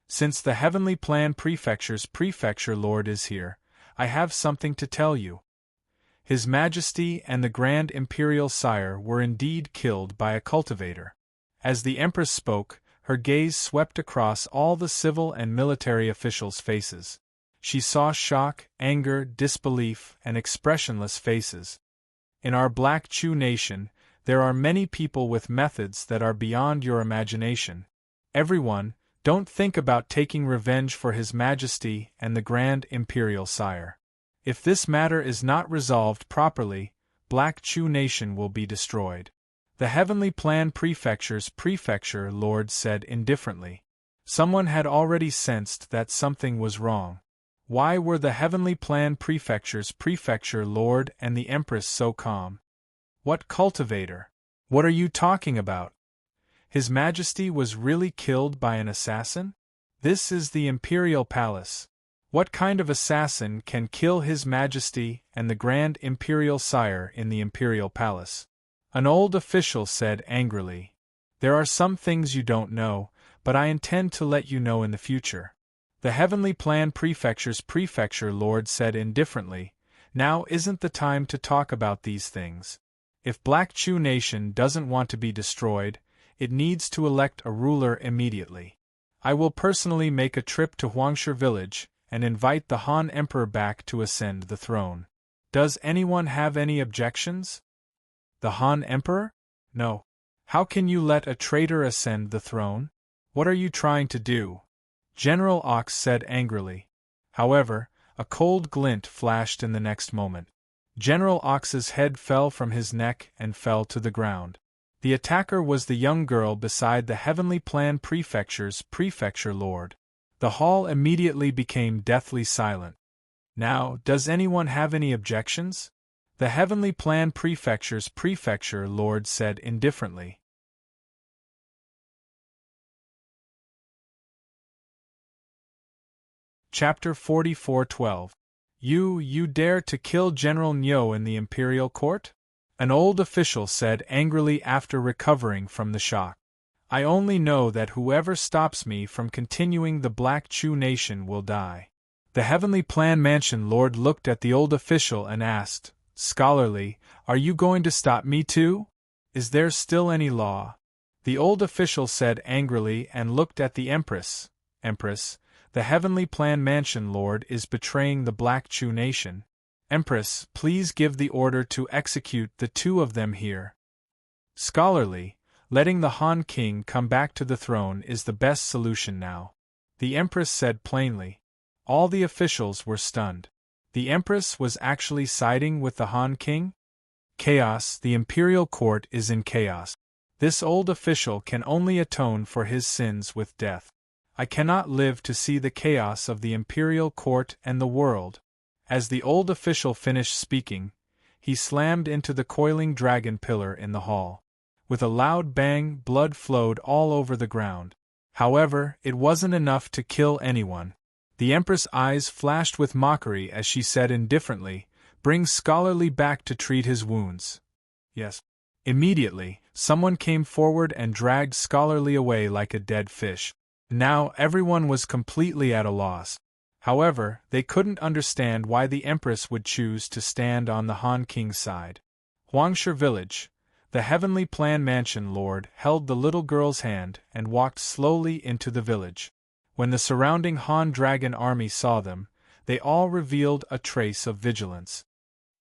"Since the Heavenly Plan Prefecture's prefecture lord is here, I have something to tell you. His Majesty and the Grand Imperial Sire were indeed killed by a cultivator." As the Empress spoke, her gaze swept across all the civil and military officials' faces. She saw shock, anger, disbelief, and expressionless faces. In our Black Chu nation, there are many people with methods that are beyond your imagination. Everyone, don't think about taking revenge for His Majesty and the Grand Imperial Sire. If this matter is not resolved properly, Black Chu nation will be destroyed. The Heavenly Plan Prefecture's prefecture lord said indifferently. Someone had already sensed that something was wrong. Why were the Heavenly Plan Prefecture's prefecture lord and the Empress so calm? "What cultivator? What are you talking about? His Majesty was really killed by an assassin? This is the Imperial Palace. What kind of assassin can kill His Majesty and the Grand Imperial Sire in the Imperial Palace?" An old official said angrily. "There are some things you don't know, but I intend to let you know in the future." The Heavenly Plan Prefecture's prefecture lord said indifferently, "Now isn't the time to talk about these things. If Black Chu nation doesn't want to be destroyed, it needs to elect a ruler immediately. I will personally make a trip to Huangshi village and invite the Han Emperor back to ascend the throne. Does anyone have any objections?" "The Han Emperor? No. How can you let a traitor ascend the throne? What are you trying to do?" General Ox said angrily. However, a cold glint flashed in the next moment. General Ox's head fell from his neck and fell to the ground. The attacker was the young girl beside the Heavenly Plan Prefecture's prefecture lord. The hall immediately became deathly silent. "Now, does anyone have any objections?" The Heavenly Plan Prefecture's prefecture lord said indifferently. Chapter 44:12. You dare to kill General Nyo in the Imperial Court? An old official said angrily after recovering from the shock. "I only know that whoever stops me from continuing the Black Chu nation will die." The Heavenly Plan Mansion Lord looked at the old official and asked, scholarly, "Are you going to stop me too? Is there still any law?" The old official said angrily and looked at the Empress. "Empress, the Heavenly Plan Mansion Lord is betraying the Black Chu nation. Empress, please give the order to execute the two of them here." Scholarly, letting the Han King come back to the throne is the best solution now. The Empress said plainly. All the officials were stunned. The Empress was actually siding with the Han King? Chaos, the Imperial Court is in chaos. This old official can only atone for his sins with death. I cannot live to see the chaos of the Imperial Court and the world. As the old official finished speaking, he slammed into the coiling dragon pillar in the hall. With a loud bang, blood flowed all over the ground. However, it wasn't enough to kill anyone. The Empress' eyes flashed with mockery as she said indifferently, "Bring Scholarly back to treat his wounds." Yes. Immediately, someone came forward and dragged Scholarly away like a dead fish. Now everyone was completely at a loss. However, they couldn't understand why the Empress would choose to stand on the Han King's side. Huangshe Village. The Heavenly Plan Mansion Lord held the little girl's hand and walked slowly into the village. When the surrounding Han dragon army saw them, they all revealed a trace of vigilance.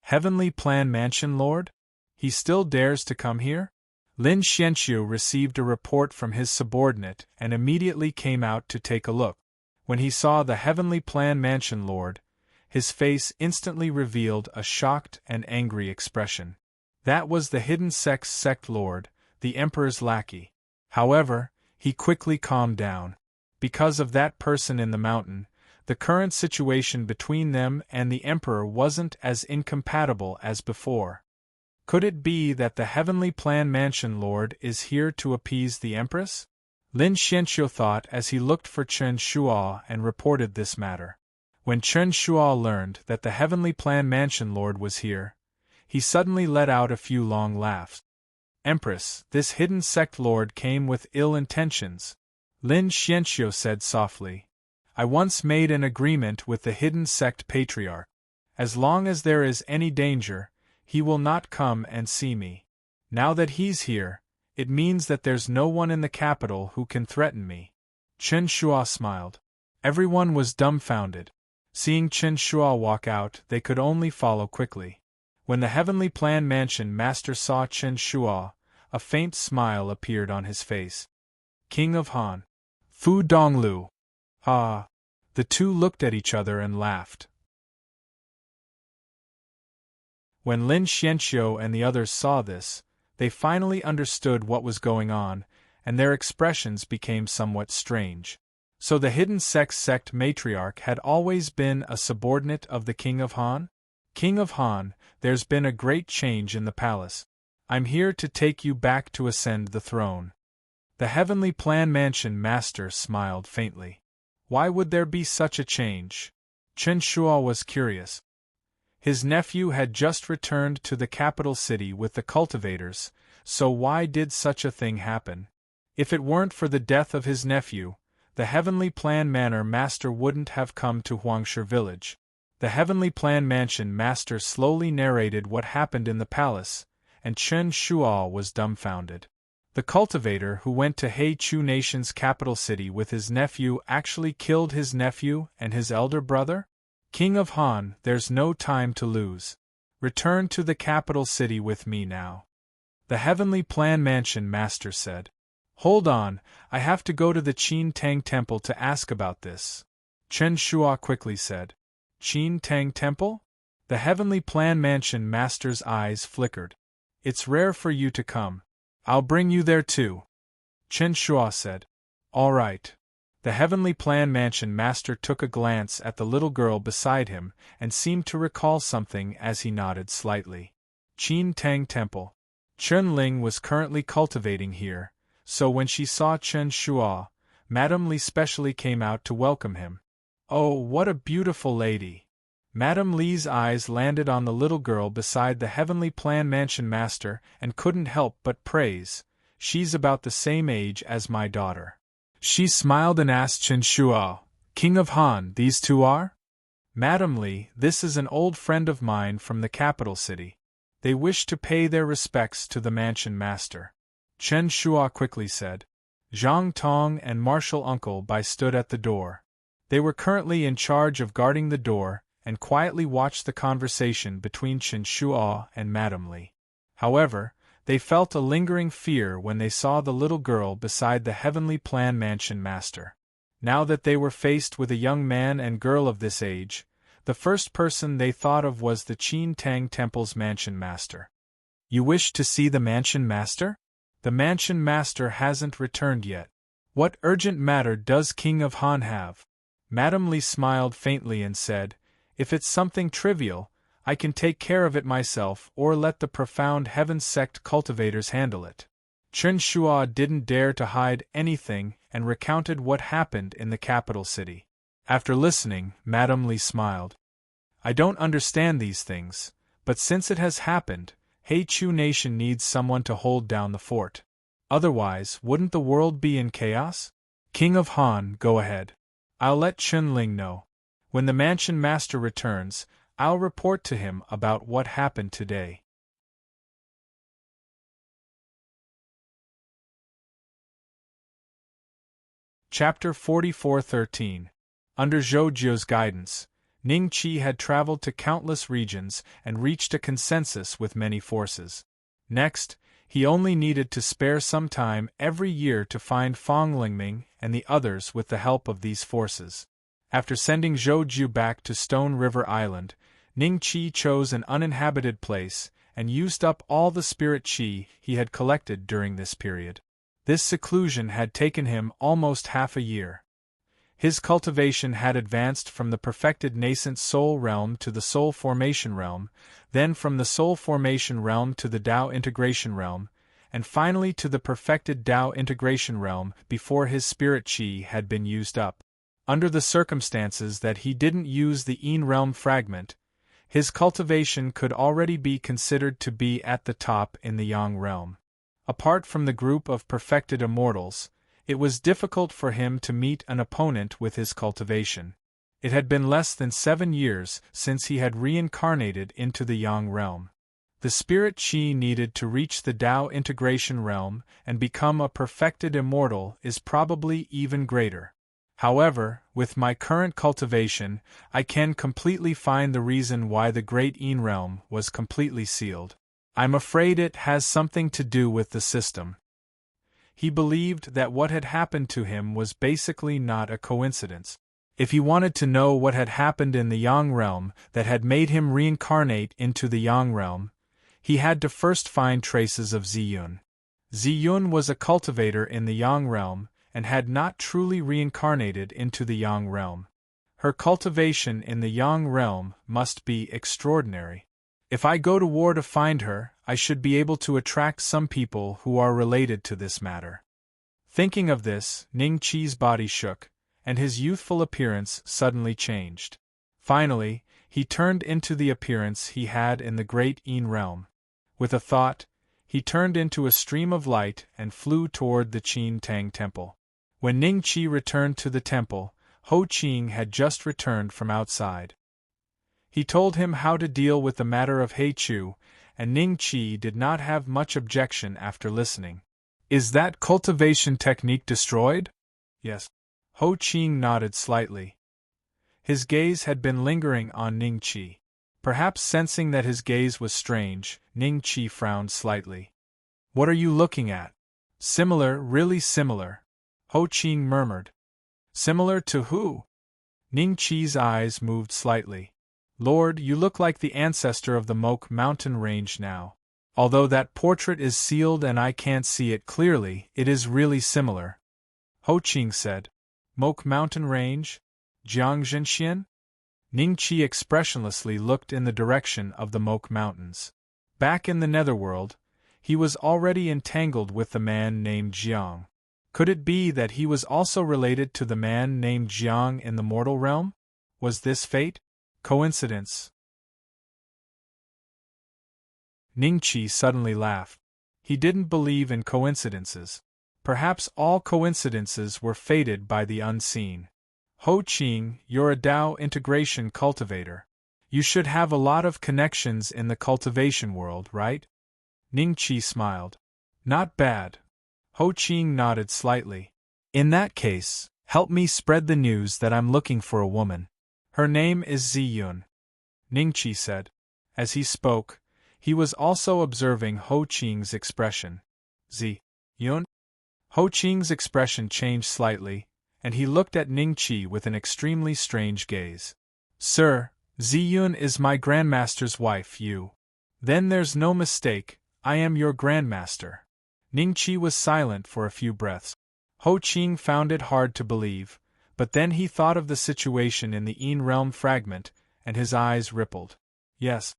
Heavenly Plan Mansion Lord? He still dares to come here? Lin Xianxiu received a report from his subordinate and immediately came out to take a look. When he saw the Heavenly Plan Mansion Lord, his face instantly revealed a shocked and angry expression. That was the Hidden Sect Lord, the Emperor's lackey. However, he quickly calmed down. Because of that person in the mountain, the current situation between them and the Emperor wasn't as incompatible as before. Could it be that the Heavenly Plan Mansion Lord is here to appease the Empress? Lin Xianxiu thought as he looked for Chen Shuo and reported this matter. When Chen Shuo learned that the Heavenly Plan Mansion Lord was here, he suddenly let out a few long laughs. "Empress, this Hidden Sect Lord came with ill intentions," Lin Xianxiu said softly. "I once made an agreement with the Hidden Sect Patriarch. As long as there is any danger, he will not come and see me. Now that he's here, it means that there's no one in the capital who can threaten me." Chen Shuo smiled. Everyone was dumbfounded. Seeing Chen Shuo walk out, they could only follow quickly. When the Heavenly Plan Mansion Master saw Chen Shuo, a faint smile appeared on his face. "King of Han. Fu Donglu." Ah! The two looked at each other and laughed. When Lin Xianxiu and the others saw this, they finally understood what was going on, and their expressions became somewhat strange. So the Hidden Sect Matriarch had always been a subordinate of the King of Han? "King of Han, there's been a great change in the palace. I'm here to take you back to ascend the throne." The Heavenly Plan Mansion Master smiled faintly. Why would there be such a change? Chen Shuo was curious. His nephew had just returned to the capital city with the cultivators, so why did such a thing happen? If it weren't for the death of his nephew, the Heavenly Plan Manor Master wouldn't have come to Huangshe Village. The Heavenly Plan Mansion Master slowly narrated what happened in the palace, and Chen Shuo was dumbfounded. The cultivator who went to Heichu Nation's capital city with his nephew actually killed his nephew and his elder brother? "King of Han, there's no time to lose. Return to the capital city with me now," the Heavenly Plan Mansion Master said. "Hold on, I have to go to the Qin Tang Temple to ask about this," Chen Shuo quickly said. "Qin Tang Temple?" The Heavenly Plan Mansion Master's eyes flickered. "It's rare for you to come. I'll bring you there too," Chen Shuo said. "All right." The Heavenly Plan Mansion Master took a glance at the little girl beside him and seemed to recall something as he nodded slightly. Qin Tang Temple. Chen Ling was currently cultivating here, so when she saw Chen Shuo, Madame Li specially came out to welcome him. "Oh, what a beautiful lady!" Madame Li's eyes landed on the little girl beside the Heavenly Plan Mansion Master and couldn't help but praise. "She's about the same age as my daughter." She smiled and asked Chen Shuo, "King of Han, these two are?" "Madame Li, this is an old friend of mine from the capital city. They wish to pay their respects to the mansion master," Chen Shuo quickly said. Zhang Tong and Martial Uncle Bai stood at the door. They were currently in charge of guarding the door and quietly watched the conversation between Chen Shuo and Madame Li. However, they felt a lingering fear when they saw the little girl beside the Heavenly Plan Mansion Master. Now that they were faced with a young man and girl of this age, the first person they thought of was the Qin Tang Temple's Mansion Master. "You wish to see the Mansion Master? The Mansion Master hasn't returned yet. What urgent matter does King of Han have?" Madame Li smiled faintly and said, "If it's something trivial, I can take care of it myself or let the profound heaven sect cultivators handle it. Chen Shua didn't dare to hide anything and recounted what happened in the capital city. After listening, Madame Li smiled. I don't understand these things, but since it has happened, Heichu Nation needs someone to hold down the fort. Otherwise, wouldn't the world be in chaos? King of Han, go ahead. I'll let Chun Ling know. When the mansion master returns, I'll report to him about what happened today. Chapter 44:13. Under Zhou Jio's guidance, Ning Qi had traveled to countless regions and reached a consensus with many forces. Next, he only needed to spare some time every year to find Fang Lingming and the others with the help of these forces. After sending Zhou Jiu back to Stone River Island, Ning Qi chose an uninhabited place and used up all the spirit qi he had collected during this period. This seclusion had taken him almost half a year. His cultivation had advanced from the perfected nascent soul realm to the soul formation realm, then from the soul formation realm to the Tao integration realm, and finally to the perfected Tao integration realm before his spirit qi had been used up. Under the circumstances that he didn't use the Yin realm fragment, his cultivation could already be considered to be at the top in the Yang realm. Apart from the group of perfected immortals, it was difficult for him to meet an opponent with his cultivation. It had been less than 7 years since he had reincarnated into the Yang realm. The spirit qi needed to reach the Tao integration realm and become a perfected immortal is probably even greater. However, with my current cultivation, I can completely find the reason why the Great Yin realm was completely sealed. I'm afraid it has something to do with the system. He believed that what had happened to him was basically not a coincidence. If he wanted to know what had happened in the Yang realm that had made him reincarnate into the Yang realm, he had to first find traces of Ziyun. Ziyun was a cultivator in the Yang realm and had not truly reincarnated into the Yang realm. Her cultivation in the Yang realm must be extraordinary. If I go to war to find her, I should be able to attract some people who are related to this matter. Thinking of this, Ning Qi's body shook, and his youthful appearance suddenly changed. Finally, he turned into the appearance he had in the Great Yin realm. With a thought, he turned into a stream of light and flew toward the Qin Tang temple. When Ning Qi returned to the temple, Ho Qing had just returned from outside. He told him how to deal with the matter of He Chu, and Ning Qi did not have much objection after listening. Is that cultivation technique destroyed? Yes. Ho Qing nodded slightly. His gaze had been lingering on Ning Qi. Perhaps sensing that his gaze was strange, Ning Qi frowned slightly. What are you looking at? Similar, really similar. Ho Qing murmured. Similar to who? Ning Qi's eyes moved slightly. Lord, you look like the ancestor of the Mok mountain range now. Although that portrait is sealed and I can't see it clearly, it is really similar. Ho Qing said. Mok mountain range? Jiang Zhenxian? Ning Qi expressionlessly looked in the direction of the Mok mountains. Back in the netherworld, he was already entangled with the man named Jiang. Could it be that he was also related to the man named Jiang in the mortal realm? Was this fate? Coincidence? Ning Qi suddenly laughed. He didn't believe in coincidences. Perhaps all coincidences were fated by the unseen. Ho Qing, you're a Tao integration cultivator. You should have a lot of connections in the cultivation world, right? Ning Qi smiled. Not bad. Ho Qing nodded slightly. In that case, help me spread the news that I'm looking for a woman. Her name is Ziyun. Ning Qi said. As he spoke, he was also observing Ho Qing's expression. Ziyun? Ho Qing's expression changed slightly, and he looked at Ning Qi with an extremely strange gaze. Sir, Ziyun is my grandmaster's wife, you. Then there's no mistake, I am your grandmaster. Ning Qi was silent for a few breaths. Ho Qing found it hard to believe, but then he thought of the situation in the Yin realm fragment, and his eyes rippled. Yes.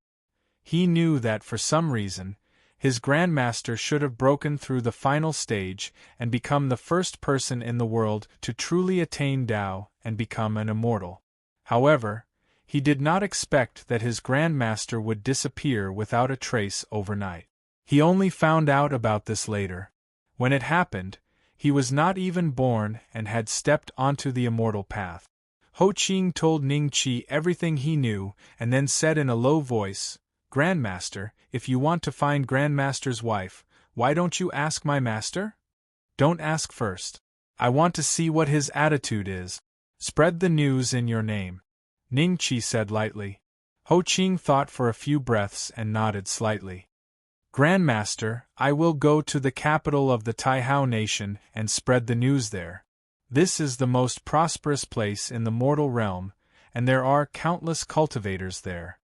He knew that for some reason, his grandmaster should have broken through the final stage and become the first person in the world to truly attain Tao and become an immortal. However, he did not expect that his grandmaster would disappear without a trace overnight. He only found out about this later. When it happened, he was not even born and had stepped onto the immortal path. Ho Qing told Ning Qi everything he knew and then said in a low voice, "Grandmaster, if you want to find Grandmaster's wife, why don't you ask my master? Don't ask first. I want to see what his attitude is. Spread the news in your name," Ning Qi said lightly. Ho Qing thought for a few breaths and nodded slightly. "Grandmaster, I will go to the capital of the Taihao nation and spread the news there. This is the most prosperous place in the mortal realm, and there are countless cultivators there.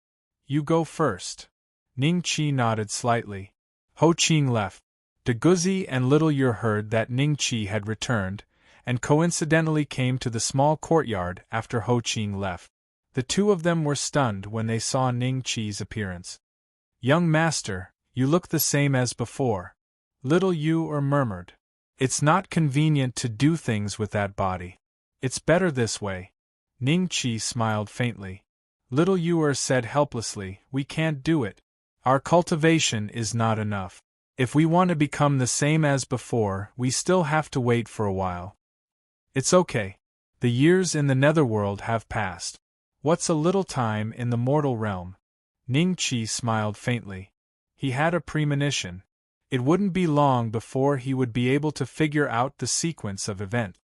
You go first." Ning Qi nodded slightly. Ho Qing left. De Guzi and Little Yer heard that Ning Qi had returned, and coincidentally came to the small courtyard after Ho Qing left. The two of them were stunned when they saw Ning Qi's appearance. "Young master, you look the same as before," Little Yer murmured. "It's not convenient to do things with that body. It's better this way." Ning Qi smiled faintly. Little Yer said helplessly, "We can't do it. Our cultivation is not enough. If we want to become the same as before, we still have to wait for a while." "It's okay. The years in the netherworld have passed. What's a little time in the mortal realm?" Ning Qi smiled faintly. He had a premonition. It wouldn't be long before he would be able to figure out the sequence of events.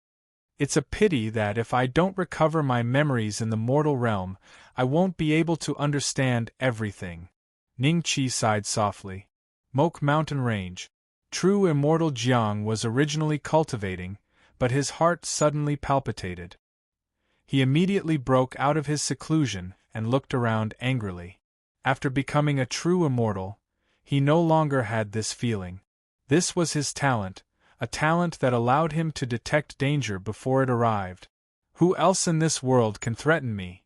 "It's a pity that if I don't recover my memories in the mortal realm, I won't be able to understand everything." Ning Qi sighed softly. Moke Mountain Range. True immortal Jiang was originally cultivating, but his heart suddenly palpitated. He immediately broke out of his seclusion and looked around angrily. After becoming a true immortal, he no longer had this feeling. This was his talent, a talent that allowed him to detect danger before it arrived. "Who else in this world can threaten me?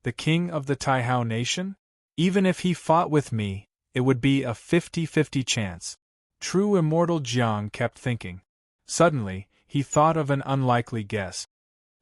The king of the Taihao nation? Even if he fought with me, it would be a 50-50 chance." True immortal Jiang kept thinking. Suddenly, he thought of an unlikely guess.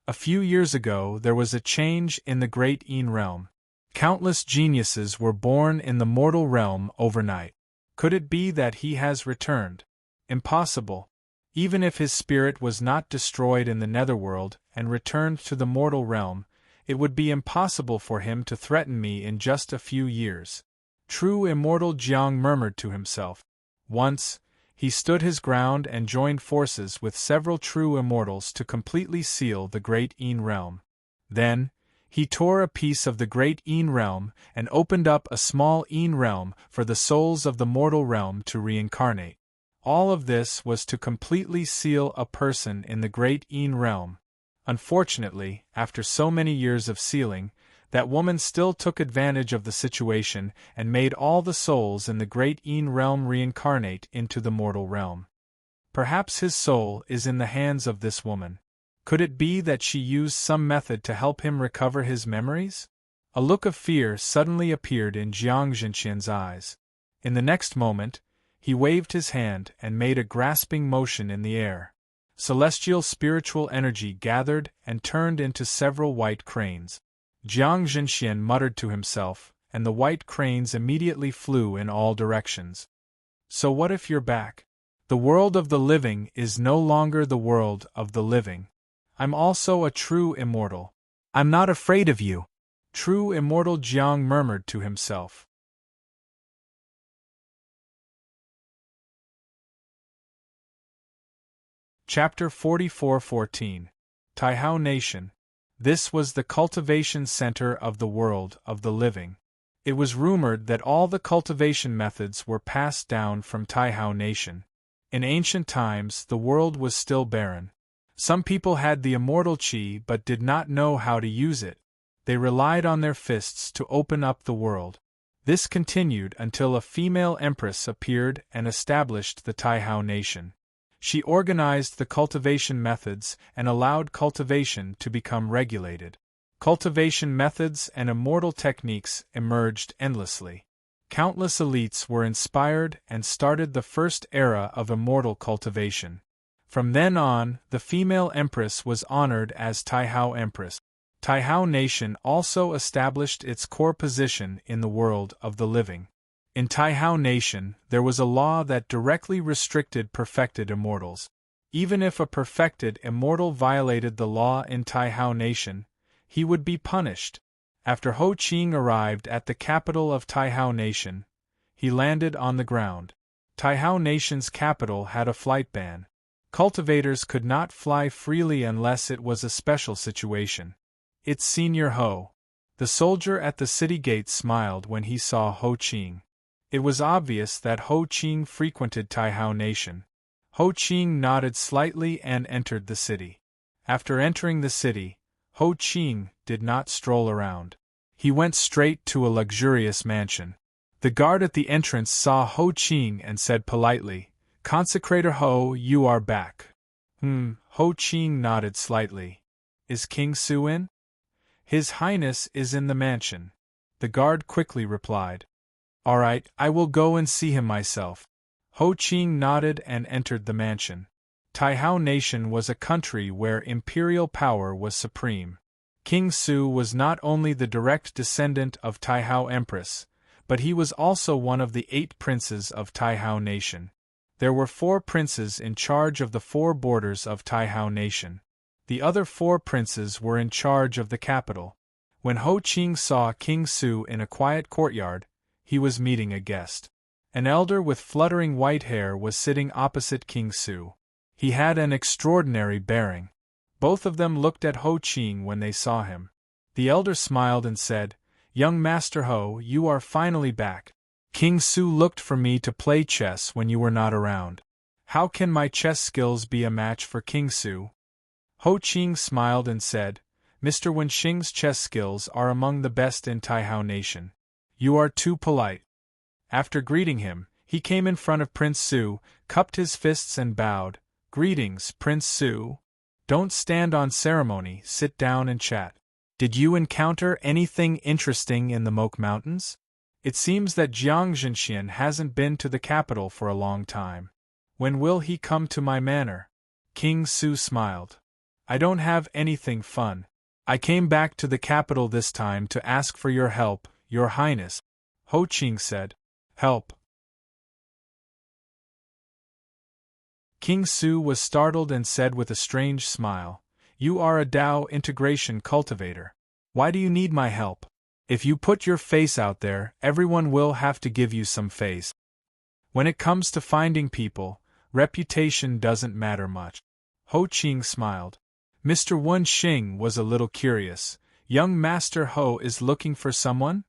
A few years ago there was a change in the Great Yin realm. Countless geniuses were born in the mortal realm overnight. Could it be that he has returned? Impossible. Even if his spirit was not destroyed in the netherworld and returned to the mortal realm, it would be impossible for him to threaten me in just a few years. True immortal Jiang murmured to himself. Once, he stood his ground and joined forces with several true immortals to completely seal the Great Yin realm. Then, he tore a piece of the Great Yin realm and opened up a small Yin realm for the souls of the mortal realm to reincarnate. All of this was to completely seal a person in the Great Yin realm. Unfortunately, after so many years of sealing, that woman still took advantage of the situation and made all the souls in the Great Yin realm reincarnate into the mortal realm. Perhaps his soul is in the hands of this woman. Could it be that she used some method to help him recover his memories? A look of fear suddenly appeared in Jiang Zhenxian's eyes. In the next moment, he waved his hand and made a grasping motion in the air. Celestial spiritual energy gathered and turned into several white cranes. Jiang Zhenxian muttered to himself, and the white cranes immediately flew in all directions. "So what if you're back? The world of the living is no longer the world of the living. I'm also a true immortal. I'm not afraid of you." True immortal Jiang murmured to himself. Chapter 44:14. Taihao Nation. This was the cultivation center of the world of the living. It was rumored that all the cultivation methods were passed down from Taihao Nation. In ancient times, the world was still barren. Some people had the immortal qi but did not know how to use it. They relied on their fists to open up the world. This continued until a female empress appeared and established the Taihao Nation. She organized the cultivation methods and allowed cultivation to become regulated. Cultivation methods and immortal techniques emerged endlessly. Countless elites were inspired and started the first era of immortal cultivation. From then on, the female empress was honored as Taihao Empress. Taihao Nation also established its core position in the world of the living. In Taihao Nation, there was a law that directly restricted perfected immortals. Even if a perfected immortal violated the law in Taihao Nation, he would be punished. After Ho Qing arrived at the capital of Taihao Nation, he landed on the ground. Taihao Nation's capital had a flight ban. Cultivators could not fly freely unless it was a special situation. It's Senior Ho. The soldier at the city gate smiled when he saw Ho Qing. It was obvious that Ho Qing frequented Taihao Nation. Ho Qing nodded slightly and entered the city. After entering the city, Ho Qing did not stroll around. He went straight to a luxurious mansion. The guard at the entrance saw Ho Qing and said politely, "Consecrator Ho, you are back." Ho Qing nodded slightly. "Is King Su in?" "His Highness is in the mansion," the guard quickly replied. "All right, I will go and see him myself." Ho Qing nodded and entered the mansion. Taihao Nation was a country where imperial power was supreme. King Su was not only the direct descendant of Taihao Empress, but he was also one of the 8 princes of Taihao Nation. There were 4 princes in charge of the 4 borders of Taihao Nation. The other 4 princes were in charge of the capital. When Ho Qing saw King Su in a quiet courtyard, he was meeting a guest. An elder with fluttering white hair was sitting opposite King Su. He had an extraordinary bearing. Both of them looked at Ho Qing when they saw him. The elder smiled and said, "Young Master Ho, you are finally back. King Su looked for me to play chess when you were not around. How can my chess skills be a match for King Su?" Ho Qing smiled and said, "Mr. Wenxing's chess skills are among the best in Taihao Nation. You are too polite." After greeting him, he came in front of Prince Su, cupped his fists and bowed. "Greetings, Prince Su. Don't stand on ceremony, sit down and chat. Did you encounter anything interesting in the Moke Mountains? It seems that Jiang Zhenxian hasn't been to the capital for a long time. When will he come to my manor?" King Su smiled. "I don't have anything fun. I came back to the capital this time to ask for your help, Your Highness," Ho Qing said. "Help?" King Su was startled and said with a strange smile, "You are a Dao integration cultivator. Why do you need my help? If you put your face out there, everyone will have to give you some face. When it comes to finding people, reputation doesn't matter much." Ho Qing smiled. Mr. Wenxing was a little curious. "Young Master Ho is looking for someone?"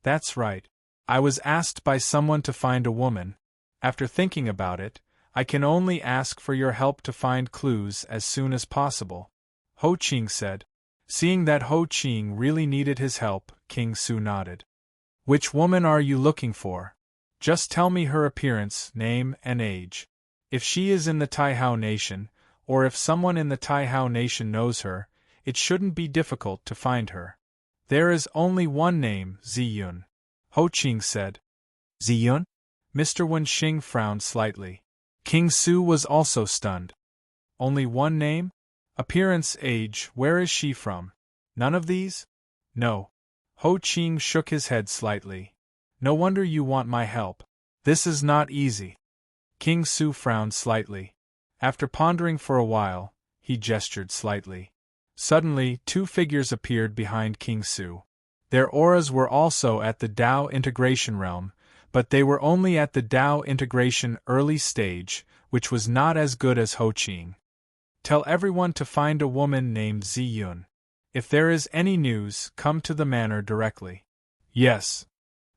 "That's right. I was asked by someone to find a woman. After thinking about it, I can only ask for your help to find clues as soon as possible," Ho Qing said. Seeing that Ho Qing really needed his help, King Su nodded. "Which woman are you looking for? Just tell me her appearance, name, and age. If she is in the Taihao Nation, or if someone in the Taihao Nation knows her, it shouldn't be difficult to find her." "There is only one name, Ziyun," Ho Qing said. "Ziyun?" Mr. Wenxing frowned slightly. King Su was also stunned. "Only one name? Appearance, age, where is she from? None of these?" "No." Ho Qing shook his head slightly. "No wonder you want my help. This is not easy." King Su frowned slightly. After pondering for a while, he gestured slightly. Suddenly, 2 figures appeared behind King Su. Their auras were also at the Dao integration realm, but they were only at the Dao integration early stage, which was not as good as Ho Qing. "Tell everyone to find a woman named Ziyun. If there is any news, come to the manor directly." "Yes."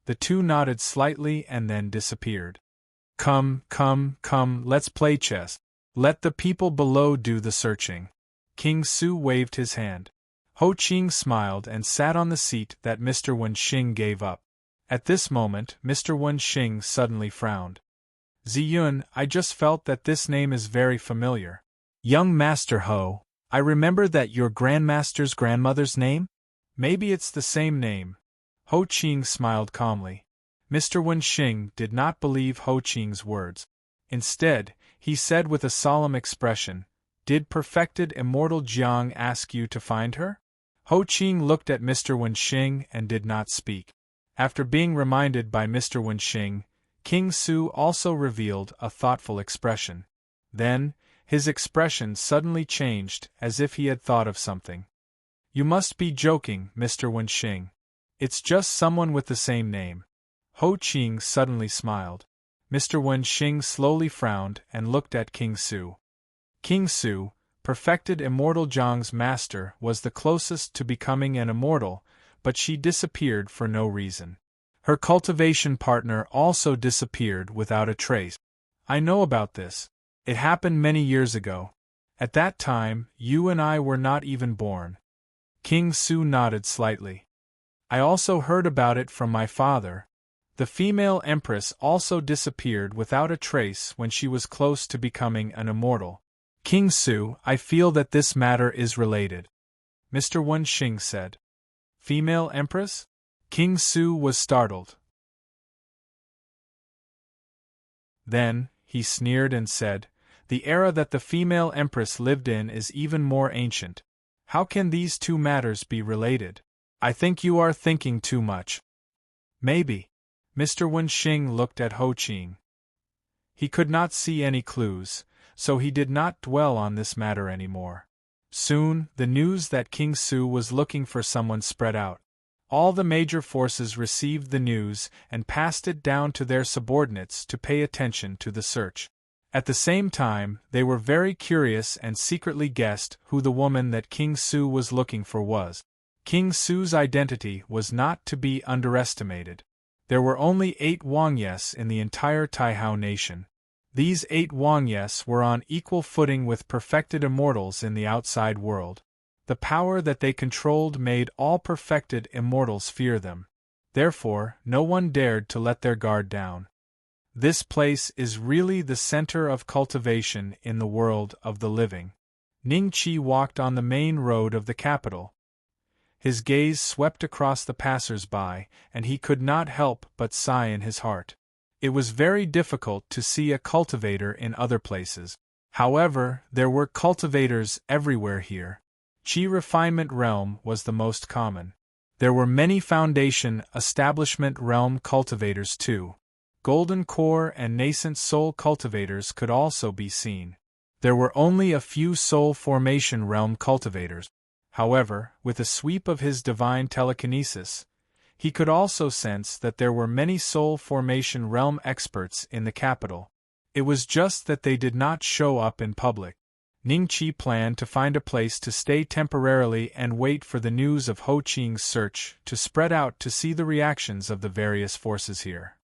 The 2 nodded slightly and then disappeared. Come, let's play chess. Let the people below do the searching." King Su waved his hand. Ho Qing smiled and sat on the seat that Mr. Wenxing gave up. At this moment, Mr. Wenxing suddenly frowned. "Ziyun, I just felt that this name is very familiar." "Young Master Ho, I remember that your grandmaster's grandmother's name?" Maybe it's the same name. Ho Qing smiled calmly. Mr. Wenxing did not believe Ho Qing's words. Instead, he said with a solemn expression, "Did perfected immortal Jiang ask you to find her?" Ho Qing looked at Mr. Wenxing and did not speak. After being reminded by Mr. Wenxing, King Su also revealed a thoughtful expression. Then, his expression suddenly changed, as if he had thought of something. "You must be joking, Mr. Wenxing. It's just someone with the same name." Ho Qing suddenly smiled. Mr. Wenxing slowly frowned and looked at King Su. King Su, perfected immortal Jiang's master, was the closest to becoming an immortal, but she disappeared for no reason. Her cultivation partner also disappeared without a trace. "I know about this. It happened many years ago. At that time, you and I were not even born." King Su nodded slightly. "I also heard about it from my father. The female empress also disappeared without a trace when she was close to becoming an immortal." "King Su, I feel that this matter is related," Mr. Wenxing said. "Female empress?" King Su was startled. Then, he sneered and said, "The era that the female empress lived in is even more ancient. How can these two matters be related? I think you are thinking too much." "Maybe." Mr. Wenxing looked at Ho Qing. He could not see any clues, so he did not dwell on this matter anymore. Soon, the news that King Su was looking for someone spread out. All the major forces received the news and passed it down to their subordinates to pay attention to the search. At the same time, they were very curious and secretly guessed who the woman that King Su was looking for was. King Su's identity was not to be underestimated. There were only 8 Wangyes in the entire Taihao nation. These 8 Wangyes were on equal footing with perfected immortals in the outside world. The power that they controlled made all perfected immortals fear them. Therefore, no one dared to let their guard down. This place is really the center of cultivation in the world of the living. Ning Qi walked on the main road of the capital. His gaze swept across the passers-by, and he could not help but sigh in his heart. It was very difficult to see a cultivator in other places. However, there were cultivators everywhere here. Qi refinement realm was the most common. There were many foundation establishment realm cultivators too. Golden core and nascent soul cultivators could also be seen. There were only a few soul formation realm cultivators. However, with a sweep of his divine telekinesis, he could also sense that there were many soul formation realm experts in the capital. It was just that they did not show up in public. Ning Qi planned to find a place to stay temporarily and wait for the news of Ho Qing's search to spread out to see the reactions of the various forces here.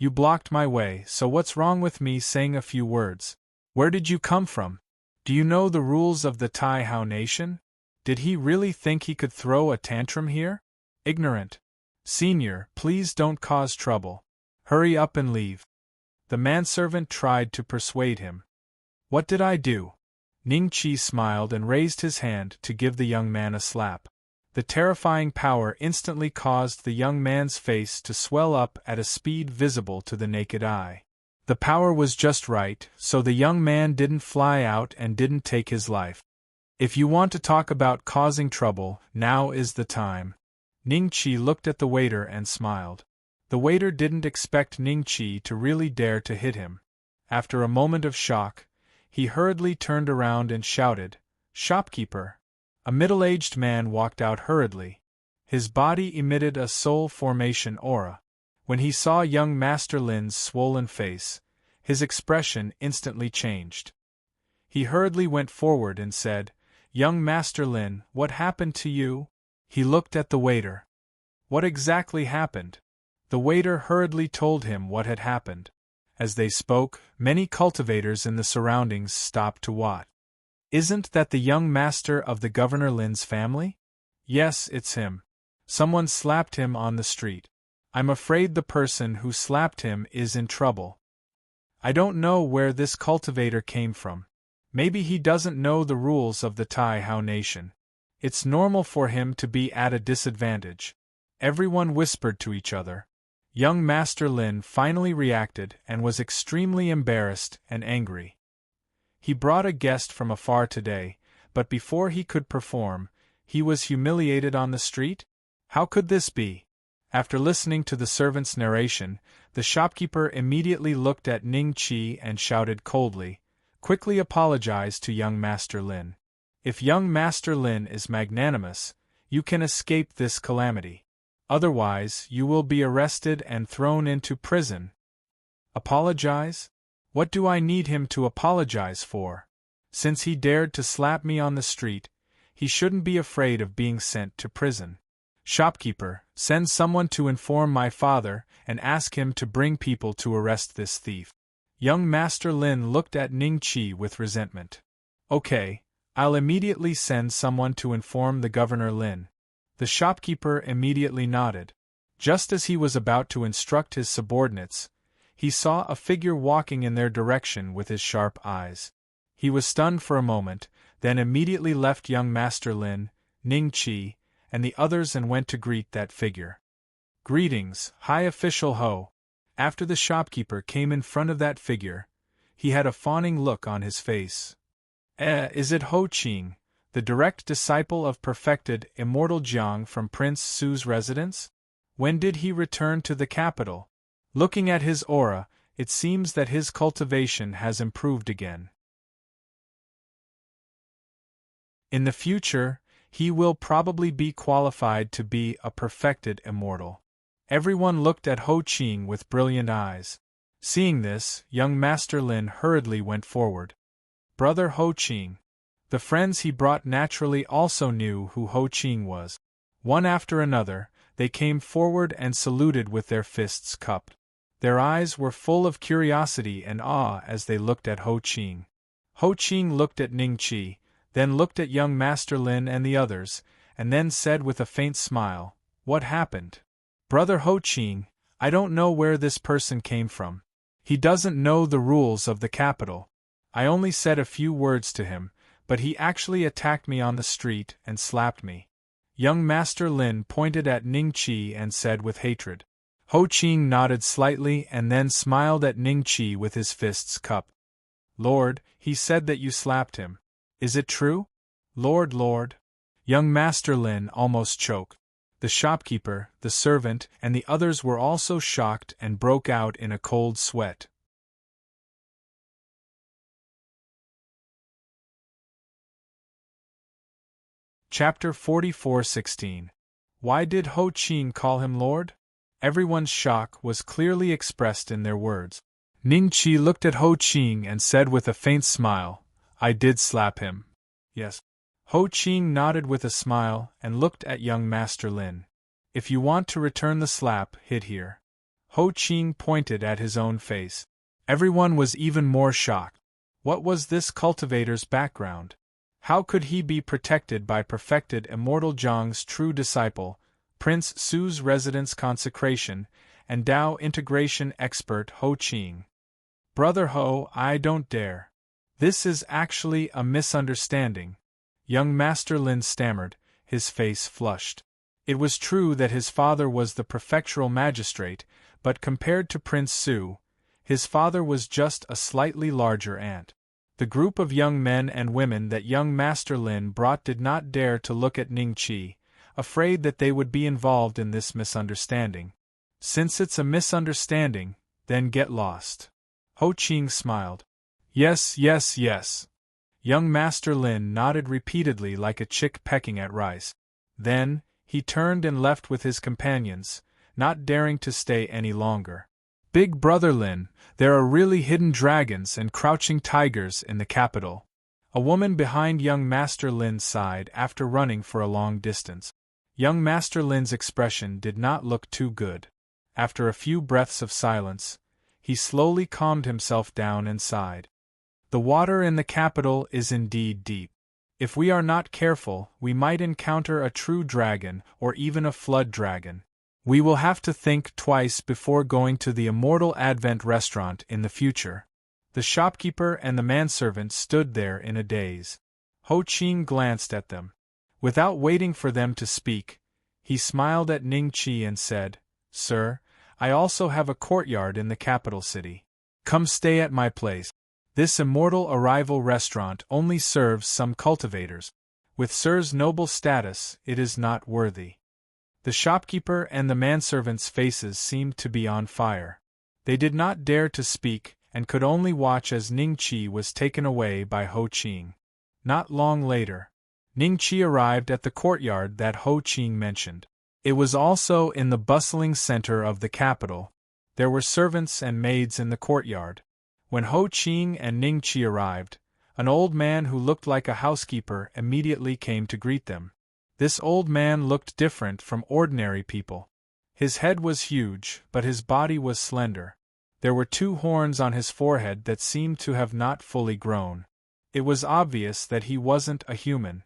"You blocked my way, so what's wrong with me saying a few words? Where did you come from? Do you know the rules of the Taihao nation? Did he really think he could throw a tantrum here? Ignorant. Senior, please don't cause trouble. Hurry up and leave." The manservant tried to persuade him. "What did I do?" Ning Qi smiled and raised his hand to give the young man a slap. The terrifying power instantly caused the young man's face to swell up at a speed visible to the naked eye. The power was just right, so the young man didn't fly out and didn't take his life. "If you want to talk about causing trouble, now is the time." Ning Qi looked at the waiter and smiled. The waiter didn't expect Ning Qi to really dare to hit him. After a moment of shock, he hurriedly turned around and shouted, "Shopkeeper!" A middle-aged man walked out hurriedly. His body emitted a soul formation aura. When he saw young Master Lin's swollen face, his expression instantly changed. He hurriedly went forward and said, "Young Master Lin, what happened to you?" He looked at the waiter. "What exactly happened?" The waiter hurriedly told him what had happened. As they spoke, many cultivators in the surroundings stopped to watch. "Isn't that the young master of the Governor Lin's family?" "Yes, it's him. Someone slapped him on the street. I'm afraid the person who slapped him is in trouble." I don't know where this cultivator came from. Maybe he doesn't know the rules of the Tai Hao nation. It's normal for him to be at a disadvantage. Everyone whispered to each other. Young Master Lin finally reacted and was extremely embarrassed and angry. He brought a guest from afar today, but before he could perform, he was humiliated on the street? How could this be? After listening to the servant's narration, the shopkeeper immediately looked at Ning Qi and shouted coldly, "Quickly apologize to young Master Lin. If young Master Lin is magnanimous, you can escape this calamity. Otherwise, you will be arrested and thrown into prison." Apologize? What do I need him to apologize for? Since he dared to slap me on the street, he shouldn't be afraid of being sent to prison. Shopkeeper, send someone to inform my father and ask him to bring people to arrest this thief. Young Master Lin looked at Ning Qi with resentment. Okay, I'll immediately send someone to inform the Governor Lin. The shopkeeper immediately nodded. Just as he was about to instruct his subordinates, he saw a figure walking in their direction with his sharp eyes. He was stunned for a moment, then immediately left young Master Lin, Ning Qi, and the others and went to greet that figure. "Greetings, High Official Ho." After the shopkeeper came in front of that figure, he had a fawning look on his face. Is it Ho Qing, the direct disciple of perfected, immortal Jiang from Prince Su's residence? When did he return to the capital? Looking at his aura, it seems that his cultivation has improved again. In the future, he will probably be qualified to be a perfected immortal. Everyone looked at Ho Qing with brilliant eyes. Seeing this, young Master Lin hurriedly went forward. Brother Ho Qing. The friends he brought naturally also knew who Ho Qing was. One after another, they came forward and saluted with their fists cupped. Their eyes were full of curiosity and awe as they looked at Ho Qing. Ho Qing looked at Ning Qi, then looked at young Master Lin and the others, and then said with a faint smile, "What happened? Brother Ho Qing, I don't know where this person came from. He doesn't know the rules of the capital. I only said a few words to him, but he actually attacked me on the street and slapped me." Young Master Lin pointed at Ning Qi and said with hatred. Ho Qing nodded slightly and then smiled at Ning Qi with his fists cupped. "Lord, he said that you slapped him. Is it true? Lord, Lord." Young Master Lin almost choked. The shopkeeper, the servant, and the others were also shocked and broke out in a cold sweat. Chapter 44:16. Why did Ho Qing call him Lord? Everyone's shock was clearly expressed in their words. Ning Qi looked at Ho Qing and said with a faint smile, "I did slap him. Yes." Ho Qing nodded with a smile and looked at young Master Lin. "If you want to return the slap, hit here." Ho Qing pointed at his own face. Everyone was even more shocked. What was this cultivator's background? How could he be protected by perfected immortal Jiang's true disciple, Prince Su's residence consecration, and Tao integration expert Ho Qing? "Brother Ho, I don't dare. This is actually a misunderstanding," young Master Lin stammered, his face flushed. It was true that his father was the prefectural magistrate, but compared to Prince Su, his father was just a slightly larger ant. The group of young men and women that young Master Lin brought did not dare to look at Ning Qi, afraid that they would be involved in this misunderstanding. "Since it's a misunderstanding, then get lost." Ho Qing smiled. "Yes, yes, yes." Young Master Lin nodded repeatedly like a chick pecking at rice. Then, he turned and left with his companions, not daring to stay any longer. "Big Brother Lin, there are really hidden dragons and crouching tigers in the capital." A woman behind young Master Lin sighed after running for a long distance. Young Master Lin's expression did not look too good. After a few breaths of silence, he slowly calmed himself down and sighed. "The water in the capital is indeed deep. If we are not careful, we might encounter a true dragon or even a flood dragon. We will have to think twice before going to the Immortal Advent restaurant in the future." The shopkeeper and the manservant stood there in a daze. Ho Qing glanced at them. Without waiting for them to speak, he smiled at Ning Qi and said, "Sir, I also have a courtyard in the capital city. Come stay at my place. This immortal arrival restaurant only serves some cultivators. With Sir's noble status, it is not worthy." The shopkeeper and the manservant's faces seemed to be on fire. They did not dare to speak, and could only watch as Ning Qi was taken away by Ho Qing. Not long later, Ning Qi arrived at the courtyard that Ho Qing mentioned. It was also in the bustling center of the capital. There were servants and maids in the courtyard. When Ho Qing and Ning Qi arrived, an old man who looked like a housekeeper immediately came to greet them. This old man looked different from ordinary people. His head was huge, but his body was slender. There were 2 horns on his forehead that seemed to have not fully grown. It was obvious that he wasn't a human.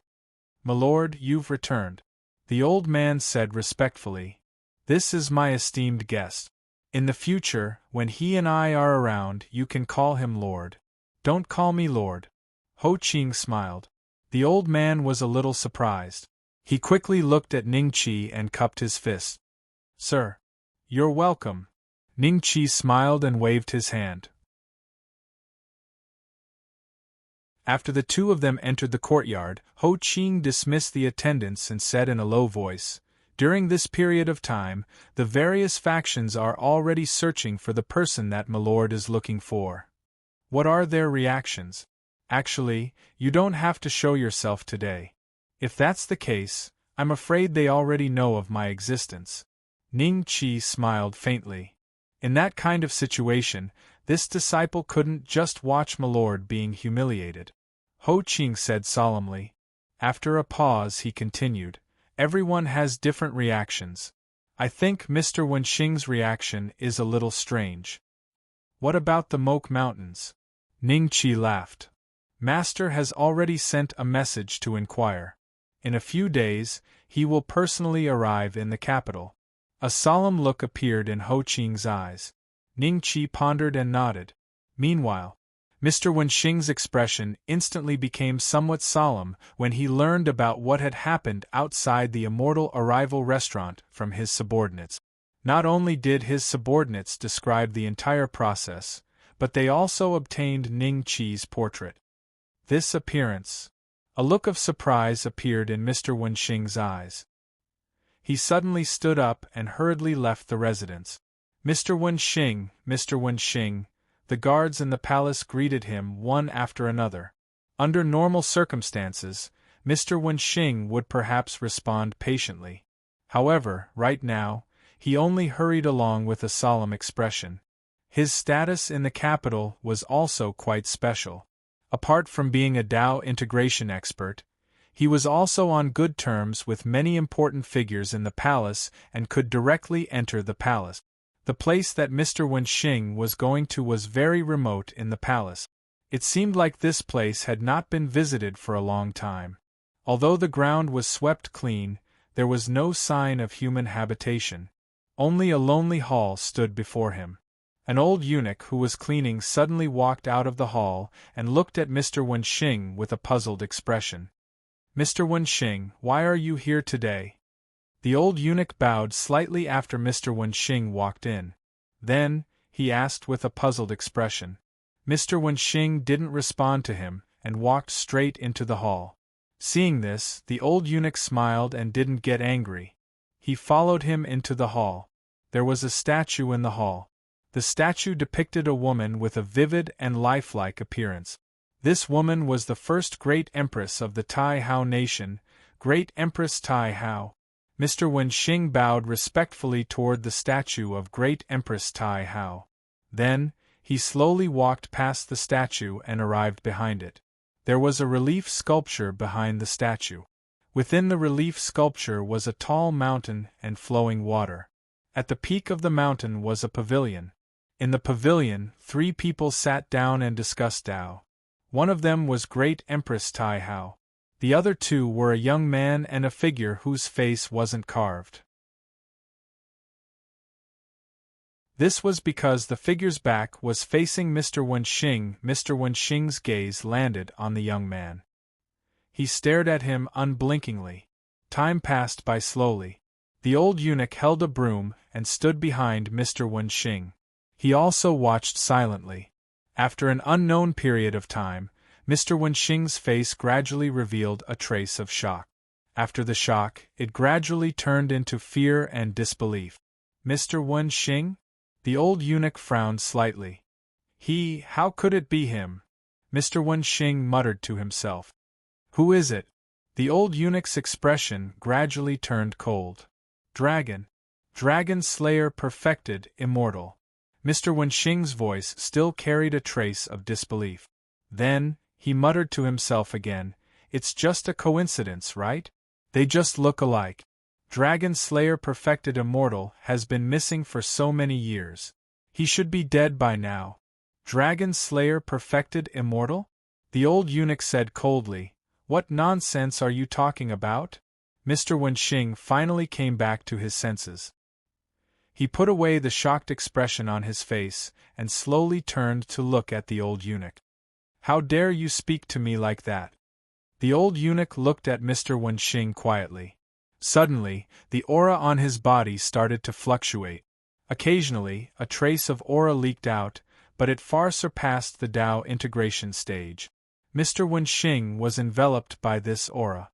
"Milord, you've returned," the old man said respectfully. "This is my esteemed guest. In the future, when he and I are around, you can call him Lord. Don't call me Lord." Ho Qing smiled. The old man was a little surprised. He quickly looked at Ning Qi and cupped his fist. "Sir, you're welcome." Ning Qi smiled and waved his hand. After the 2 of them entered the courtyard, Ho Qing dismissed the attendants and said in a low voice, "During this period of time, the various factions are already searching for the person that Milord is looking for. What are their reactions? Actually, you don't have to show yourself today. If that's the case, I'm afraid they already know of my existence." Ning Qi smiled faintly. In that kind of situation, this disciple couldn't just watch Milord being humiliated. Ho Qing said solemnly. After a pause he continued, "Everyone has different reactions. I think Mr. Wenxing's reaction is a little strange." "What about the Moke Mountains?" Ning Qi laughed. "Master has already sent a message to inquire. In a few days, he will personally arrive in the capital." A solemn look appeared in Ho Qing's eyes. Ning Qi pondered and nodded. Meanwhile, Mr. Wenxing's expression instantly became somewhat solemn when he learned about what had happened outside the immortal arrival restaurant from his subordinates. Not only did his subordinates describe the entire process, but they also obtained Ning Qi's portrait. This appearance. A look of surprise appeared in Mr. Wenxing's eyes. He suddenly stood up and hurriedly left the residence. "Mr. Wenxing, Mr. Wenxing," the guards in the palace greeted him one after another. Under normal circumstances, Mr. Wenxing would perhaps respond patiently. However, right now, he only hurried along with a solemn expression. His status in the capital was also quite special. Apart from being a Dao integration expert, he was also on good terms with many important figures in the palace and could directly enter the palace. The place that Mr. Wenxing was going to was very remote in the palace. It seemed like this place had not been visited for a long time. Although the ground was swept clean, there was no sign of human habitation. Only a lonely hall stood before him. An old eunuch who was cleaning suddenly walked out of the hall and looked at Mr. Wenxing with a puzzled expression. "Mr. Wenxing, why are you here today?" The old eunuch bowed slightly after Mr. Wenxing walked in. Then, he asked with a puzzled expression. Mr. Wenxing didn't respond to him, and walked straight into the hall. Seeing this, the old eunuch smiled and didn't get angry. He followed him into the hall. There was a statue in the hall. The statue depicted a woman with a vivid and lifelike appearance. This woman was the first great empress of the Tai Hao nation, Great Empress Tai Hao. Mr. Wenxing bowed respectfully toward the statue of Great Empress Tai Hao. Then, he slowly walked past the statue and arrived behind it. There was a relief sculpture behind the statue. Within the relief sculpture was a tall mountain and flowing water. At the peak of the mountain was a pavilion. In the pavilion, 3 people sat down and discussed Tao. One of them was Great Empress Tai Hao. The other 2 were a young man and a figure whose face wasn't carved. This was because the figure's back was facing Mr. Wenxing. Mr. Wenxing's gaze landed on the young man. He stared at him unblinkingly. Time passed by slowly. The old eunuch held a broom and stood behind Mr. Wenxing. He also watched silently. After an unknown period of time, Mr. Wenxing's face gradually revealed a trace of shock. After the shock, it gradually turned into fear and disbelief. Mr. Wenxing? The old eunuch frowned slightly. How could it be him? Mr. Wenxing muttered to himself. Who is it? The old eunuch's expression gradually turned cold. Dragon. Dragon Slayer perfected, immortal. Mr. Wenxing's voice still carried a trace of disbelief. Then, he muttered to himself again, it's just a coincidence, right? They just look alike. Dragon Slayer perfected immortal has been missing for so many years. He should be dead by now. Dragon Slayer perfected immortal? The old eunuch said coldly, What nonsense are you talking about? Mr. Wenxing finally came back to his senses. He put away the shocked expression on his face and slowly turned to look at the old eunuch. How dare you speak to me like that? The old eunuch looked at Mr. Wenxing quietly. Suddenly, the aura on his body started to fluctuate. Occasionally, a trace of aura leaked out, but it far surpassed the Dao integration stage. Mr. Wenxing was enveloped by this aura.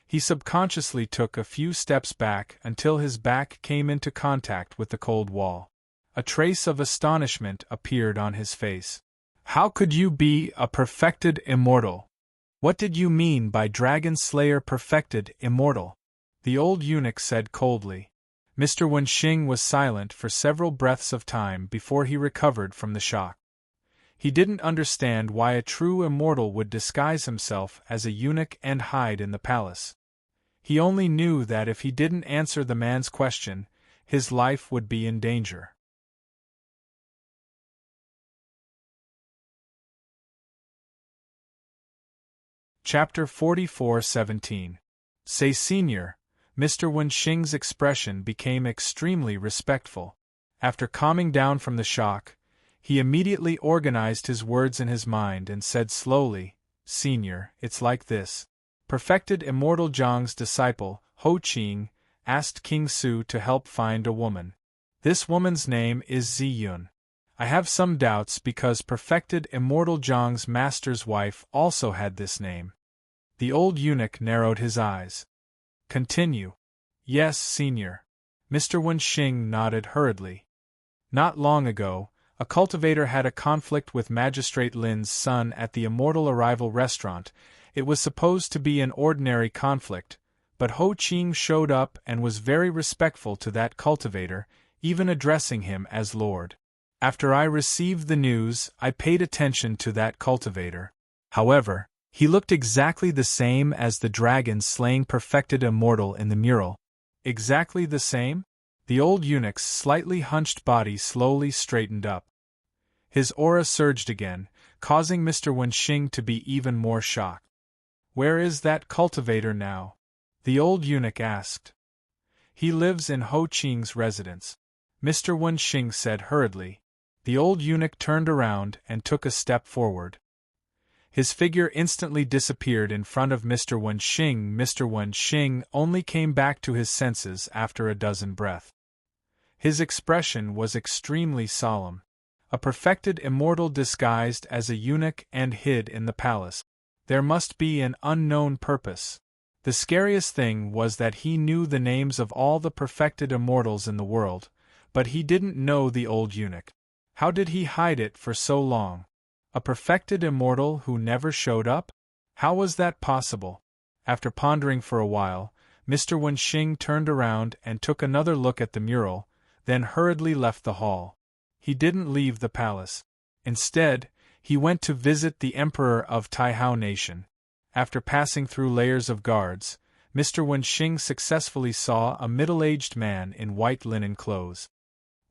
He subconsciously took a few steps back until his back came into contact with the cold wall. A trace of astonishment appeared on his face. How could you be a perfected immortal? What did you mean by Dragon Slayer perfected immortal? The old eunuch said coldly. Mr. Wenxing was silent for several breaths of time before he recovered from the shock. He didn't understand why a true immortal would disguise himself as a eunuch and hide in the palace. He only knew that if he didn't answer the man's question, his life would be in danger. Chapter 44:17. Say Senior. Mr. Wenxing's expression became extremely respectful. After calming down from the shock, he immediately organized his words in his mind and said slowly, Senior, it's like this. Perfected immortal Zhang's disciple, Ho Qing, asked King Su to help find a woman. This woman's name is Ziyun. I have some doubts because perfected immortal Zhang's master's wife also had this name. The old eunuch narrowed his eyes. Continue. Yes, Senior. Mr. Wenxing nodded hurriedly. Not long ago, a cultivator had a conflict with Magistrate Lin's son at the Immortal Arrival restaurant. It was supposed to be an ordinary conflict, but Ho Qing showed up and was very respectful to that cultivator, even addressing him as Lord. After I received the news, I paid attention to that cultivator. However, he looked exactly the same as the dragon slaying perfected immortal in the mural. Exactly the same? The old eunuch's slightly hunched body slowly straightened up. His aura surged again, causing Mr. Wenxing to be even more shocked. Where is that cultivator now? The old eunuch asked. He lives in Ho Qing's residence. Mr. Wenxing said hurriedly. The old eunuch turned around and took a step forward. His figure instantly disappeared in front of Mr. Wenxing. Mr. Wenxing only came back to his senses after a dozen breaths. His expression was extremely solemn. A perfected immortal disguised as a eunuch and hid in the palace. There must be an unknown purpose. The scariest thing was that he knew the names of all the perfected immortals in the world, but he didn't know the old eunuch. How did he hide it for so long? A perfected immortal who never showed up? How was that possible? After pondering for a while, Mr. Wenxing turned around and took another look at the mural, then hurriedly left the hall. He didn't leave the palace. Instead, he went to visit the Emperor of Taihao Nation. After passing through layers of guards, Mr. Wenxing successfully saw a middle-aged man in white linen clothes.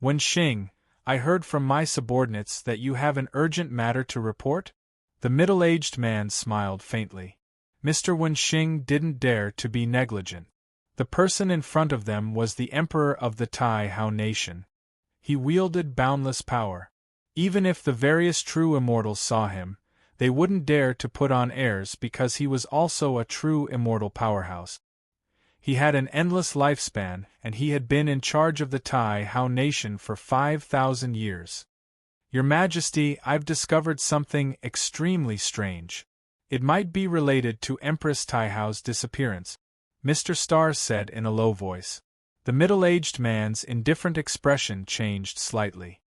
Wenxing, I heard from my subordinates that you have an urgent matter to report? The middle-aged man smiled faintly. Mr. Wenxing didn't dare to be negligent. The person in front of them was the Emperor of the Taihao Nation. He wielded boundless power. Even if the various true immortals saw him, they wouldn't dare to put on airs because he was also a true immortal powerhouse. He had an endless lifespan, and he had been in charge of the Tai Hao nation for 5,000 years. Your Majesty, I've discovered something extremely strange. It might be related to Empress Tai Hao's disappearance, Mr. Starr said in a low voice. The middle-aged man's indifferent expression changed slightly.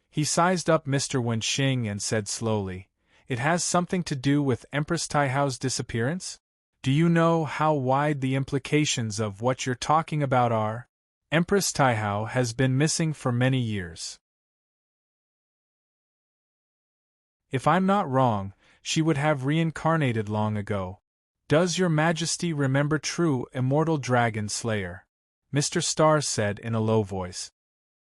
He sized up Mr. Wenxing and said slowly, "It has something to do with Empress Tai Hao's disappearance? Do you know how wide the implications of what you're talking about are? Empress Tai Hao has been missing for many years. If I'm not wrong, she would have reincarnated long ago. Does your Majesty remember true immortal dragon slayer?" Mr. Starr said in a low voice.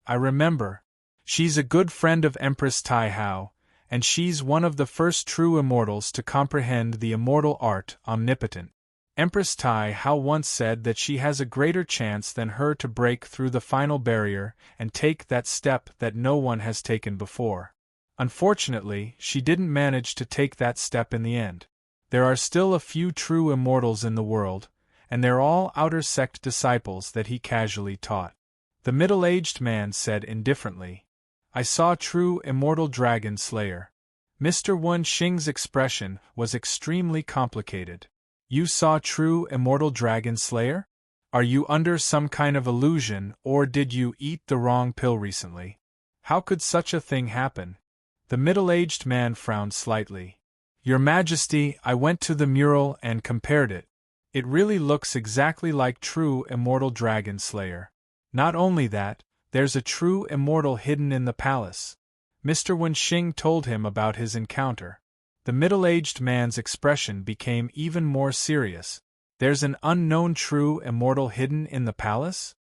"I remember. She's a good friend of Empress Tai Hao, and she's one of the first true immortals to comprehend the immortal art omnipotent. Empress Tai Hao once said that she has a greater chance than her to break through the final barrier and take that step that no one has taken before. Unfortunately, she didn't manage to take that step in the end. There are still a few true immortals in the world, and they're all outer sect disciples that he casually taught." The middle-aged man said indifferently, "I saw true immortal dragon slayer." Mr. Wenxing's expression was extremely complicated. "You saw true immortal dragon slayer? Are you under some kind of illusion, or did you eat the wrong pill recently? How could such a thing happen?" The middle-aged man frowned slightly. "Your Majesty, I went to the mural and compared it. It really looks exactly like true immortal dragon slayer. Not only that, there's a true immortal hidden in the palace." Mr. Wenxing told him about his encounter. The middle-aged man's expression became even more serious. "There's an unknown true immortal hidden in the palace?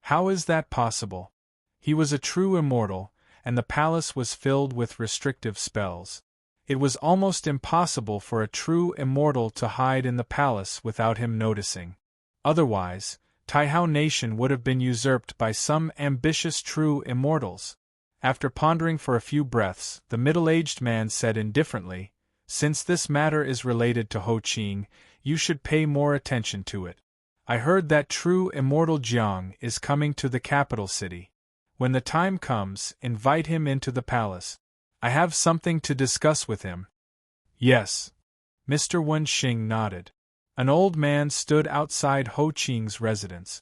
How is that possible?" He was a true immortal, and the palace was filled with restrictive spells. It was almost impossible for a true immortal to hide in the palace without him noticing. Otherwise, Tai Hao Nation would have been usurped by some ambitious true immortals. After pondering for a few breaths, the middle-aged man said indifferently, "Since this matter is related to Ho Qing, you should pay more attention to it. I heard that true immortal Jiang is coming to the capital city. When the time comes, invite him into the palace. I have something to discuss with him." "Yes." Mr. Wenxing nodded. An old man stood outside Ho Qing's residence.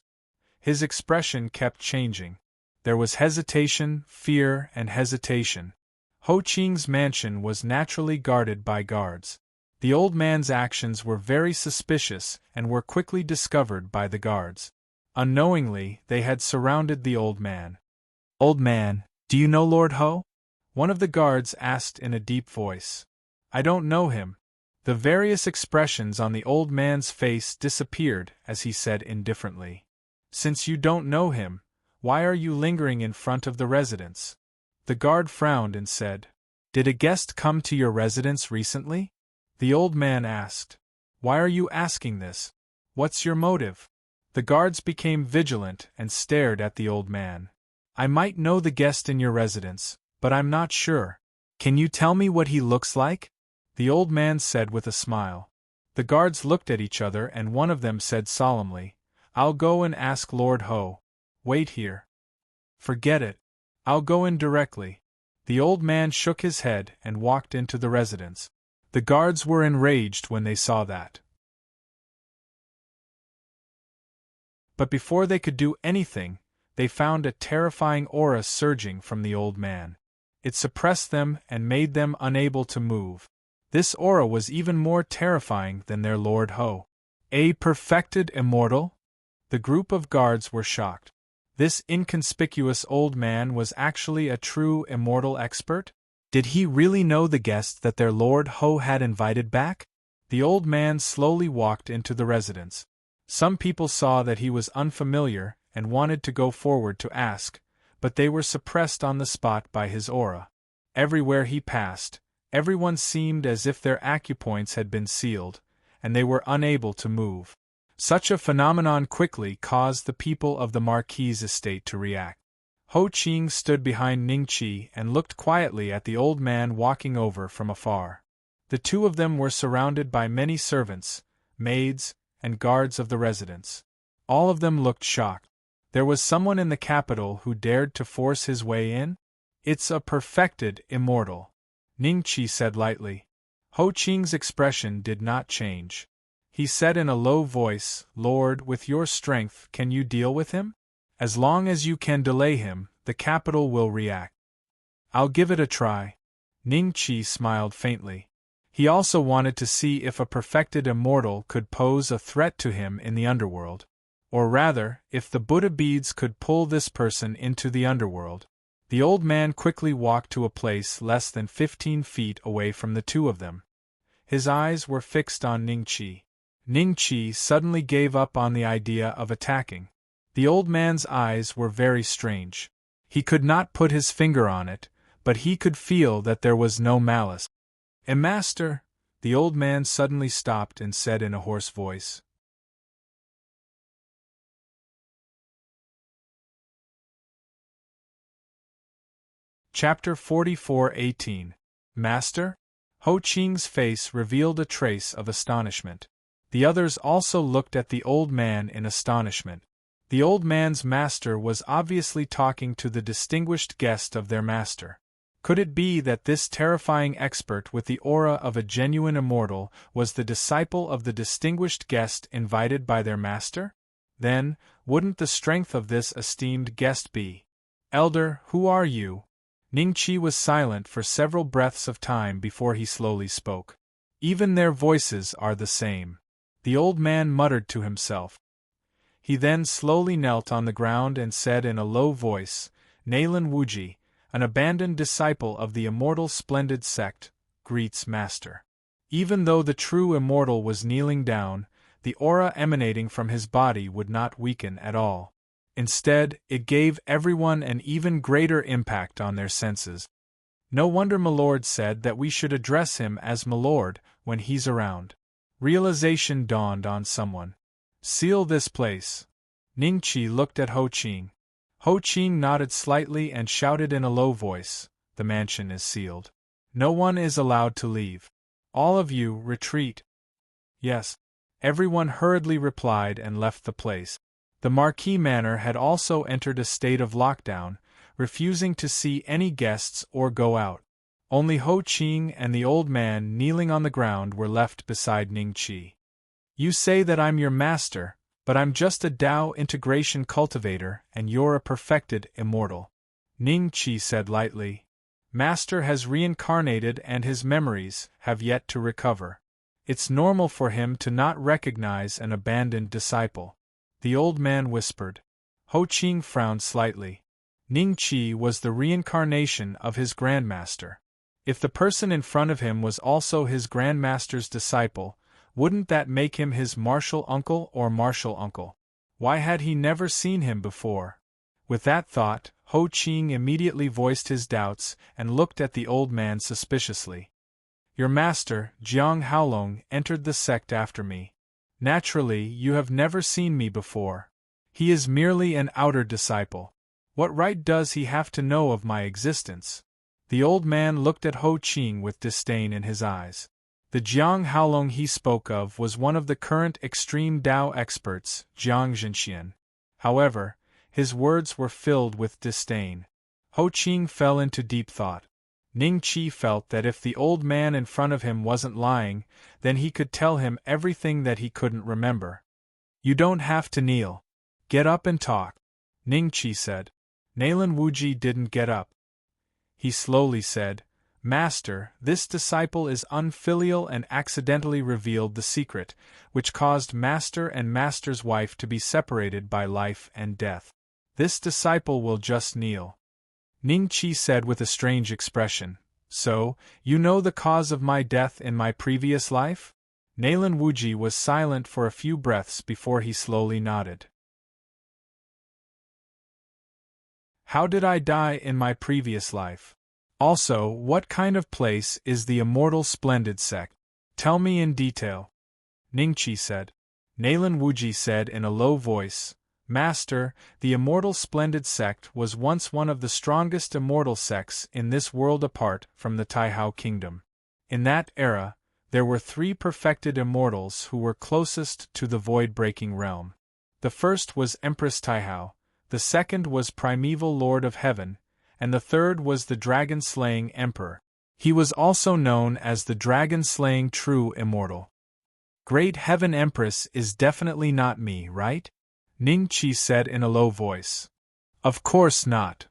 His expression kept changing. There was hesitation, fear, and hesitation. Ho Qing's mansion was naturally guarded by guards. The old man's actions were very suspicious and were quickly discovered by the guards. Unknowingly, they had surrounded the old man. "Old man, do you know Lord Ho?" one of the guards asked in a deep voice. "I don't know him." The various expressions on the old man's face disappeared as he said indifferently, "Since you don't know him, why are you lingering in front of the residence?" The guard frowned and said, "Did a guest come to your residence recently?" The old man asked, "Why are you asking this? What's your motive?" The guards became vigilant and stared at the old man. "I might know the guest in your residence, but I'm not sure. Can you tell me what he looks like?" the old man said with a smile. The guards looked at each other and one of them said solemnly, "I'll go and ask Lord Ho. Wait here." "Forget it. I'll go in directly." The old man shook his head and walked into the residence. The guards were enraged when they saw that. But before they could do anything, they found a terrifying aura surging from the old man. It suppressed them and made them unable to move. This aura was even more terrifying than their Lord Ho. A perfected immortal? The group of guards were shocked. This inconspicuous old man was actually a true immortal expert? Did he really know the guest that their Lord Ho had invited back? The old man slowly walked into the residence. Some people saw that he was unfamiliar and wanted to go forward to ask, but they were suppressed on the spot by his aura. Everywhere he passed, everyone seemed as if their acupoints had been sealed, and they were unable to move. Such a phenomenon quickly caused the people of the Marquis' estate to react. Ho Qing stood behind Ning Qi and looked quietly at the old man walking over from afar. The two of them were surrounded by many servants, maids, and guards of the residence. All of them looked shocked. There was someone in the capital who dared to force his way in? It's a perfected immortal, Ning Qi said lightly. Ho Qing's expression did not change. He said in a low voice, Lord, with your strength, can you deal with him? As long as you can delay him, the capital will react. I'll give it a try. Ning Qi smiled faintly. He also wanted to see if a perfected immortal could pose a threat to him in the underworld. Or rather, if the Buddha beads could pull this person into the underworld. The old man quickly walked to a place less than 15 feet away from the two of them. His eyes were fixed on Ning Qi. Ning Qi suddenly gave up on the idea of attacking. The old man's eyes were very strange. He could not put his finger on it, but he could feel that there was no malice. Master, the old man suddenly stopped and said in a hoarse voice. Chapter 44:18. Master? Ho Qing's face revealed a trace of astonishment. The others also looked at the old man in astonishment. The old man's master was obviously talking to the distinguished guest of their master. Could it be that this terrifying expert with the aura of a genuine immortal was the disciple of the distinguished guest invited by their master? Then, wouldn't the strength of this esteemed guest be? Elder, who are you? Ning Qi was silent for several breaths of time before he slowly spoke. Even their voices are the same. The old man muttered to himself. He then slowly knelt on the ground and said in a low voice, Nalen Wuji, an abandoned disciple of the immortal splendid sect, greets Master. Even though the true immortal was kneeling down, the aura emanating from his body would not weaken at all. Instead, it gave everyone an even greater impact on their senses. No wonder Milord said that we should address him as Milord when he's around. Realization dawned on someone. Seal this place. Ning Qi looked at Ho Qing. Ho Qing nodded slightly and shouted in a low voice, the mansion is sealed. No one is allowed to leave. All of you, retreat. Yes. Everyone hurriedly replied and left the place. The Marquis Manor had also entered a state of lockdown, refusing to see any guests or go out. Only Ho Qing and the old man kneeling on the ground were left beside Ning Qi. You say that I'm your master, but I'm just a Tao integration cultivator and you're a perfected immortal. Ning Qi said lightly. Master has reincarnated and his memories have yet to recover. It's normal for him to not recognize an abandoned disciple. The old man whispered. Ho Qing frowned slightly. Ning Qi was the reincarnation of his grandmaster. If the person in front of him was also his grandmaster's disciple, wouldn't that make him his martial uncle or martial uncle? Why had he never seen him before? With that thought, Ho Qing immediately voiced his doubts and looked at the old man suspiciously. Your master, Jiang Haolong, entered the sect after me. Naturally, you have never seen me before. He is merely an outer disciple. What right does he have to know of my existence? The old man looked at Ho Qing with disdain in his eyes. The Jiang Haolong he spoke of was one of the current extreme Tao experts, Jiang Zhenxian. However, his words were filled with disdain. Ho Qing fell into deep thought. Ning Qi felt that if the old man in front of him wasn't lying, then he could tell him everything that he couldn't remember. You don't have to kneel. Get up and talk, Ning Qi said. Nalen Wuji didn't get up. He slowly said, Master, this disciple is unfilial and accidentally revealed the secret, which caused Master and Master's wife to be separated by life and death. This disciple will just kneel. Ning Qi said with a strange expression, So, you know the cause of my death in my previous life? Nalen Wuji was silent for a few breaths before he slowly nodded. How did I die in my previous life? Also, what kind of place is the immortal splendid sect? Tell me in detail. Ning Qi said. Nalen Wuji said in a low voice, Master, the immortal splendid sect was once one of the strongest immortal sects in this world apart from the Taihao kingdom. In that era, there were 3 perfected immortals who were closest to the void-breaking realm. The first was Empress Taihao, the second was Primeval Lord of Heaven, and the third was the dragon-slaying Emperor. He was also known as the dragon-slaying true immortal. Great Heaven Empress is definitely not me, right? Ning Qi said in a low voice. Of course not.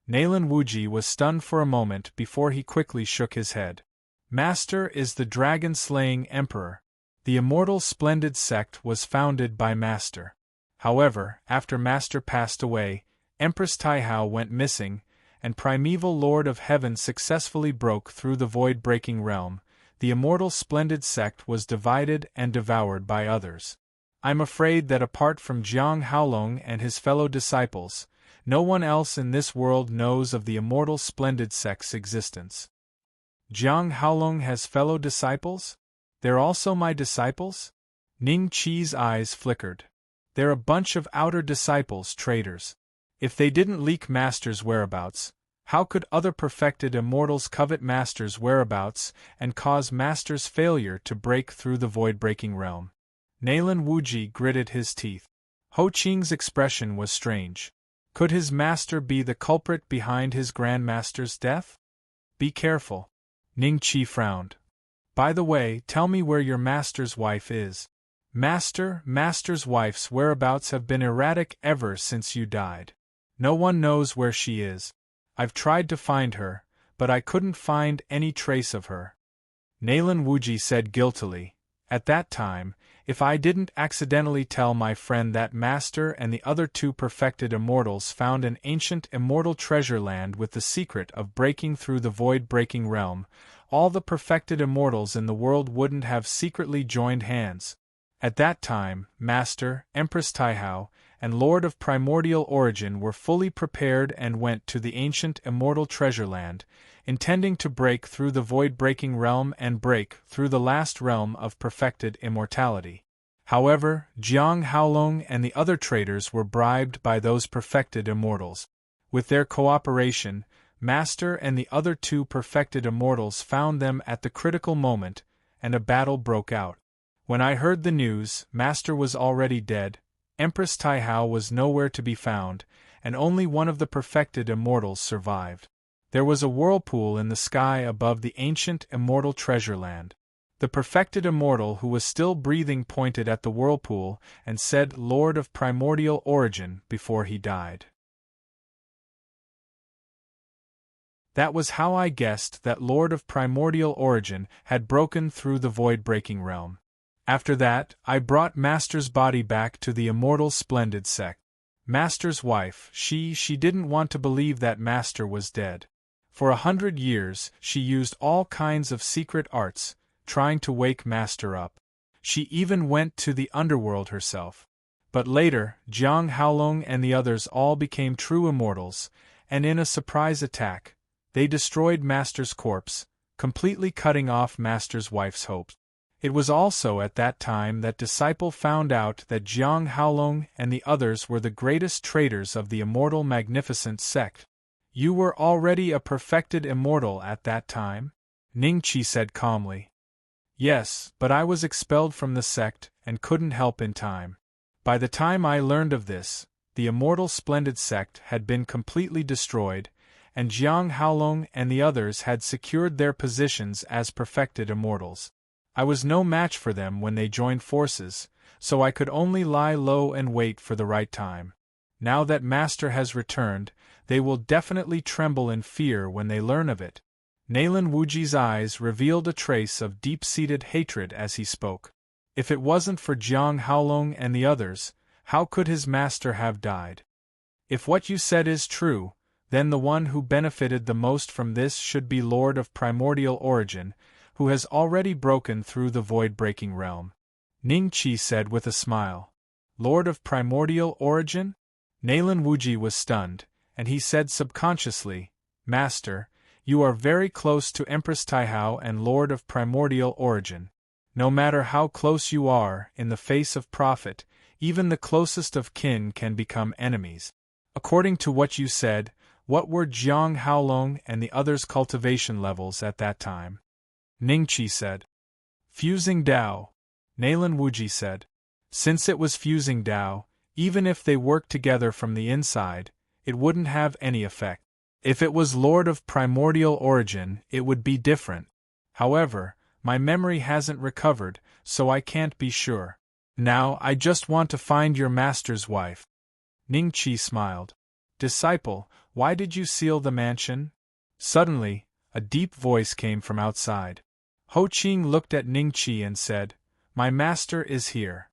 Nalan Wuji was stunned for a moment before he quickly shook his head. Master is the dragon-slaying Emperor. The immortal splendid sect was founded by Master. However, after Master passed away, Empress Taihao went missing, and Primeval Lord of Heaven successfully broke through the void-breaking realm. The immortal splendid sect was divided and devoured by others. I'm afraid that apart from Jiang Haolong and his fellow disciples, no one else in this world knows of the immortal splendid sect's existence. Jiang Haolong has fellow disciples? They're also my disciples? Ning Qi's eyes flickered. They're a bunch of outer disciples, traitors. If they didn't leak Master's whereabouts, how could other perfected immortals covet Master's whereabouts and cause Master's failure to break through the void-breaking realm? Nalan Wuji gritted his teeth. Ho Qing's expression was strange. Could his master be the culprit behind his grandmaster's death? Be careful. Ning Qi frowned. By the way, tell me where your master's wife is. Master's wife's whereabouts have been erratic ever since you died. No one knows where she is. I've tried to find her, but I couldn't find any trace of her. Nalan Wuji said guiltily. At that time, if I didn't accidentally tell my friend that Master and the other 2 perfected immortals found an ancient immortal treasure land with the secret of breaking through the void-breaking realm, all the perfected immortals in the world wouldn't have secretly joined hands. At that time, Master, Empress Taihao, and Lord of Primordial Origin were fully prepared and went to the ancient immortal treasure land, intending to break through the void-breaking realm and break through the last realm of perfected immortality. However, Jiang Haolong and the other traitors were bribed by those perfected immortals. With their cooperation, Master and the other 2 perfected immortals found them at the critical moment, and a battle broke out. When I heard the news, Master was already dead, Empress Taihao was nowhere to be found, and only one of the perfected immortals survived. There was a whirlpool in the sky above the ancient immortal treasure land. The perfected immortal who was still breathing pointed at the whirlpool and said Lord of Primordial Origin before he died. That was how I guessed that Lord of Primordial Origin had broken through the void-breaking realm. After that, I brought Master's body back to the immortal splendid sect. Master's wife, she didn't want to believe that Master was dead. For 100 years, she used all kinds of secret arts, trying to wake Master up. She even went to the underworld herself. But later, Jiang Haolong and the others all became true immortals, and in a surprise attack, they destroyed Master's corpse, completely cutting off Master's wife's hopes. It was also at that time that Disciple found out that Jiang Haolong and the others were the greatest traitors of the immortal magnificent sect. You were already a perfected immortal at that time? Ning Qi said calmly. Yes, but I was expelled from the sect and couldn't help in time. By the time I learned of this, the immortal splendid sect had been completely destroyed, and Jiang Haolong and the others had secured their positions as perfected immortals. I was no match for them when they joined forces, so I could only lie low and wait for the right time. Now that Master has returned, they will definitely tremble in fear when they learn of it. Nalan Wuji's eyes revealed a trace of deep-seated hatred as he spoke. If it wasn't for Jiang Haolong and the others, how could his master have died? If what you said is true, then the one who benefited the most from this should be Lord of Primordial Origin, who has already broken through the void-breaking realm. Ning Qi said with a smile. Lord of Primordial Origin? Nalan Wuji was stunned, and he said subconsciously, Master, you are very close to Empress Taihao and Lord of Primordial Origin. No matter how close you are, in the face of Prophet, Even the closest of kin can become enemies. According to what you said, what were Jiang Haolong and the others' cultivation levels at that time? Ningqi said. Fusing Dao. Nalan Wuji said. Since it was fusing Dao, even if they worked together from the inside, it wouldn't have any effect. If it was Lord of Primordial Origin, it would be different. However, my memory hasn't recovered, so I can't be sure. Now I just want to find your master's wife. Ningqi smiled. Disciple, why did you seal the mansion? Suddenly, a deep voice came from outside. Ho Qing looked at Ningqi and said, My master is here.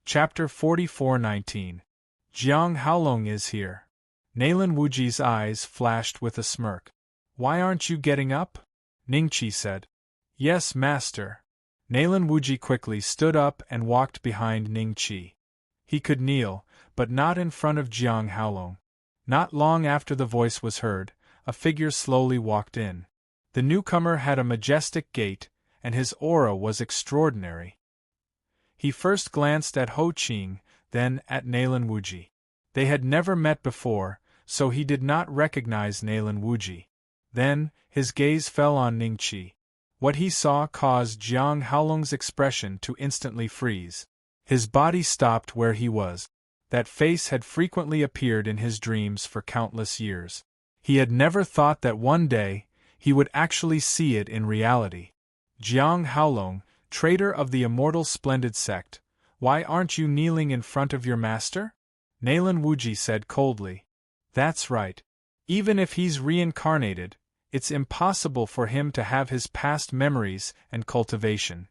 Chapter 44:19. Jiang Haolong is here. Nalan Wuji's eyes flashed with a smirk. Why aren't you getting up? Ningqi said. Yes, master. Nalan Wuji quickly stood up and walked behind Ningqi. He could kneel, but not in front of Jiang Haolong. Not long after the voice was heard, a figure slowly walked in. The newcomer had a majestic gait, and his aura was extraordinary. He first glanced at Ho Qing, then at Nalan Wuji. They had never met before, so he did not recognize Nalan Wuji. Then, his gaze fell on Ningqi. What he saw caused Jiang Haolong's expression to instantly freeze. His body stopped where he was. That face had frequently appeared in his dreams for countless years. He had never thought that one day, he would actually see it in reality. Jiang Haolong, traitor of the immortal splendid sect, why aren't you kneeling in front of your master? Nalan Wuji said coldly. That's right. Even if he's reincarnated, it's impossible for him to have his past memories and cultivation.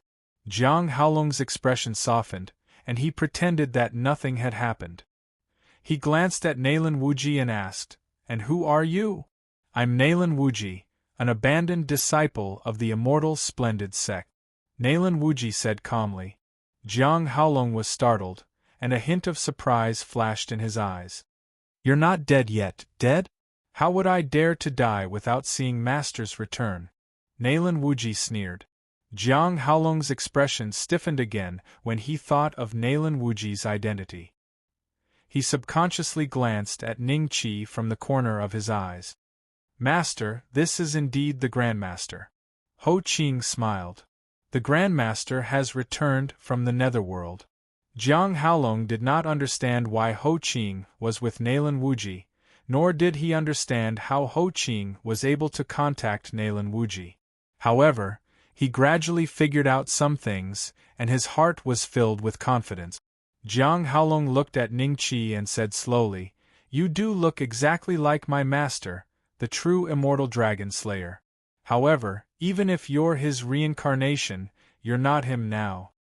Jiang Haolong's expression softened, and he pretended that nothing had happened. He glanced at Nalan Wuji and asked, And who are you? I'm Nalan Wuji, an abandoned disciple of the immortal splendid sect. Nalan Wuji said calmly. Jiang Haolong was startled, and a hint of surprise flashed in his eyes. You're not dead yet, dead? How would I dare to die without seeing master's return? Nalan Wuji sneered. Jiang Haolong's expression stiffened again when he thought of Nalan Wuji's identity. He subconsciously glanced at Ningqi from the corner of his eyes. Master, this is indeed the Grandmaster. Ho Qing smiled. The Grandmaster has returned from the netherworld. Jiang Haolong did not understand why Ho Qing was with Nalan Wuji, nor did he understand how Ho Qing was able to contact Nalan Wuji. However, he gradually figured out some things, and his heart was filled with confidence. Jiang Haolong looked at Ningqi and said slowly, You do look exactly like my master, the true immortal dragon slayer. However, even if you're his reincarnation, you're not him now.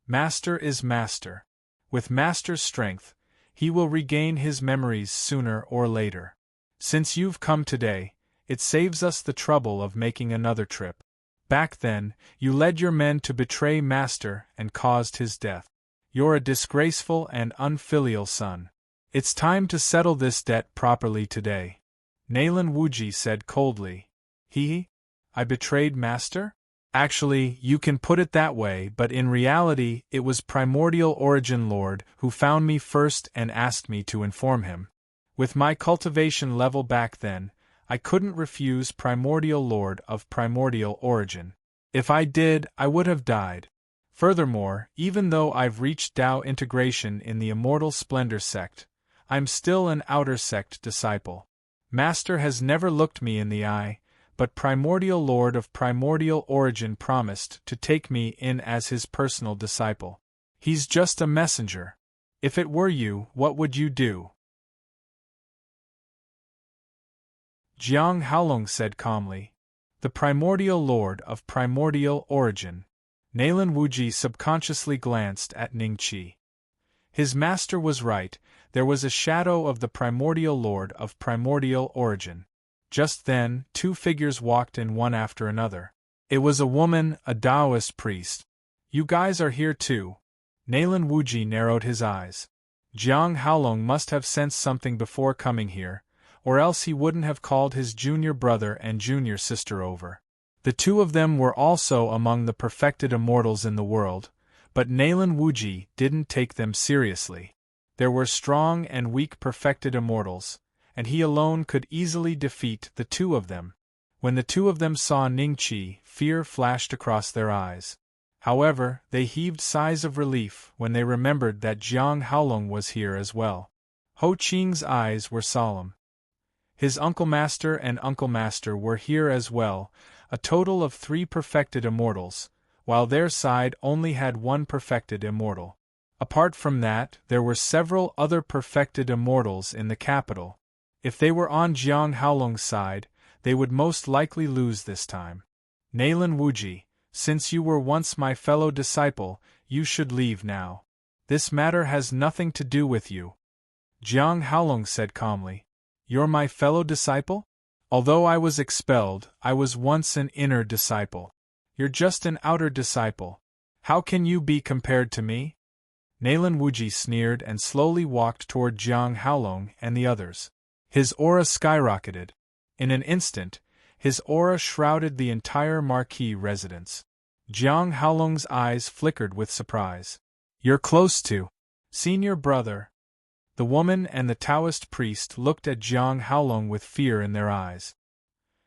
Master is master. With master's strength, he will regain his memories sooner or later. Since you've come today, it saves us the trouble of making another trip. Back then, you led your men to betray master and caused his death. You're a disgraceful and unfilial son. It's time to settle this debt properly today. Nalan Wuji said coldly. I betrayed master? Actually, you can put it that way, but in reality, it was Primordial Origin Lord who found me first and asked me to inform him. With my cultivation level back then, I couldn't refuse Primordial Lord of Primordial Origin. If I did, I would have died. Furthermore, even though I've reached Dao integration in the Immortal Splendor sect, I'm still an outer sect disciple. Master has never looked me in the eye, but Primordial Lord of Primordial Origin promised to take me in as his personal disciple. He's just a messenger. If it were you, what would you do? Jiang Haolong said calmly. The Primordial Lord of Primordial Origin. Nalan Wuji subconsciously glanced at Ningqi. His master was right, there was a shadow of the Primordial Lord of Primordial Origin. Just then, two figures walked in one after another. It was a woman, a Taoist priest. You guys are here too. Nalan Wuji narrowed his eyes. Jiang Haolong must have sensed something before coming here, or else he wouldn't have called his junior brother and junior sister over. The two of them were also among the perfected immortals in the world, but Nalen Wuji didn't take them seriously. There were strong and weak perfected immortals, and he alone could easily defeat the two of them. When the two of them saw Ningqi, fear flashed across their eyes. However, they heaved sighs of relief when they remembered that Jiang Haolong was here as well. Ho Qing's eyes were solemn. His Uncle Master and Uncle Master were here as well, a total of 3 perfected immortals, while their side only had 1 perfected immortal. Apart from that, there were several other perfected immortals in the capital. If they were on Jiang Haolong's side, they would most likely lose this time. Nalen Wuji, since you were once my fellow disciple, you should leave now. This matter has nothing to do with you. Jiang Haolong said calmly. You're my fellow disciple? Although I was expelled, I was once an inner disciple. You're just an outer disciple. How can you be compared to me? Nalen Wuji sneered and slowly walked toward Jiang Haolong and the others. His aura skyrocketed. In an instant, his aura shrouded the entire marquee residence. Jiang Haolong's eyes flickered with surprise. You're close to senior brother. The woman and the Taoist priest looked at Jiang Haolong with fear in their eyes.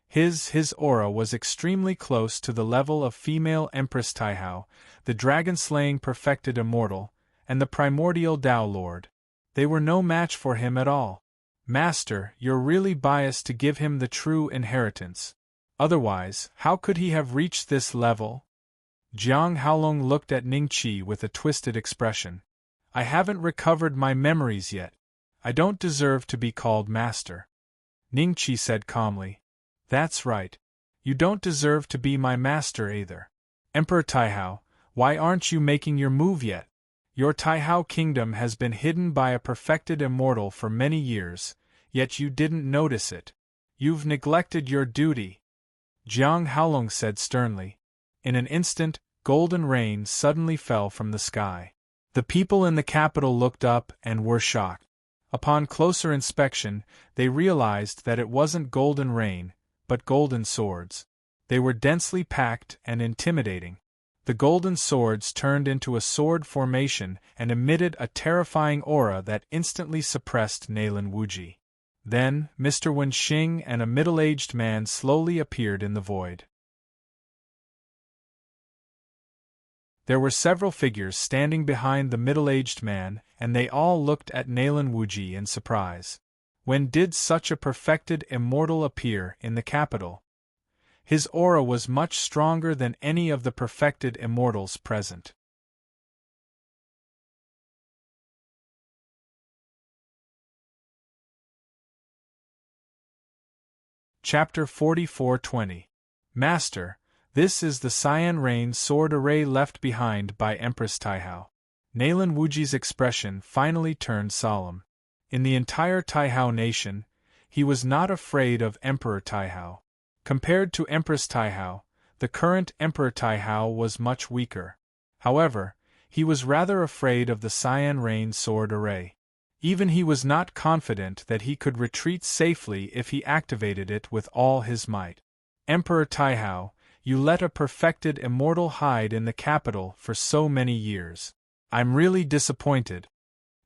His aura was extremely close to the level of female Empress Taihao, the dragon-slaying perfected immortal, and the primordial Tao Lord. They were no match for him at all. Master, you're really biased to give him the true inheritance. Otherwise, how could he have reached this level? Jiang Haolong looked at Ningqi with a twisted expression. I haven't recovered my memories yet. I don't deserve to be called master. Ningqi said calmly. That's right. You don't deserve to be my master either. Emperor Taihao, why aren't you making your move yet? Your Taihao kingdom has been hidden by a perfected immortal for many years, yet you didn't notice it. You've neglected your duty. Jiang Haolong said sternly. In an instant, golden rain suddenly fell from the sky. The people in the capital looked up and were shocked. Upon closer inspection, they realized that it wasn't golden rain, but golden swords. They were densely packed and intimidating. The golden swords turned into a sword formation and emitted a terrifying aura that instantly suppressed Nalen Wuji. Then, Mr. Wenxing and a middle-aged man slowly appeared in the void. There were several figures standing behind the middle-aged man, and they all looked at Nalen Wuji in surprise. When did such a perfected immortal appear in the capital? His aura was much stronger than any of the perfected immortals present. Chapter 44:20. Master, this is the Cyan Rain sword array left behind by Empress Taihao. Nalen Wuji's expression finally turned solemn. In the entire Taihao nation, he was not afraid of Emperor Taihao. Compared to Empress Taihao, the current Emperor Taihao was much weaker. However, he was rather afraid of the Cyan Rain sword array. Even he was not confident that he could retreat safely if he activated it with all his might. Emperor Taihao, you let a perfected immortal hide in the capital for so many years. I'm really disappointed.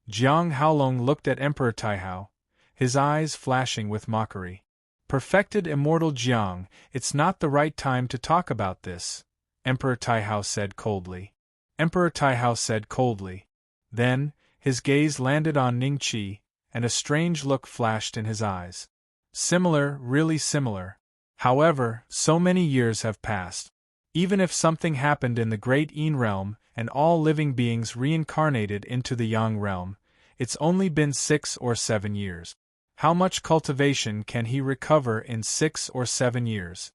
Jiang Haolong looked at Emperor Taihao, his eyes flashing with mockery. Perfected immortal Jiang, it's not the right time to talk about this, Emperor Taihao said coldly. Emperor Taihao said coldly. Then, his gaze landed on Ningqi, and a strange look flashed in his eyes. Similar, really similar. However, so many years have passed. Even if something happened in the Great Yin realm and all living beings reincarnated into the Yang realm, it's only been 6 or 7 years. How much cultivation can he recover in 6 or 7 years?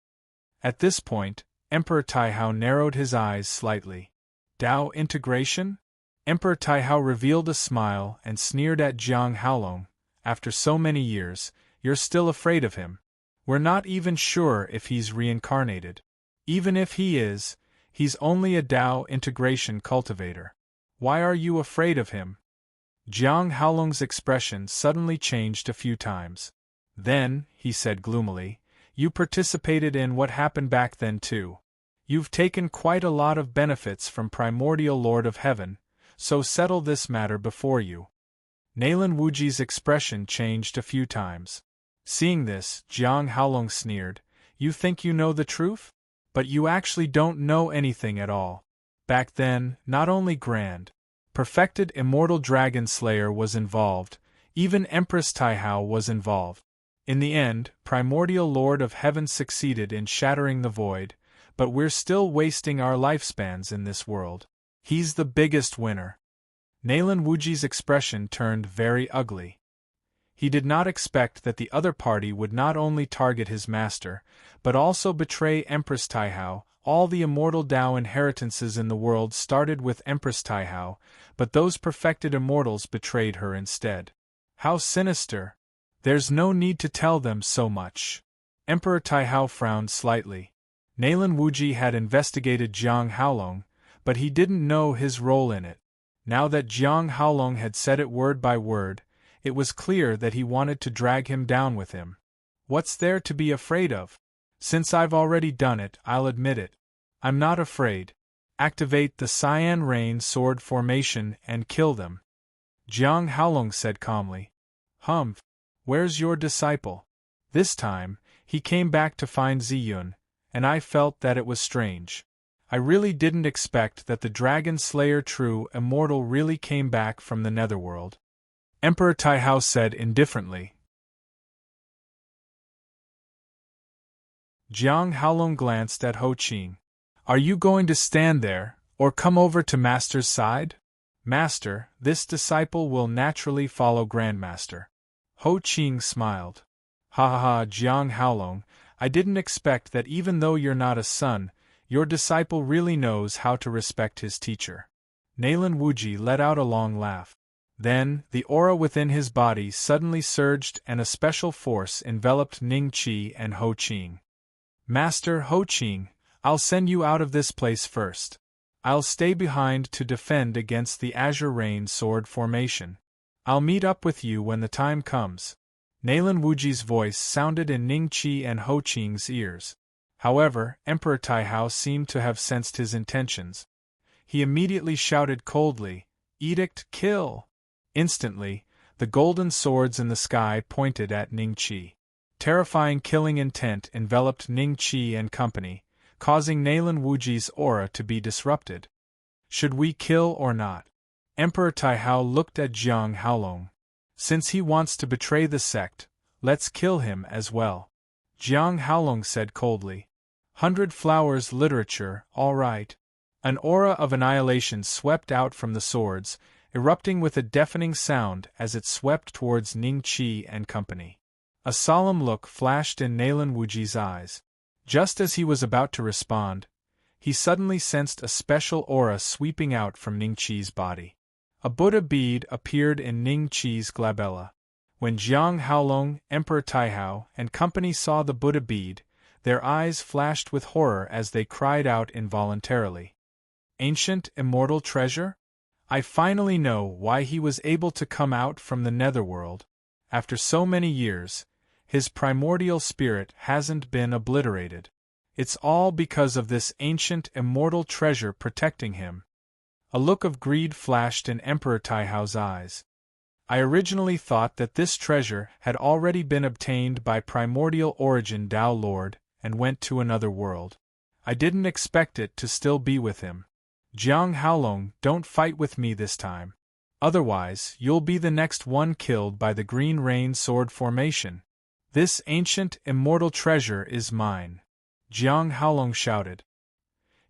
At this point, Emperor Taihao narrowed his eyes slightly. Tao integration? Emperor Taihao revealed a smile and sneered at Jiang Haolong. After so many years, you're still afraid of him. We're not even sure if he's reincarnated. Even if he is, he's only a Tao integration cultivator. Why are you afraid of him? Jiang Haolong's expression suddenly changed a few times. Then, he said gloomily, you participated in what happened back then too. You've taken quite a lot of benefits from primordial Lord of Heaven, so settle this matter before you. Nalan Wuji's expression changed a few times. Seeing this, Jiang Haolong sneered, you think you know the truth? But you actually don't know anything at all. Back then, not only grand, perfected immortal dragon slayer was involved, even Empress Taihao was involved. In the end, primordial Lord of Heaven succeeded in shattering the void, but we're still wasting our lifespans in this world. He's the biggest winner. Nalan Wuji's expression turned very ugly. He did not expect that the other party would not only target his master, but also betray Empress Taihao. All the immortal Dao inheritances in the world started with Empress Taihao, but those perfected immortals betrayed her instead. How sinister! There's no need to tell them so much. Emperor Taihao frowned slightly. Nalan Wuji had investigated Jiang Haolong, but he didn't know his role in it. Now that Jiang Haolong had said it word by word, it was clear that he wanted to drag him down with him. What's there to be afraid of? Since I've already done it, I'll admit it. I'm not afraid. Activate the Cyan Rain sword formation and kill them. Jiang Haolong said calmly. Humph. Where's your disciple? This time, he came back to find Ziyun, and I felt that it was strange. I really didn't expect that the Dragon Slayer true immortal really came back from the netherworld. Emperor Taihao said indifferently. Jiang Haolong glanced at Ho Qing. Are you going to stand there, or come over to Master's side? Master, this disciple will naturally follow Grandmaster. Ho Qing smiled. Ha ha ha, Jiang Haolong, I didn't expect that even though you're not a son, your disciple really knows how to respect his teacher. Nalan Wuji let out a long laugh. Then, the aura within his body suddenly surged and a special force enveloped Ning Qi and Ho Qing. Master Ho Qing, I'll send you out of this place first. I'll stay behind to defend against the Azure Rain sword formation. I'll meet up with you when the time comes. Nalan Wuji's voice sounded in Ning Qi and Ho Qing's ears. However, Emperor Taihao seemed to have sensed his intentions. He immediately shouted coldly, Edict, kill! Instantly, the golden swords in the sky pointed at Ning Qi. Terrifying killing intent enveloped Ning Qi and company, causing Nalan Wuji's aura to be disrupted. Should we kill or not? Emperor Taihao looked at Jiang Haolong. Since he wants to betray the sect, let's kill him as well. Jiang Haolong said coldly. 100 Flowers literature, all right. An aura of annihilation swept out from the swords, erupting with a deafening sound as it swept towards Ning Qi and company. A solemn look flashed in Nalan Wuji's eyes. Just as he was about to respond, he suddenly sensed a special aura sweeping out from Ning Qi's body. A Buddha bead appeared in Ning Qi's glabella. When Jiang Haolong, Emperor Taihao, and company saw the Buddha bead, their eyes flashed with horror as they cried out involuntarily. Ancient immortal treasure? I finally know why he was able to come out from the netherworld. After so many years, his primordial spirit hasn't been obliterated. It's all because of this ancient immortal treasure protecting him. A look of greed flashed in Emperor Taihao's eyes. I originally thought that this treasure had already been obtained by primordial origin Tao Lord and went to another world. I didn't expect it to still be with him. Jiang Haolong, don't fight with me this time. Otherwise, you'll be the next one killed by the Green Rain sword formation. This ancient, immortal treasure is mine. Jiang Haolong shouted.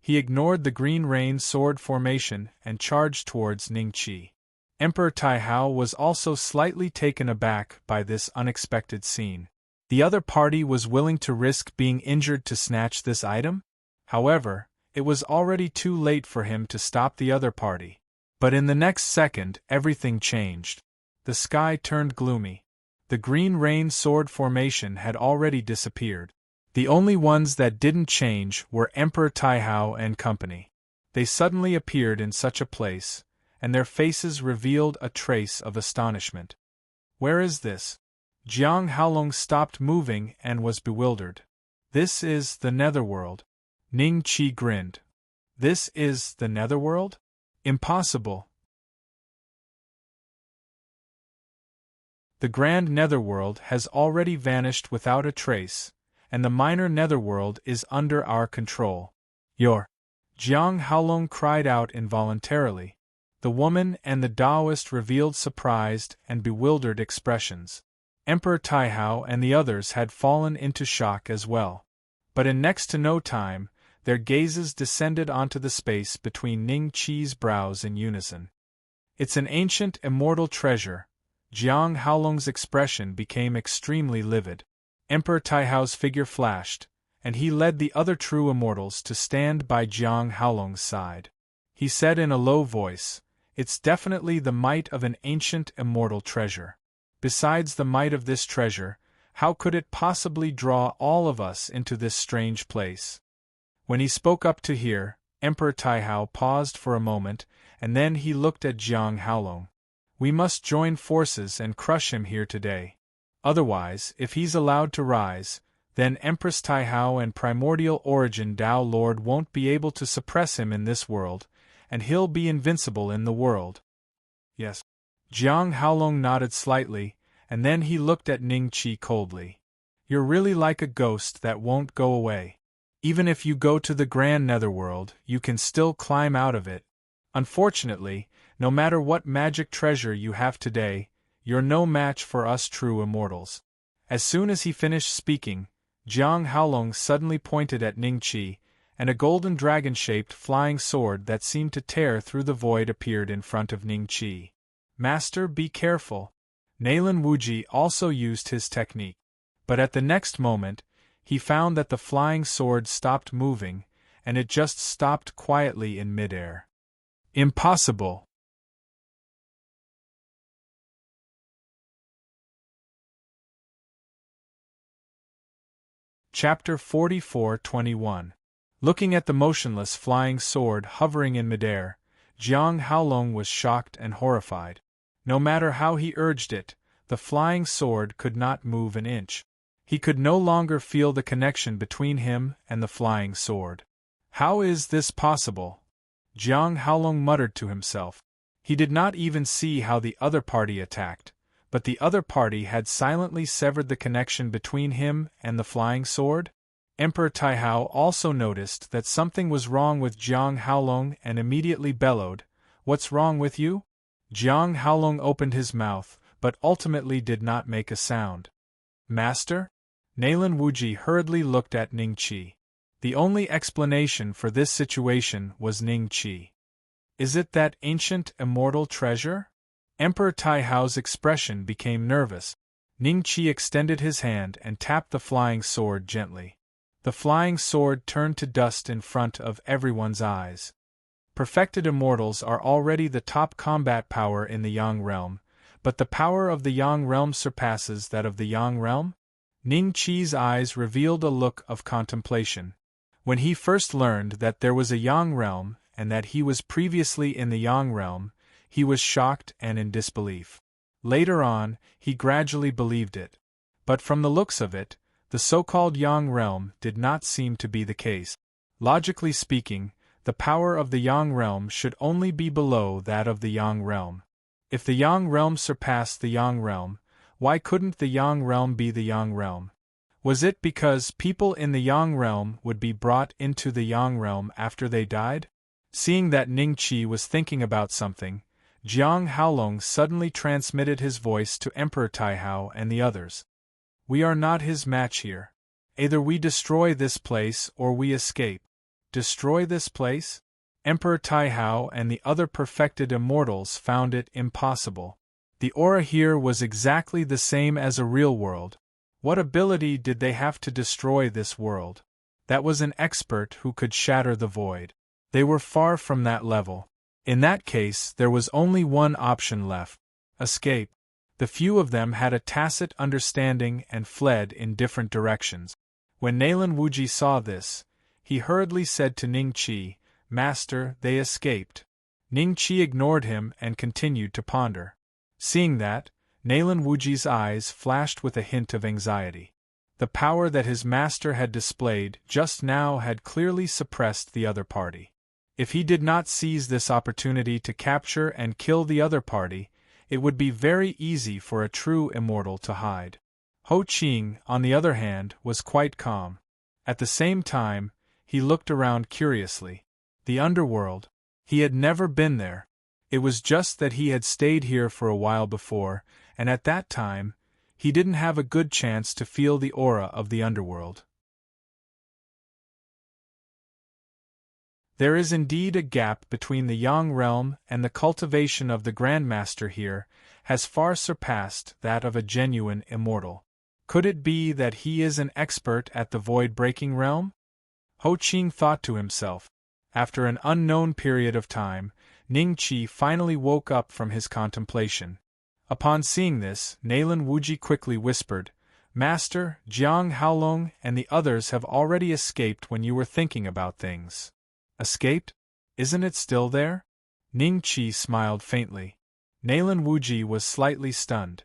He ignored the Green Rain sword formation and charged towards Ning Qi. Emperor Taihao was also slightly taken aback by this unexpected scene. The other party was willing to risk being injured to snatch this item? However, it was already too late for him to stop the other party. But in the next second, everything changed. The sky turned gloomy. The Green Rain sword formation had already disappeared. The only ones that didn't change were Emperor Taihao and company. They suddenly appeared in such a place, and their faces revealed a trace of astonishment. Where is this? Jiang Haolong stopped moving and was bewildered. This is the netherworld. Ning Qi grinned. This is the netherworld? Impossible. The grand netherworld has already vanished without a trace, and the minor netherworld is under our control. Jiang Haolong cried out involuntarily. The woman and the Taoist revealed surprised and bewildered expressions. Emperor Taihao and the others had fallen into shock as well. But in next to no time, their gazes descended onto the space between Ning Qi's brows in unison. It's an ancient immortal treasure. Jiang Haolong's expression became extremely livid. Emperor Taihao's figure flashed, and he led the other true immortals to stand by Jiang Haolong's side. He said in a low voice, "It's definitely the might of an ancient immortal treasure. Besides the might of this treasure, how could it possibly draw all of us into this strange place?" When he spoke up to hear, Emperor Taihao paused for a moment, and then he looked at Jiang Haolong. "We must join forces and crush him here today. Otherwise, if he's allowed to rise, then Empress Taihao and Primordial Origin Tao Lord won't be able to suppress him in this world, and he'll be invincible in the world." "Yes." Jiang Haolong nodded slightly, and then he looked at Ning Qi coldly. "You're really like a ghost that won't go away. Even if you go to the grand netherworld, you can still climb out of it. Unfortunately, no matter what magic treasure you have today, you're no match for us true immortals." As soon as he finished speaking, Jiang Haolong suddenly pointed at Ning Qi, and a golden dragon-shaped flying sword that seemed to tear through the void appeared in front of Ning Qi. "Master, be careful." Naylan Wuji also used his technique. But at the next moment, he found that the flying sword stopped moving, and it just stopped quietly in midair. Impossible! Chapter 44:21. Looking at the motionless flying sword hovering in midair, Jiang Haolong was shocked and horrified. No matter how he urged it, the flying sword could not move an inch. He could no longer feel the connection between him and the flying sword. "How is this possible?" Jiang Haolong muttered to himself. He did not even see how the other party attacked, but the other party had silently severed the connection between him and the flying sword. Emperor Taihao also noticed that something was wrong with Jiang Haolong and immediately bellowed, "What's wrong with you?" Jiang Haolong opened his mouth, but ultimately did not make a sound. "Master?" Naylan Wuji hurriedly looked at Ning Qi. The only explanation for this situation was Ning Qi. "Is it that ancient immortal treasure?" Emperor Taihao's expression became nervous. Ning Qi extended his hand and tapped the flying sword gently. The flying sword turned to dust in front of everyone's eyes. Perfected immortals are already the top combat power in the Yang realm, but the power of the Yang realm surpasses that of the Yang realm? Ning Qi's eyes revealed a look of contemplation. When he first learned that there was a Yang realm and that he was previously in the Yang realm, he was shocked and in disbelief. Later on, he gradually believed it. But from the looks of it, the so-called Yang realm did not seem to be the case. Logically speaking, the power of the Yang realm should only be below that of the Yang realm. If the Yang realm surpassed the Yang realm, why couldn't the Yang realm be the Yang realm? Was it because people in the Yang realm would be brought into the Yang realm after they died? Seeing that Ning Qi was thinking about something, Jiang Haolong suddenly transmitted his voice to Emperor Taihao and the others. "We are not his match here. Either we destroy this place or we escape." Destroy this place? Emperor Taihao and the other perfected immortals found it impossible. The aura here was exactly the same as a real world. What ability did they have to destroy this world? That was an expert who could shatter the void. They were far from that level. In that case, there was only one option left: escape. The few of them had a tacit understanding and fled in different directions. When Naylan Wuji saw this, he hurriedly said to Ning Qi, "Master, they escaped." Ning Qi ignored him and continued to ponder. Seeing that, Nalan Wuji's eyes flashed with a hint of anxiety. The power that his master had displayed just now had clearly suppressed the other party. If he did not seize this opportunity to capture and kill the other party, it would be very easy for a true immortal to hide. Ho Qing, on the other hand, was quite calm. At the same time, he looked around curiously. The underworld. He had never been there. It was just that he had stayed here for a while before, and at that time, he didn't have a good chance to feel the aura of the underworld. There is indeed a gap between the Yang realm, and the cultivation of the Grandmaster here has far surpassed that of a genuine immortal. Could it be that he is an expert at the void-breaking realm? Ho Qing thought to himself. After an unknown period of time, Ning Qi finally woke up from his contemplation. Upon seeing this, Nalan Wuji quickly whispered, "Master, Jiang Haolong and the others have already escaped when you were thinking about things." "Escaped? Isn't it still there?" Ning Qi smiled faintly. Nalan Wuji was slightly stunned.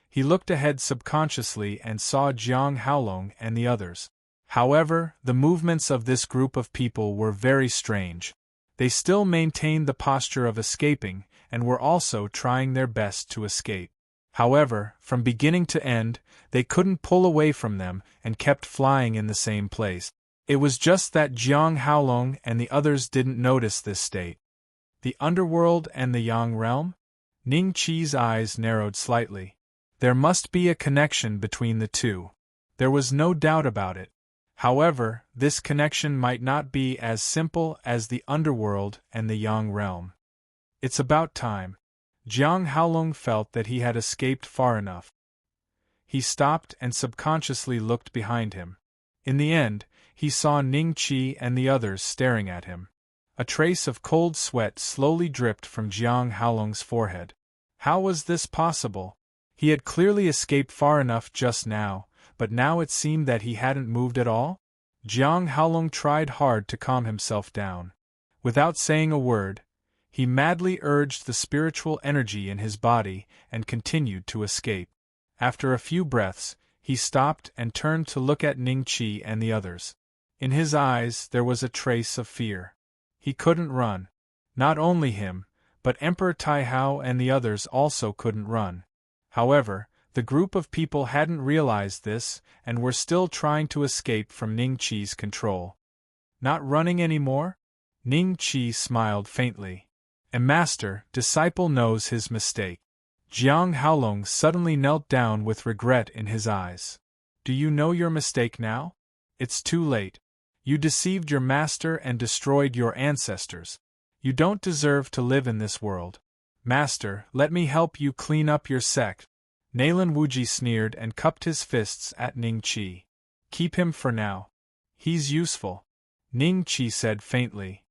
He looked ahead subconsciously and saw Jiang Haolong and the others. However, the movements of this group of people were very strange. They still maintained the posture of escaping, and were also trying their best to escape. However, from beginning to end, they couldn't pull away from them and kept flying in the same place. It was just that Jiang Haolong and the others didn't notice this state. The underworld and the Yang realm? Ning Qi's eyes narrowed slightly. There must be a connection between the two. There was no doubt about it. However, this connection might not be as simple as the underworld and the Yang realm. It's about time. Jiang Haolong felt that he had escaped far enough. He stopped and subconsciously looked behind him. In the end, he saw Ning Qi and the others staring at him. A trace of cold sweat slowly dripped from Jiang Haolong's forehead. How was this possible? He had clearly escaped far enough just now, but now it seemed that he hadn't moved at all? Jiang Haolong tried hard to calm himself down. Without saying a word, he madly urged the spiritual energy in his body and continued to escape. After a few breaths, he stopped and turned to look at Ning Qi and the others. In his eyes there was a trace of fear. He couldn't run. Not only him, but Emperor Taihao and the others also couldn't run. However, the group of people hadn't realized this and were still trying to escape from Ning Qi's control. Not running anymore? Ning Qi smiled faintly. A master, disciple knows his mistake. Jiang Haolong suddenly knelt down with regret in his eyes. Do you know your mistake now? It's too late. You deceived your master and destroyed your ancestors. You don't deserve to live in this world. Master, let me help you clean up your sect. Nalan Wuji sneered and cupped his fists at Ning Qi. Keep him for now. He's useful. Ning Qi said faintly.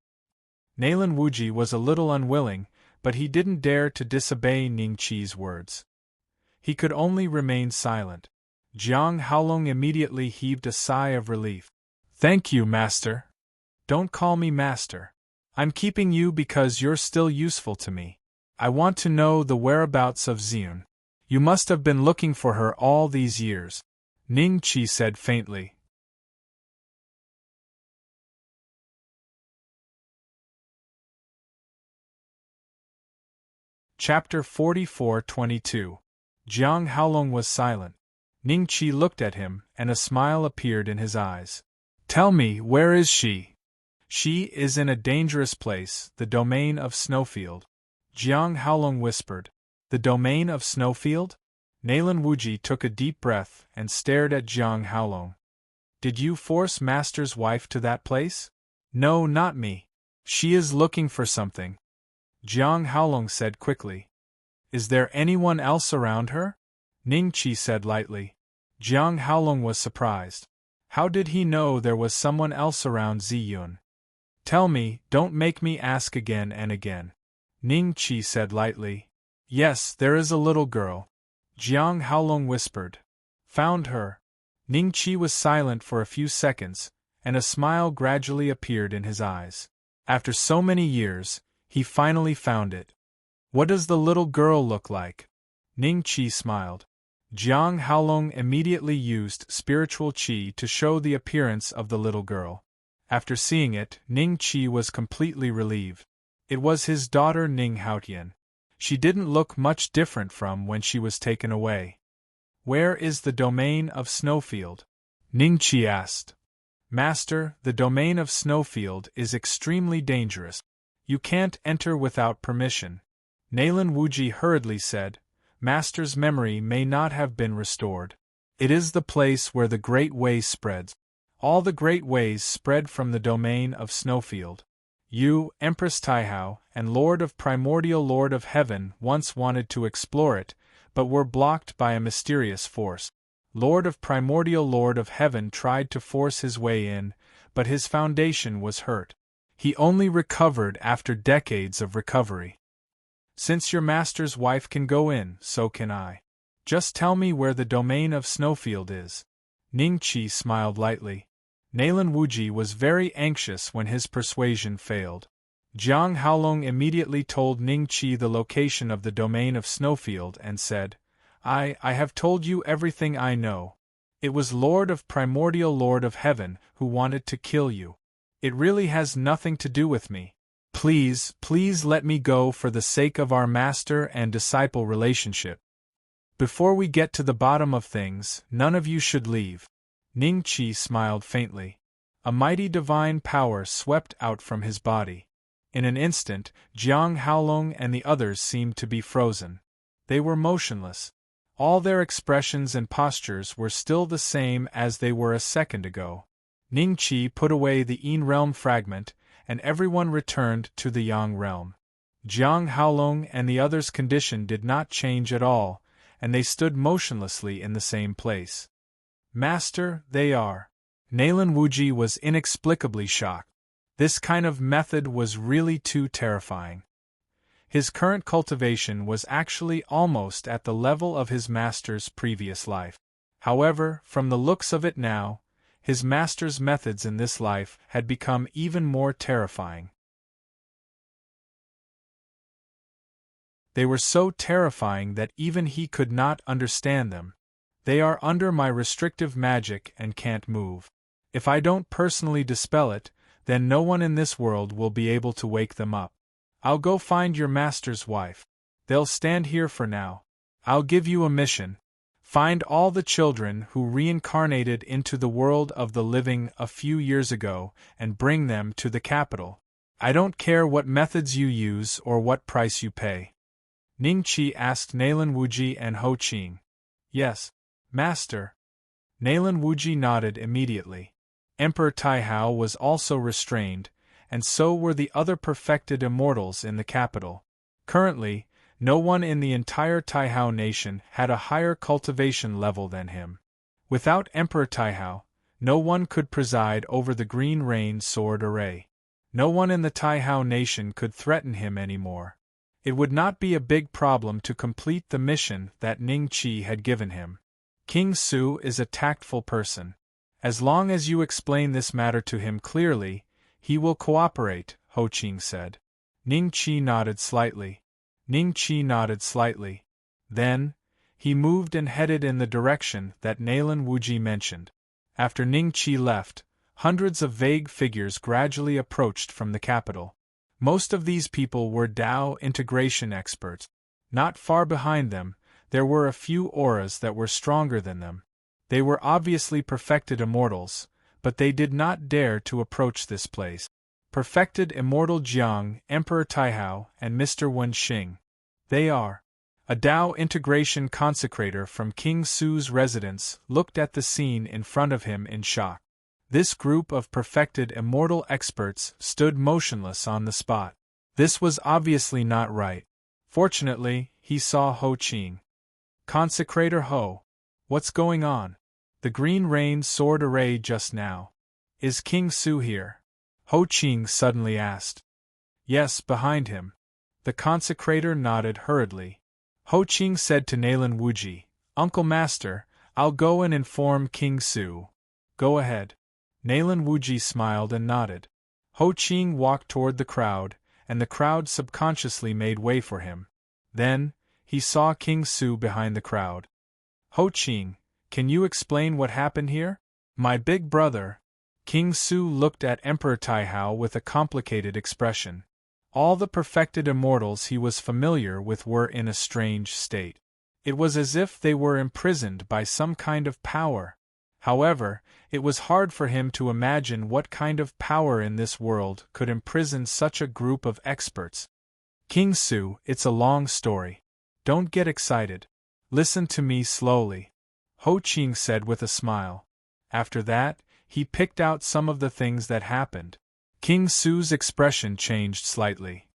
Nalan Wuji was a little unwilling, but he didn't dare to disobey Ning Qi's words. He could only remain silent. Jiang Haolong immediately heaved a sigh of relief. Thank you, Master. Don't call me Master. I'm keeping you because you're still useful to me. I want to know the whereabouts of Xiun. You must have been looking for her all these years, Ning Qi said faintly. Chapter 44-22. Jiang Haolong was silent. Ning Qi looked at him, and a smile appeared in his eyes. Tell me, where is she? She is in a dangerous place, the domain of Snowfield. Jiang Haolong whispered. The domain of Snowfield? Nalan Wuji took a deep breath and stared at Jiang Haolong. Did you force Master's wife to that place? No, not me. She is looking for something. Jiang Haolong said quickly. Is there anyone else around her? Ning Qi said lightly. Jiang Haolong was surprised. How did he know there was someone else around Ziyun? Tell me, don't make me ask again and again. Ning Qi said lightly. Yes, there is a little girl. Jiang Haolong whispered. Found her. Ning Qi was silent for a few seconds, and a smile gradually appeared in his eyes. After so many years, he finally found it. What does the little girl look like? Ning Qi smiled. Jiang Haolong immediately used spiritual qi to show the appearance of the little girl. After seeing it, Ning Qi was completely relieved. It was his daughter Ning Haotian. She didn't look much different from when she was taken away. Where is the domain of Snowfield? Ning Qi asked. Master, the domain of Snowfield is extremely dangerous. You can't enter without permission. Nalan Wuji hurriedly said. Master's memory may not have been restored. It is the place where the Great Way spreads. All the Great Ways spread from the domain of Snowfield. You, Empress Taihao, and Lord of Primordial Lord of Heaven once wanted to explore it, but were blocked by a mysterious force. Lord of Primordial Lord of Heaven tried to force his way in, but his foundation was hurt. He only recovered after decades of recovery. Since your master's wife can go in, so can I. Just tell me where the domain of Snowfield is. Ning Qi smiled lightly. Nalan Wuji was very anxious when his persuasion failed. Jiang Haolong immediately told Ning Qi the location of the domain of Snowfield and said, I have told you everything I know. It was Lord of Primordial Lord of Heaven who wanted to kill you. It really has nothing to do with me. Please let me go for the sake of our master and disciple relationship. Before we get to the bottom of things, none of you should leave. Ning Qi smiled faintly. A mighty divine power swept out from his body. In an instant, Jiang Haolong and the others seemed to be frozen. They were motionless. All their expressions and postures were still the same as they were a second ago. Ning Qi put away the Yin realm fragment, and everyone returned to the Yang realm. Jiang Haolong and the others' condition did not change at all, and they stood motionlessly in the same place. Master, they are. Nalan Wuji was inexplicably shocked. This kind of method was really too terrifying. His current cultivation was actually almost at the level of his master's previous life. However, from the looks of it now, his master's methods in this life had become even more terrifying. They were so terrifying that even he could not understand them. They are under my restrictive magic and can't move. If I don't personally dispel it, then no one in this world will be able to wake them up. I'll go find your master's wife. They'll stand here for now. I'll give you a mission. Find all the children who reincarnated into the world of the living a few years ago and bring them to the capital. I don't care what methods you use or what price you pay. Ning Qi asked Nalan Wuji and Ho Qing. Yes, Master. Nalan Wuji nodded immediately. Emperor Taihao was also restrained, and so were the other perfected immortals in the capital. Currently, no one in the entire Taihao nation had a higher cultivation level than him. Without Emperor Taihao, no one could preside over the Green Rain Sword Array. No one in the Taihao nation could threaten him anymore. It would not be a big problem to complete the mission that Ning Qi had given him. King Su is a tactful person. As long as you explain this matter to him clearly, he will cooperate, Ho Qing said. Ning Qi nodded slightly. Then, he moved and headed in the direction that Nalan Wuji mentioned. After Ning Qi left, hundreds of vague figures gradually approached from the capital. Most of these people were Dao integration experts. Not far behind them, there were a few auras that were stronger than them. They were obviously perfected immortals, but they did not dare to approach this place. Perfected Immortal Jiang, Emperor Taihao, and Mr. Wenxing. They are. A Dao integration consecrator from King Su's residence looked at the scene in front of him in shock. This group of perfected immortal experts stood motionless on the spot. This was obviously not right. Fortunately, he saw Ho Qing. Consecrator Ho. What's going on? The Green Rain Sword Array just now. Is King Su here? Ho Qing suddenly asked. Yes, behind him. The consecrator nodded hurriedly. Ho Qing said to Nalan Wuji, Uncle Master, I'll go and inform King Su. Go ahead. Nalan Wuji smiled and nodded. Ho Qing walked toward the crowd, and the crowd subconsciously made way for him. Then, he saw King Su behind the crowd. Ho Qing, can you explain what happened here? My big brother. King Su looked at Emperor Taihao with a complicated expression. All the perfected immortals he was familiar with were in a strange state. It was as if they were imprisoned by some kind of power. However, it was hard for him to imagine what kind of power in this world could imprison such a group of experts. King Su, it's a long story. Don't get excited. Listen to me slowly, Ho Qing said with a smile. After that, he picked out some of the things that happened. King Su's expression changed slightly.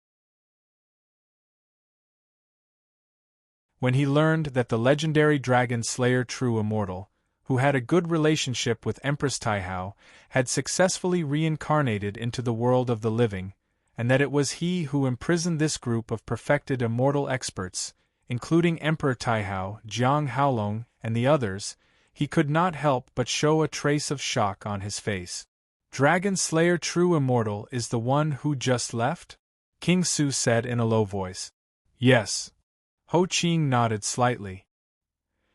When he learned that the legendary dragon slayer True Immortal, who had a good relationship with Empress Taihao, had successfully reincarnated into the world of the living, and that it was he who imprisoned this group of perfected immortal experts, including Emperor Taihao, Jiang Haolong, and the others, he could not help but show a trace of shock on his face. Dragon Slayer True Immortal is the one who just left? King Su said in a low voice. Yes. Ho Qing nodded slightly.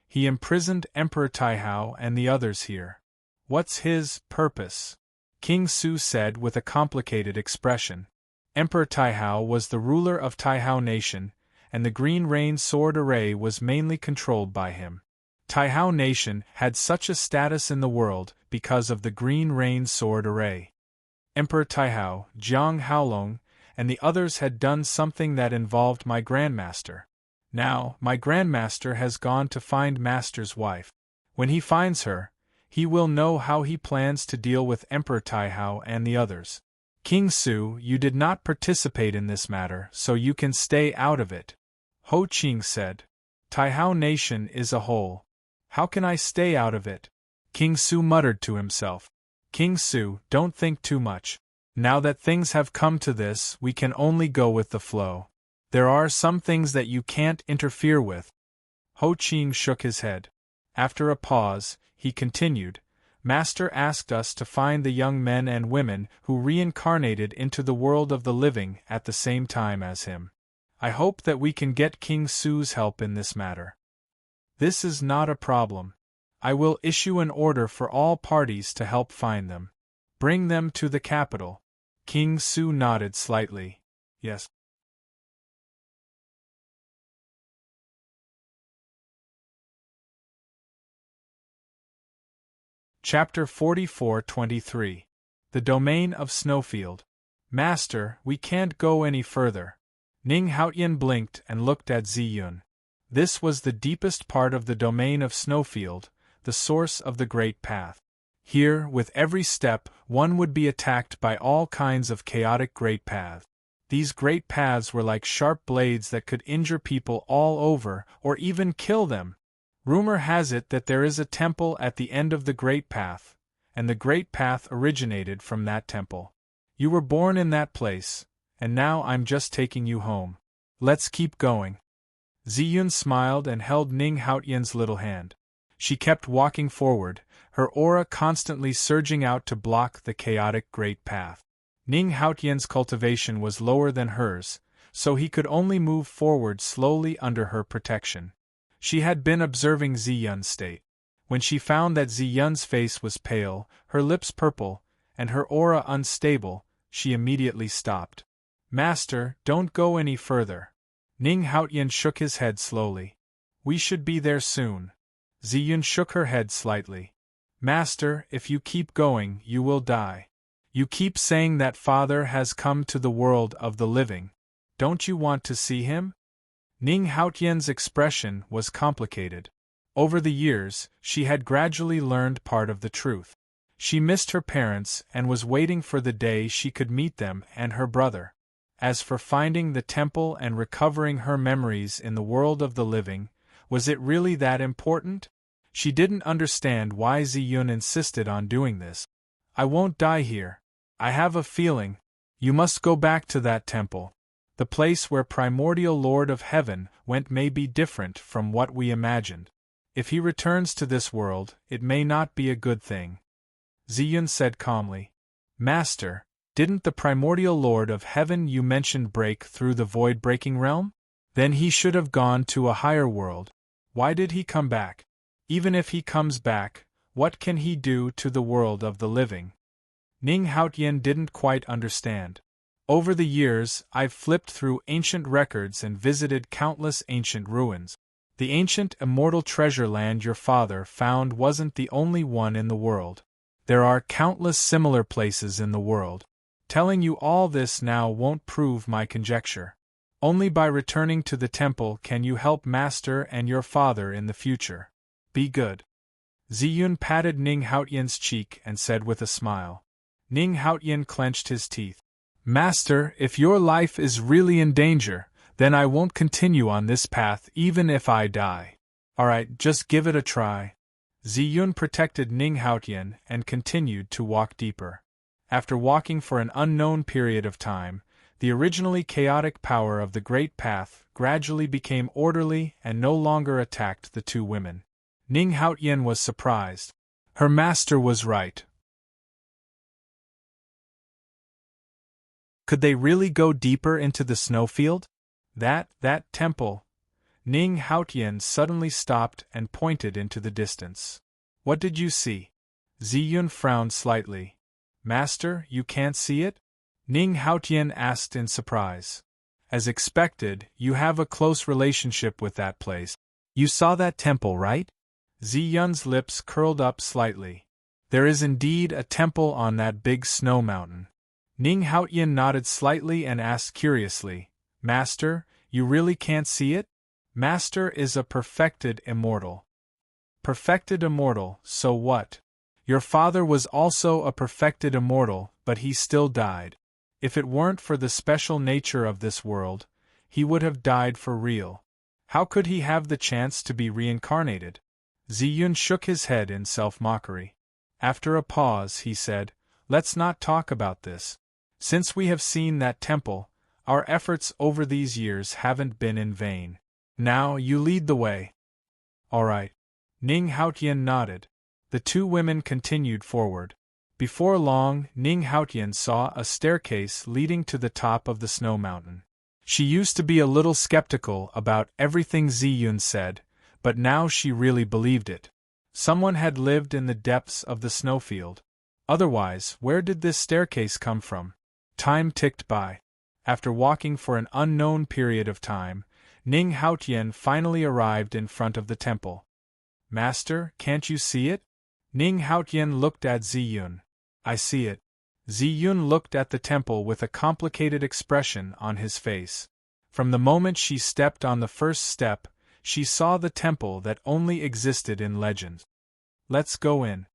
He imprisoned Emperor Taihao and the others here. What's his purpose? King Su said with a complicated expression. Emperor Taihao was the ruler of Taihao Nation, and the Green Rain Sword Array was mainly controlled by him. Taihao Nation had such a status in the world because of the Green Rain Sword Array. Emperor Taihao, Jiang Haolong, and the others had done something that involved my grandmaster. Now, my grandmaster has gone to find Master's wife. When he finds her, he will know how he plans to deal with Emperor Taihao and the others. King Su, you did not participate in this matter, so you can stay out of it, Ho Qing said. Taihao Nation is a whole. How can I stay out of it? King Su muttered to himself. King Su, don't think too much. Now that things have come to this, we can only go with the flow. There are some things that you can't interfere with. Ho Qing shook his head. After a pause, he continued, Master asked us to find the young men and women who reincarnated into the world of the living at the same time as him. I hope that we can get King Su's help in this matter. This is not a problem. I will issue an order for all parties to help find them. Bring them to the capital. King Su nodded slightly. Yes. Chapter 44-23. The Domain of Snowfield. Master, we can't go any further. Ning Haotian blinked and looked at Ziyun. This was the deepest part of the domain of Snowfield, the source of the Great Path. Here, with every step, one would be attacked by all kinds of chaotic great paths. These great paths were like sharp blades that could injure people all over, or even kill them. Rumor has it that there is a temple at the end of the Great Path, and the Great Path originated from that temple. You were born in that place, and now I'm just taking you home. Let's keep going. Ziyun smiled and held Ning Haotian's little hand. She kept walking forward, her aura constantly surging out to block the chaotic Great Path. Ning Haotian's cultivation was lower than hers, so he could only move forward slowly under her protection. She had been observing Ziyun's state. When she found that Ziyun's face was pale, her lips purple, and her aura unstable, she immediately stopped. Master, don't go any further. Ning Haotian shook his head slowly. We should be there soon. Ziyun shook her head slightly. Master, if you keep going, you will die. You keep saying that Father has come to the world of the living. Don't you want to see him? Ning Haotian's expression was complicated. Over the years, she had gradually learned part of the truth. She missed her parents and was waiting for the day she could meet them and her brother. As for finding the temple and recovering her memories in the world of the living, was it really that important? She didn't understand why Ziyun insisted on doing this. I won't die here. I have a feeling. You must go back to that temple. The place where Primordial Lord of Heaven went may be different from what we imagined. If he returns to this world, it may not be a good thing. Ziyun said calmly. Master, didn't the Primordial Lord of Heaven you mentioned break through the void-breaking realm? Then he should have gone to a higher world. Why did he come back? Even if he comes back, what can he do to the world of the living? Ning Haotian didn't quite understand. Over the years, I've flipped through ancient records and visited countless ancient ruins. The ancient immortal treasure land your father found wasn't the only one in the world. There are countless similar places in the world. Telling you all this now won't prove my conjecture. Only by returning to the temple can you help Master and your father in the future. Be good. Ziyun patted Ning Haotian's cheek and said with a smile. Ning Haotian clenched his teeth. Master, if your life is really in danger, then I won't continue on this path even if I die. Alright, just give it a try. Ziyun protected Ning Haotian and continued to walk deeper. After walking for an unknown period of time, the originally chaotic power of the Great Path gradually became orderly and no longer attacked the two women. Ning Haotian was surprised. Her master was right. Could they really go deeper into the snowfield? That temple. Ning Haotian suddenly stopped and pointed into the distance. What did you see? Ziyun frowned slightly. Master, you can't see it? Ning Haotian asked in surprise. As expected, you have a close relationship with that place. You saw that temple, right? Ziyun's lips curled up slightly. There is indeed a temple on that big snow mountain. Ning Haotian nodded slightly and asked curiously, Master, you really can't see it? Master is a perfected immortal. Perfected immortal, so what? Your father was also a perfected immortal, but he still died. If it weren't for the special nature of this world, he would have died for real. How could he have the chance to be reincarnated? Ziyun shook his head in self-mockery. After a pause, he said, Let's not talk about this. Since we have seen that temple, our efforts over these years haven't been in vain. Now you lead the way. All right. Ning Haotian nodded. The two women continued forward. Before long, Ning Haotian saw a staircase leading to the top of the snow mountain. She used to be a little skeptical about everything Ziyun said, but now she really believed it. Someone had lived in the depths of the snowfield. Otherwise, where did this staircase come from? Time ticked by. After walking for an unknown period of time, Ning Haotian finally arrived in front of the temple. Master, can't you see it? Ning Haotian looked at Ziyun. I see it. Ziyun looked at the temple with a complicated expression on his face. From the moment she stepped on the first step, she saw the temple that only existed in legend. Let's go in.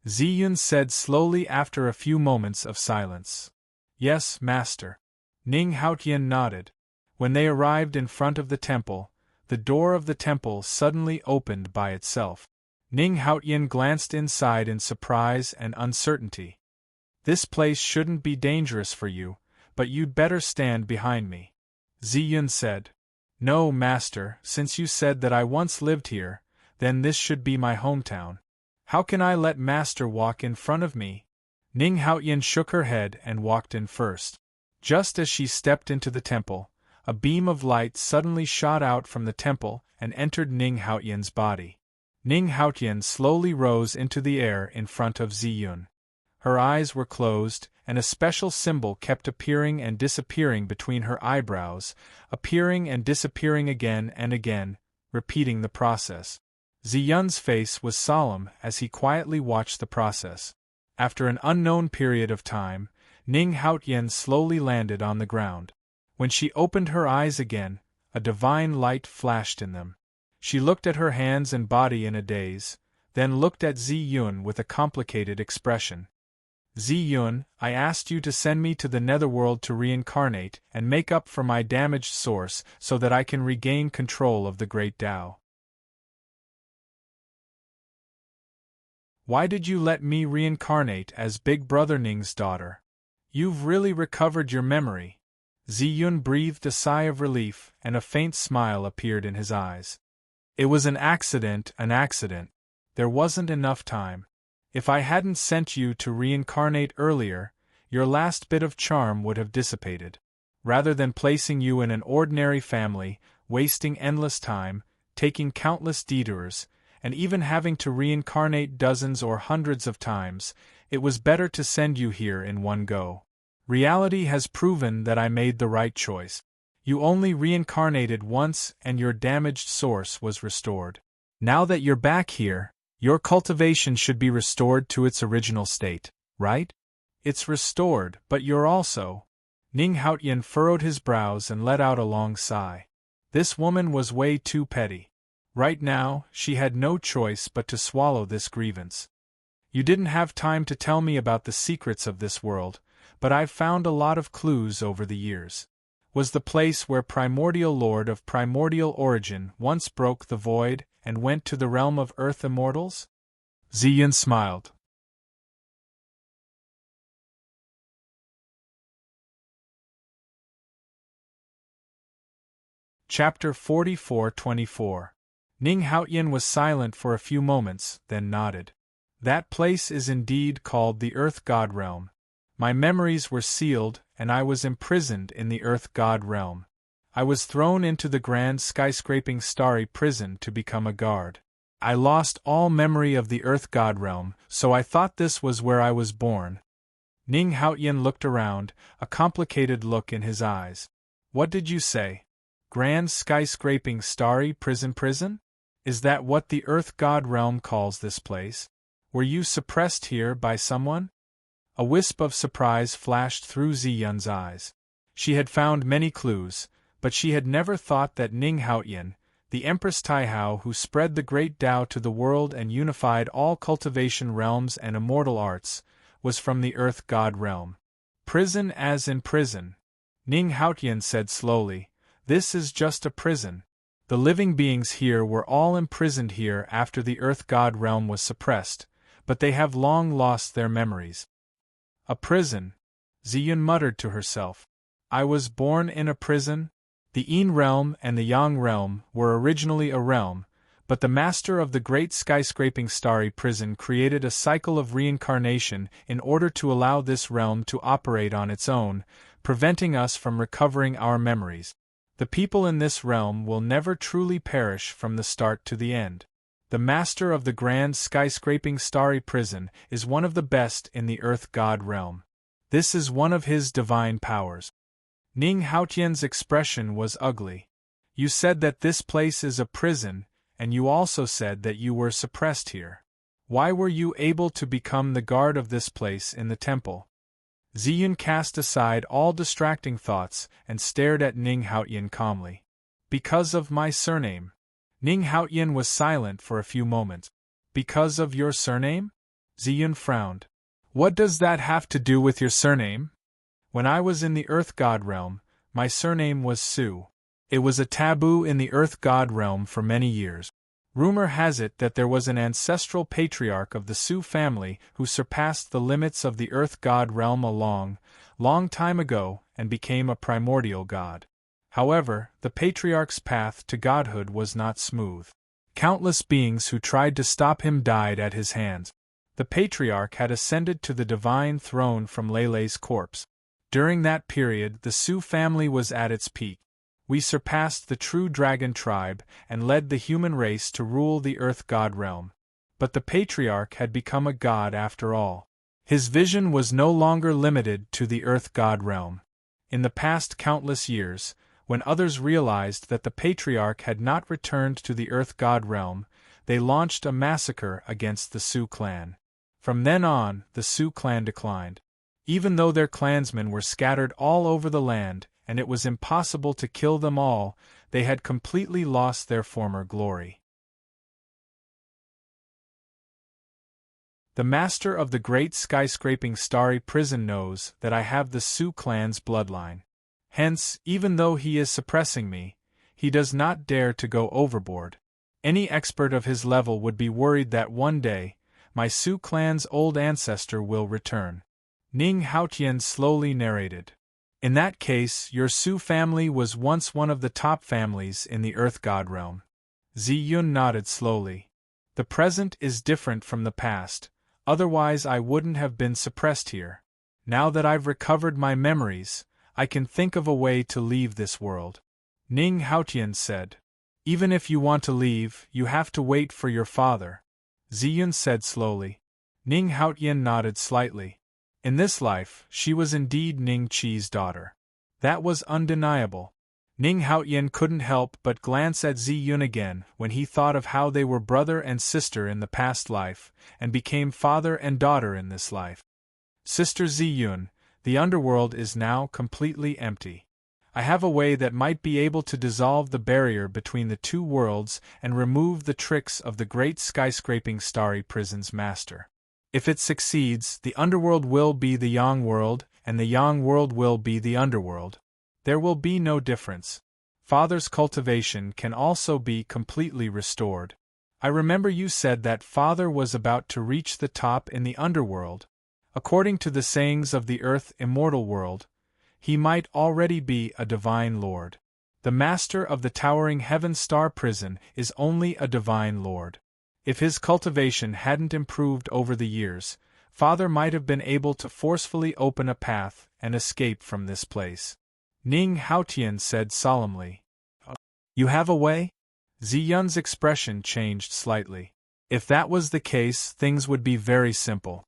Ziyun said slowly after a few moments of silence. Yes, Master. Ning Haotian nodded. When they arrived in front of the temple, the door of the temple suddenly opened by itself. Ning Haotian glanced inside in surprise and uncertainty. This place shouldn't be dangerous for you, but you'd better stand behind me. Ziyun said. No, Master, since you said that I once lived here, then this should be my hometown. How can I let Master walk in front of me? Ning Haotian shook her head and walked in first. Just as she stepped into the temple, a beam of light suddenly shot out from the temple and entered Ning Haotian's body. Ning Haotian slowly rose into the air in front of Ziyun. Her eyes were closed, and a special symbol kept appearing and disappearing between her eyebrows, appearing and disappearing again and again, repeating the process. Ziyun's face was solemn as he quietly watched the process. After an unknown period of time, Ning Haotian slowly landed on the ground. When she opened her eyes again, a divine light flashed in them. She looked at her hands and body in a daze, then looked at Ziyun with a complicated expression. Ziyun, I asked you to send me to the netherworld to reincarnate and make up for my damaged source so that I can regain control of the great Tao. Why did you let me reincarnate as Big Brother Ning's daughter? You've really recovered your memory. Ziyun breathed a sigh of relief, and a faint smile appeared in his eyes. It was an accident. There wasn't enough time. If I hadn't sent you to reincarnate earlier, your last bit of charm would have dissipated. Rather than placing you in an ordinary family, wasting endless time, taking countless detours, and even having to reincarnate dozens or hundreds of times, it was better to send you here in one go. Reality has proven that I made the right choice. You only reincarnated once and your damaged source was restored. Now that you're back here, your cultivation should be restored to its original state, right? It's restored, but you're also… Ning Haotian furrowed his brows and let out a long sigh. This woman was way too petty. Right now, she had no choice but to swallow this grievance. You didn't have time to tell me about the secrets of this world, but I've found a lot of clues over the years. Was the place where primordial lord of primordial origin once broke the void and went to the realm of earth immortals? Ziyun smiled. Chapter 44-24. Ning Haotian was silent for a few moments, then nodded. That place is indeed called the Earth God Realm. My memories were sealed, and I was imprisoned in the Earth God Realm. I was thrown into the grand skyscraping starry prison to become a guard. I lost all memory of the Earth God Realm, so I thought this was where I was born. Ning Haotian looked around, a complicated look in his eyes. What did you say? Grand skyscraping starry prison? Is that what the Earth God Realm calls this place? Were you suppressed here by someone? A wisp of surprise flashed through Ziyun's eyes. She had found many clues, but she had never thought that Ning Haotian, the Empress Taihao who spread the great Tao to the world and unified all cultivation realms and immortal arts, was from the Earth God Realm. Prison as in prison. Ning Haotian said slowly, this is just a prison. The living beings here were all imprisoned here after the Earth God Realm was suppressed, but they have long lost their memories. A prison, Ziyun muttered to herself. I was born in a prison? The Yin realm and the Yang realm were originally a realm, but the master of the great skyscraping starry prison created a cycle of reincarnation in order to allow this realm to operate on its own, preventing us from recovering our memories. The people in this realm will never truly perish from the start to the end. The master of the grand skyscraping starry prison is one of the best in the Earth God Realm. This is one of his divine powers. Ning Haotian's expression was ugly. You said that this place is a prison, and you also said that you were suppressed here. Why were you able to become the guard of this place in the temple? Ziyun cast aside all distracting thoughts and stared at Ning Haotian calmly. Because of my surname. Ning Haotian was silent for a few moments. Because of your surname? Ziyun frowned. What does that have to do with your surname? When I was in the Earth God Realm, my surname was Su. It was a taboo in the Earth God Realm for many years. Rumor has it that there was an ancestral patriarch of the Su family who surpassed the limits of the Earth God Realm a long time ago and became a primordial god. However, the patriarch's path to godhood was not smooth. Countless beings who tried to stop him died at his hands. The patriarch had ascended to the divine throne from Lele's corpse. During that period, the Su family was at its peak. We surpassed the true dragon tribe and led the human race to rule the Earth God Realm. But the patriarch had become a god after all. His vision was no longer limited to the Earth God Realm. In the past countless years, when others realized that the patriarch had not returned to the Earth God Realm, they launched a massacre against the Su clan. From then on, the Su clan declined. Even though their clansmen were scattered all over the land, and it was impossible to kill them all, they had completely lost their former glory. The master of the great skyscraping starry prison knows that I have the Su clan's bloodline. Hence, even though he is suppressing me, he does not dare to go overboard. Any expert of his level would be worried that one day, my Su clan's old ancestor will return. Ning Haotian slowly narrated. In that case, your Su family was once one of the top families in the Earth God Realm. Ziyun nodded slowly. The present is different from the past, otherwise I wouldn't have been suppressed here. Now that I've recovered my memories, I can think of a way to leave this world. Ning Haotian said. Even if you want to leave, you have to wait for your father, Ziyun said slowly. Ning Haotian nodded slightly. In this life, she was indeed Ning Qi's daughter. That was undeniable. Ning Haotian couldn't help but glance at Ziyun again when he thought of how they were brother and sister in the past life, and became father and daughter in this life. Sister Ziyun, the underworld is now completely empty. I have a way that might be able to dissolve the barrier between the two worlds and remove the tricks of the great skyscraping starry prison's master. If it succeeds, the underworld will be the Yang world, and the Yang world will be the underworld. There will be no difference. Father's cultivation can also be completely restored. I remember you said that father was about to reach the top in the underworld. According to the sayings of the earth immortal world, he might already be a divine lord. The master of the towering heaven star prison is only a divine lord. If his cultivation hadn't improved over the years, father might have been able to forcefully open a path and escape from this place. Ning Haotian said solemnly. You have a way? Ziyun's expression changed slightly. If that was the case, things would be very simple.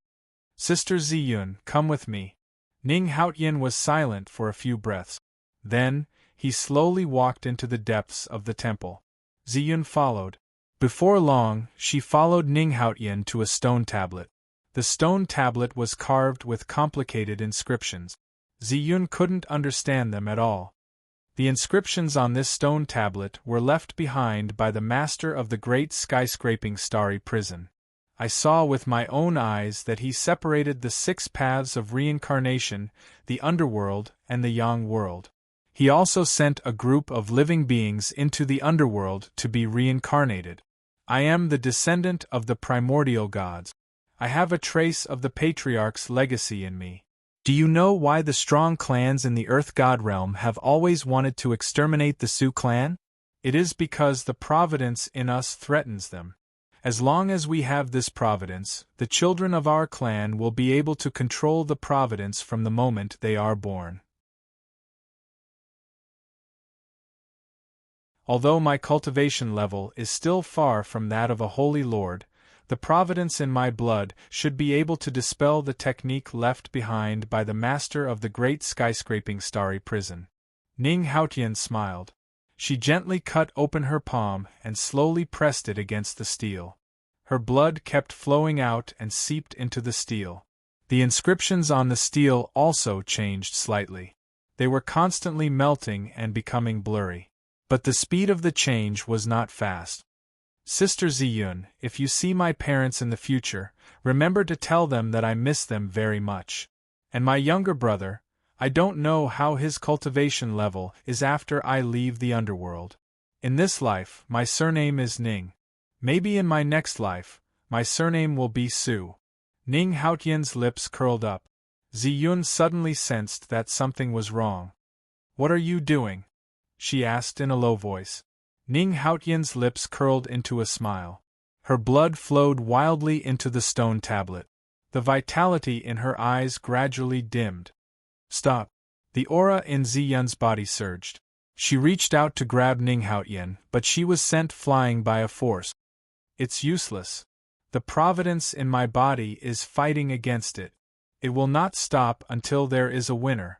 Sister Ziyun, come with me. Ning Haotian was silent for a few breaths. Then, he slowly walked into the depths of the temple. Ziyun followed. Before long, she followed Ning Haotian to a stone tablet. The stone tablet was carved with complicated inscriptions. Ziyun couldn't understand them at all. The inscriptions on this stone tablet were left behind by the master of the great skyscraping starry prison. I saw with my own eyes that he separated the 6 paths of reincarnation, the underworld and the Yang world. He also sent a group of living beings into the underworld to be reincarnated. I am the descendant of the primordial gods. I have a trace of the patriarch's legacy in me. Do you know why the strong clans in the Earth God realm have always wanted to exterminate the Sioux clan? It is because the providence in us threatens them. As long as we have this providence, the children of our clan will be able to control the providence from the moment they are born. Although my cultivation level is still far from that of a holy lord, the providence in my blood should be able to dispel the technique left behind by the master of the great skyscraping starry prison. Ning Haotian smiled. She gently cut open her palm and slowly pressed it against the steel. Her blood kept flowing out and seeped into the steel. The inscriptions on the steel also changed slightly. They were constantly melting and becoming blurry. But the speed of the change was not fast. Sister Ziyun, if you see my parents in the future, remember to tell them that I miss them very much. And my younger brother, I don't know how his cultivation level is after I leave the underworld. In this life, my surname is Ning. Maybe in my next life, my surname will be Su. Ning Haotian's lips curled up. Ziyun suddenly sensed that something was wrong. What are you doing? She asked in a low voice. Ning Haotian's lips curled into a smile. Her blood flowed wildly into the stone tablet. The vitality in her eyes gradually dimmed. Stop! The aura in Ziyun's body surged. She reached out to grab Ning Haotian, but she was sent flying by a force. It's useless. The providence in my body is fighting against it. It will not stop until there is a winner.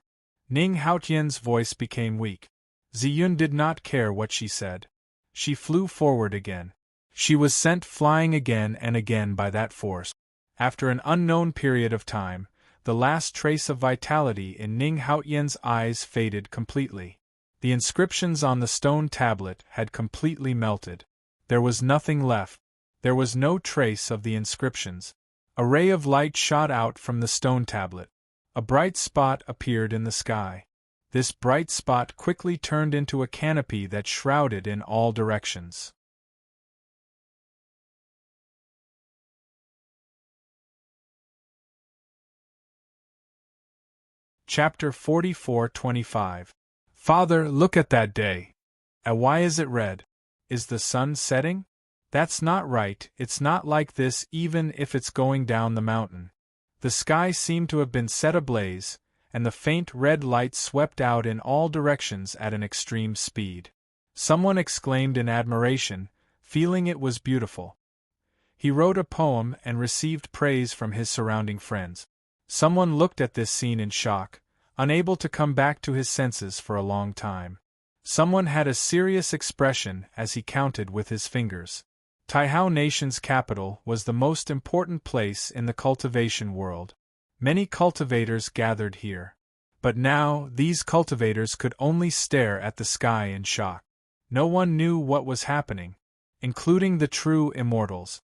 Ning Haotian's voice became weak. Ziyun did not care what she said. She flew forward again. She was sent flying again and again by that force. After an unknown period of time, the last trace of vitality in Ning Haotian's eyes faded completely. The inscriptions on the stone tablet had completely melted. There was nothing left. There was no trace of the inscriptions. A ray of light shot out from the stone tablet. A bright spot appeared in the sky. This bright spot quickly turned into a canopy that shrouded in all directions. Chapter 44:25. Father, look at that day. And why is it red? Is the sun setting? That's not right, it's not like this even if it's going down the mountain. The sky seemed to have been set ablaze, and the faint red light swept out in all directions at an extreme speed. Someone exclaimed in admiration, feeling it was beautiful. He wrote a poem and received praise from his surrounding friends. Someone looked at this scene in shock, unable to come back to his senses for a long time. Someone had a serious expression as he counted with his fingers. Taihao Nation's capital was the most important place in the cultivation world. Many cultivators gathered here. But now, these cultivators could only stare at the sky in shock. No one knew what was happening, including the true immortals.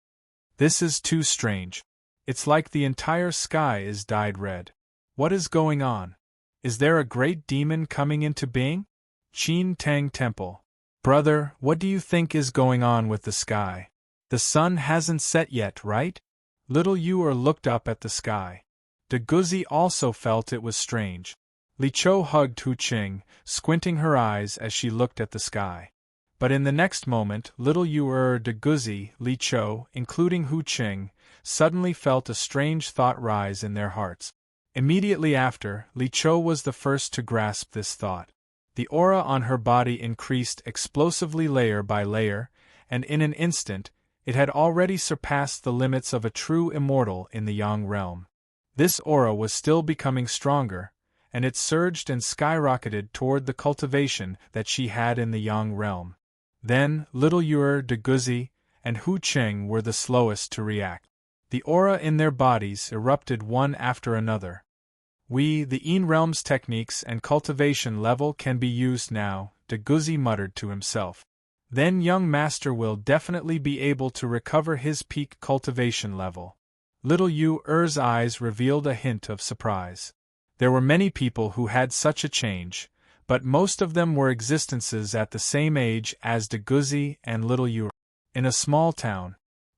This is too strange. It's like the entire sky is dyed red. What is going on? Is there a great demon coming into being? Qin Tang Temple. Brother, what do you think is going on with the sky? The sun hasn't set yet, right? Little Yuer looked up at the sky. De Guzi also felt it was strange. Li Chou hugged Hu Qing, squinting her eyes as she looked at the sky. But in the next moment, little Yuer, De Guzi, Li Chou, including Hu Qing, suddenly felt a strange thought rise in their hearts. Immediately after, Li Chou was the first to grasp this thought. The aura on her body increased explosively layer by layer, and in an instant, it had already surpassed the limits of a true immortal in the Yang realm. This aura was still becoming stronger, and it surged and skyrocketed toward the cultivation that she had in the Yang realm. Then, little Yuer, De Guzi, and Hu Qing were the slowest to react. The aura in their bodies erupted one after another. The Yin realm's techniques and cultivation level can be used now, De Guzi muttered to himself. Then young master will definitely be able to recover his peak cultivation level. Little Yuer's eyes revealed a hint of surprise. There were many people who had such a change, but most of them were existences at the same age as De Guzi and little Yuer. In a small town.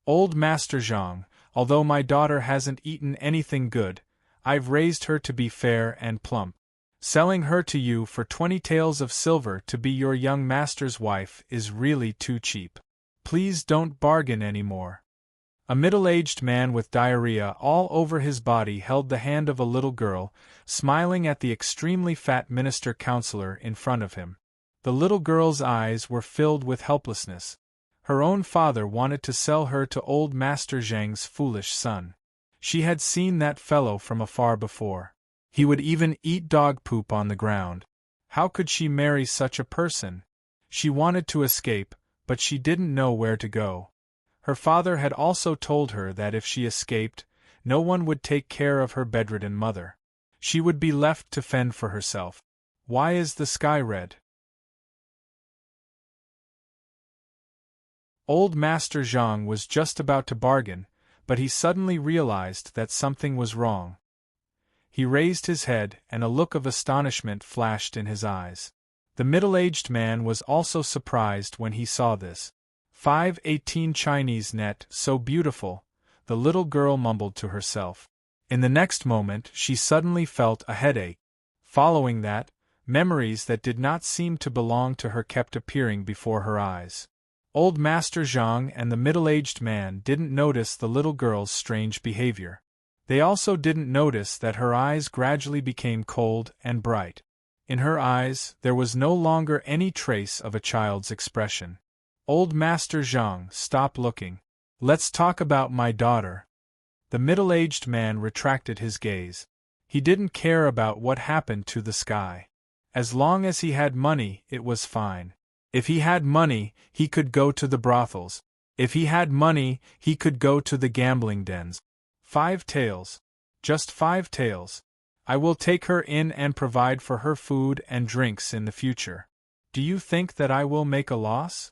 Old Master Zhang, although my daughter hasn't eaten anything good, I've raised her to be fair and plump. Selling her to you for 20 taels of silver to be your young master's wife is really too cheap. Please don't bargain anymore. A middle-aged man with diarrhea all over his body held the hand of a little girl, smiling at the extremely fat minister counselor in front of him. The little girl's eyes were filled with helplessness. Her own father wanted to sell her to old Master Zhang's foolish son. She had seen that fellow from afar before. He would even eat dog poop on the ground. How could she marry such a person? She wanted to escape, but she didn't know where to go. Her father had also told her that if she escaped, no one would take care of her bedridden mother. She would be left to fend for herself. Why is the sky red? Old Master Zhang was just about to bargain, but he suddenly realized that something was wrong. He raised his head, and a look of astonishment flashed in his eyes. The middle-aged man was also surprised when he saw this. 518 Chinese net, so beautiful, the little girl mumbled to herself. In the next moment she suddenly felt a headache. Following that, memories that did not seem to belong to her kept appearing before her eyes. Old Master Zhang and the middle-aged man didn't notice the little girl's strange behavior. They also didn't notice that her eyes gradually became cold and bright. In her eyes, there was no longer any trace of a child's expression. Old Master Zhang, stop looking. Let's talk about my daughter. The middle-aged man retracted his gaze. He didn't care about what happened to the sky. As long as he had money, it was fine. If he had money, he could go to the brothels. If he had money, he could go to the gambling dens. 5 taels. Just 5 taels. I will take her in and provide for her food and drinks in the future. Do you think that I will make a loss?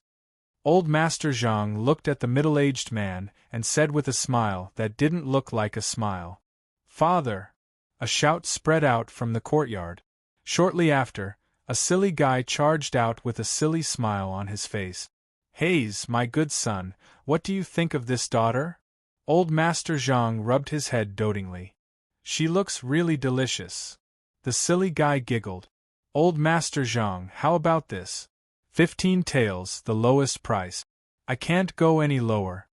Old Master Zhang looked at the middle-aged man and said with a smile that didn't look like a smile. Father! A shout spread out from the courtyard. Shortly after, a silly guy charged out with a silly smile on his face. Hayes, my good son, what do you think of this daughter? Old Master Zhang rubbed his head dotingly. She looks really delicious. The silly guy giggled. Old Master Zhang, how about this? 15 taels, the lowest price. I can't go any lower.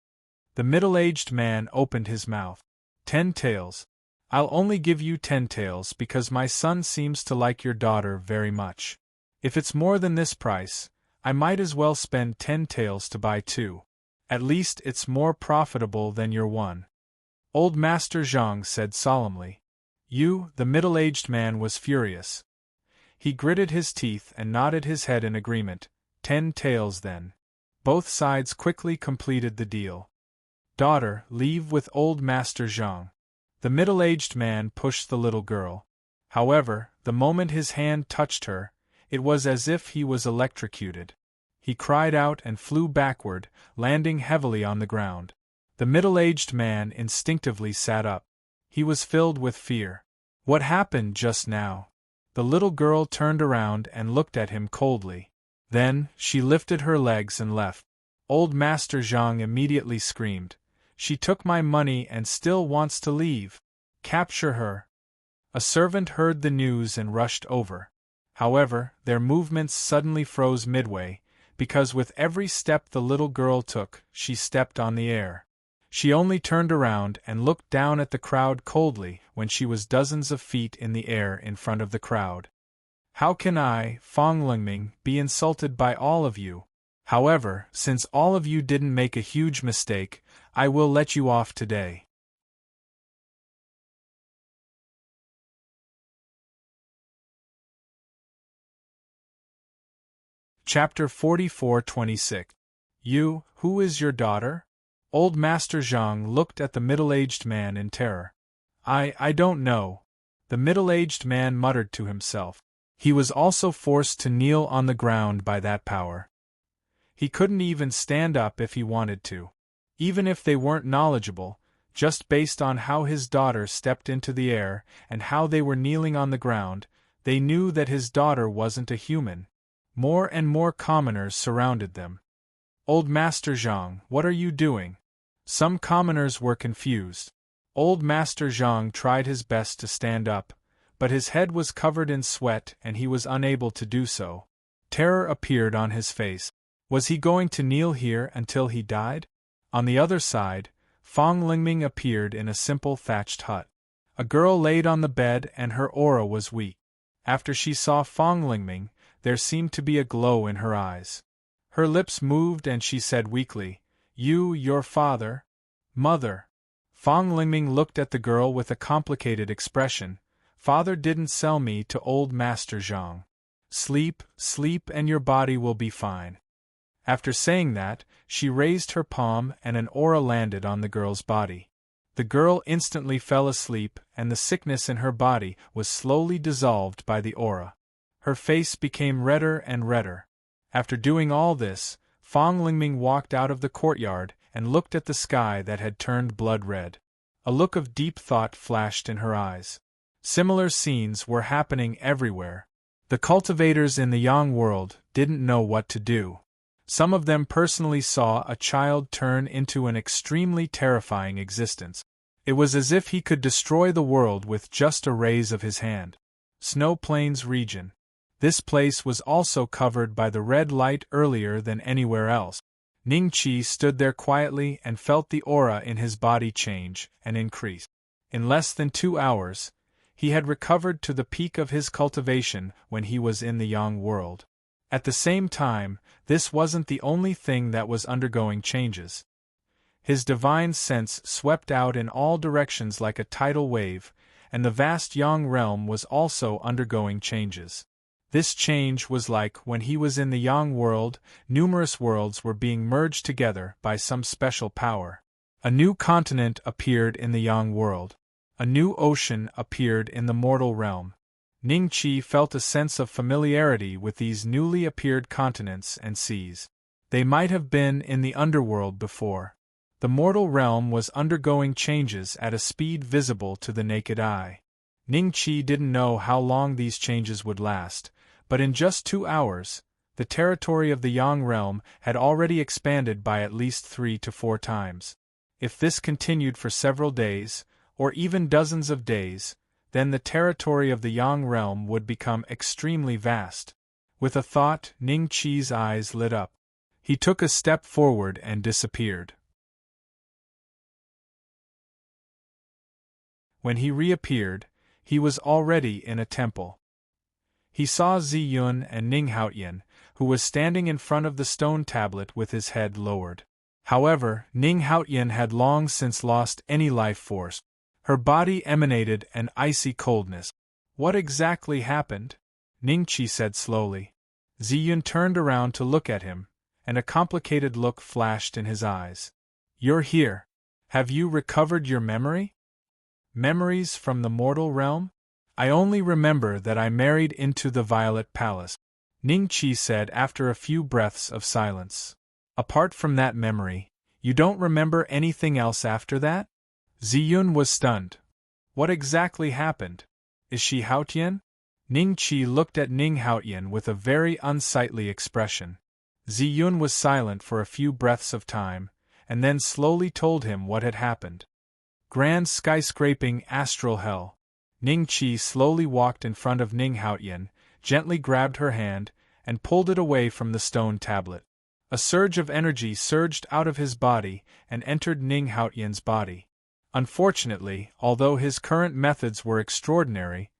The middle-aged man opened his mouth. 10 taels. I'll only give you 10 taels because my son seems to like your daughter very much. If it's more than this price, I might as well spend 10 taels to buy 2. At least it's more profitable than your 1. Old Master Zhang said solemnly. The middle-aged man was furious. He gritted his teeth and nodded his head in agreement. 10 taels then. Both sides quickly completed the deal. Daughter, leave with old Master Zhang. The middle-aged man pushed the little girl. However, the moment his hand touched her, it was as if he was electrocuted. He cried out and flew backward, landing heavily on the ground. The middle-aged man instinctively sat up. He was filled with fear. What happened just now? The little girl turned around and looked at him coldly. Then, she lifted her legs and left. Old Master Zhang immediately screamed. She took my money and still wants to leave. Capture her. A servant heard the news and rushed over. However, their movements suddenly froze midway, because with every step the little girl took, she stepped on the air. She only turned around and looked down at the crowd coldly when she was dozens of feet in the air in front of the crowd. How can I, Fong Lingming, be insulted by all of you? However, since all of you didn't make a huge mistake, I will let you off today. Chapter 44-26. Who is your daughter? Old Master Zhang looked at the middle-aged man in terror. I don't know. The middle-aged man muttered to himself. He was also forced to kneel on the ground by that power. He couldn't even stand up if he wanted to. Even if they weren't knowledgeable, just based on how his daughter stepped into the air and how they were kneeling on the ground, they knew that his daughter wasn't a human. More and more commoners surrounded them. Old Master Zhang, what are you doing? Some commoners were confused. Old Master Zhang tried his best to stand up, but his head was covered in sweat and he was unable to do so. Terror appeared on his face. Was he going to kneel here until he died? On the other side, Fong Lingming appeared in a simple thatched hut. A girl laid on the bed and her aura was weak. After she saw Fong Lingming, there seemed to be a glow in her eyes. Her lips moved and she said weakly, your father? Mother. Fong Lingming looked at the girl with a complicated expression. Father didn't sell me to old Master Zhang. Sleep, and your body will be fine. After saying that, she raised her palm and an aura landed on the girl's body. The girl instantly fell asleep and the sickness in her body was slowly dissolved by the aura. Her face became redder and redder. After doing all this, Fong Lingming walked out of the courtyard and looked at the sky that had turned blood red. A look of deep thought flashed in her eyes. Similar scenes were happening everywhere. The cultivators in the Yang world didn't know what to do. Some of them personally saw a child turn into an extremely terrifying existence. It was as if he could destroy the world with just a raise of his hand. Snow Plains region. This place was also covered by the red light earlier than anywhere else. Ning Qi stood there quietly and felt the aura in his body change and increase. In less than 2 hours, he had recovered to the peak of his cultivation when he was in the Yang world. At the same time, this wasn't the only thing that was undergoing changes. His divine sense swept out in all directions like a tidal wave, and the vast Yang realm was also undergoing changes. This change was like when he was in the Yang world, numerous worlds were being merged together by some special power. A new continent appeared in the Yang world. A new ocean appeared in the mortal realm. Ning Qi felt a sense of familiarity with these newly appeared continents and seas. They might have been in the underworld before. The mortal realm was undergoing changes at a speed visible to the naked eye. Ning Qi didn't know how long these changes would last, but in just 2 hours, the territory of the Yang realm had already expanded by at least 3 to 4 times. If this continued for several days, or even dozens of days, then the territory of the Yang realm would become extremely vast. With a thought, Ning Qi's eyes lit up. He took a step forward and disappeared. When he reappeared, he was already in a temple. He saw Zi Yun and Ning Haotian, who was standing in front of the stone tablet with his head lowered. However, Ning Haotian had long since lost any life force. Her body emanated an icy coldness. What exactly happened? Ning Qi said slowly. Ziyun turned around to look at him, and a complicated look flashed in his eyes. You're here. Have you recovered your memory? Memories from the mortal realm? I only remember that I married into the Violet Palace, Ning Qi said after a few breaths of silence. Apart from that memory, you don't remember anything else after that? Ziyun was stunned. What exactly happened? Is she Haotian? Ning Qi looked at Ning Haotian with a very unsightly expression. Ziyun was silent for a few breaths of time, and then slowly told him what had happened. Grand skyscraping astral hell. Ning Qi slowly walked in front of Ning Haotian, gently grabbed her hand, and pulled it away from the stone tablet. A surge of energy surged out of his body and entered Ning Haotian's body. Unfortunately, although his current methods were extraordinary,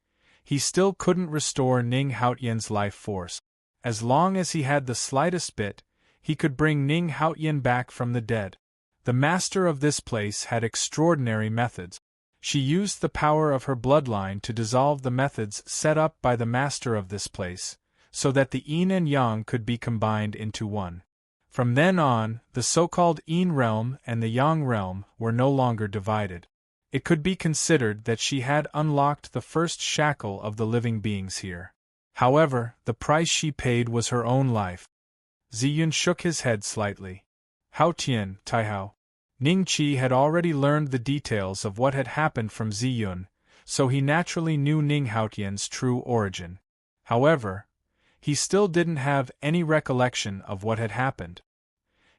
he still couldn't restore Ning Haotian's life force. As long as he had the slightest bit, he could bring Ning Haotian back from the dead. The master of this place had extraordinary methods. She used the power of her bloodline to dissolve the methods set up by the master of this place, so that the yin and yang could be combined into one. From then on, the so-called yin realm and the yang realm were no longer divided. It could be considered that she had unlocked the first shackle of the living beings here. However, the price she paid was her own life. Ziyun shook his head slightly. Haotian, Taihao. Ning Qi had already learned the details of what had happened from Ziyun, so he naturally knew Ning Haotian's true origin. However, he still didn't have any recollection of what had happened.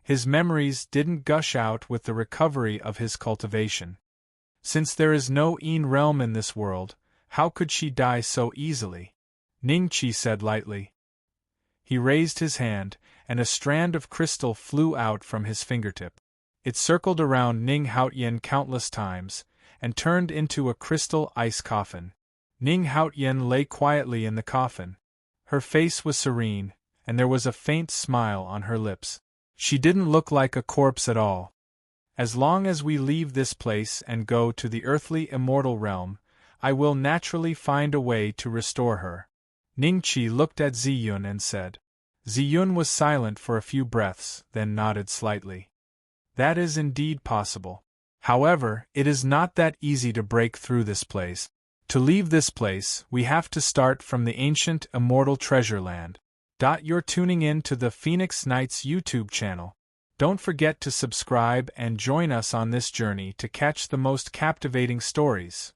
His memories didn't gush out with the recovery of his cultivation. Since there is no yin realm in this world, how could she die so easily? Ning Qi said lightly. He raised his hand, and a strand of crystal flew out from his fingertip. It circled around Ning Haotian countless times, and turned into a crystal ice coffin. Ning Haotian lay quietly in the coffin. Her face was serene, and there was a faint smile on her lips. She didn't look like a corpse at all. As long as we leave this place and go to the earthly immortal realm, I will naturally find a way to restore her. Ning Qi looked at Ziyun and said. Ziyun was silent for a few breaths, then nodded slightly. That is indeed possible. However, it is not that easy to break through this place. To leave this place, we have to start from the ancient immortal treasure land. You're tuning in to the Phoenix Knights YouTube channel. Don't forget to subscribe and join us on this journey to catch the most captivating stories.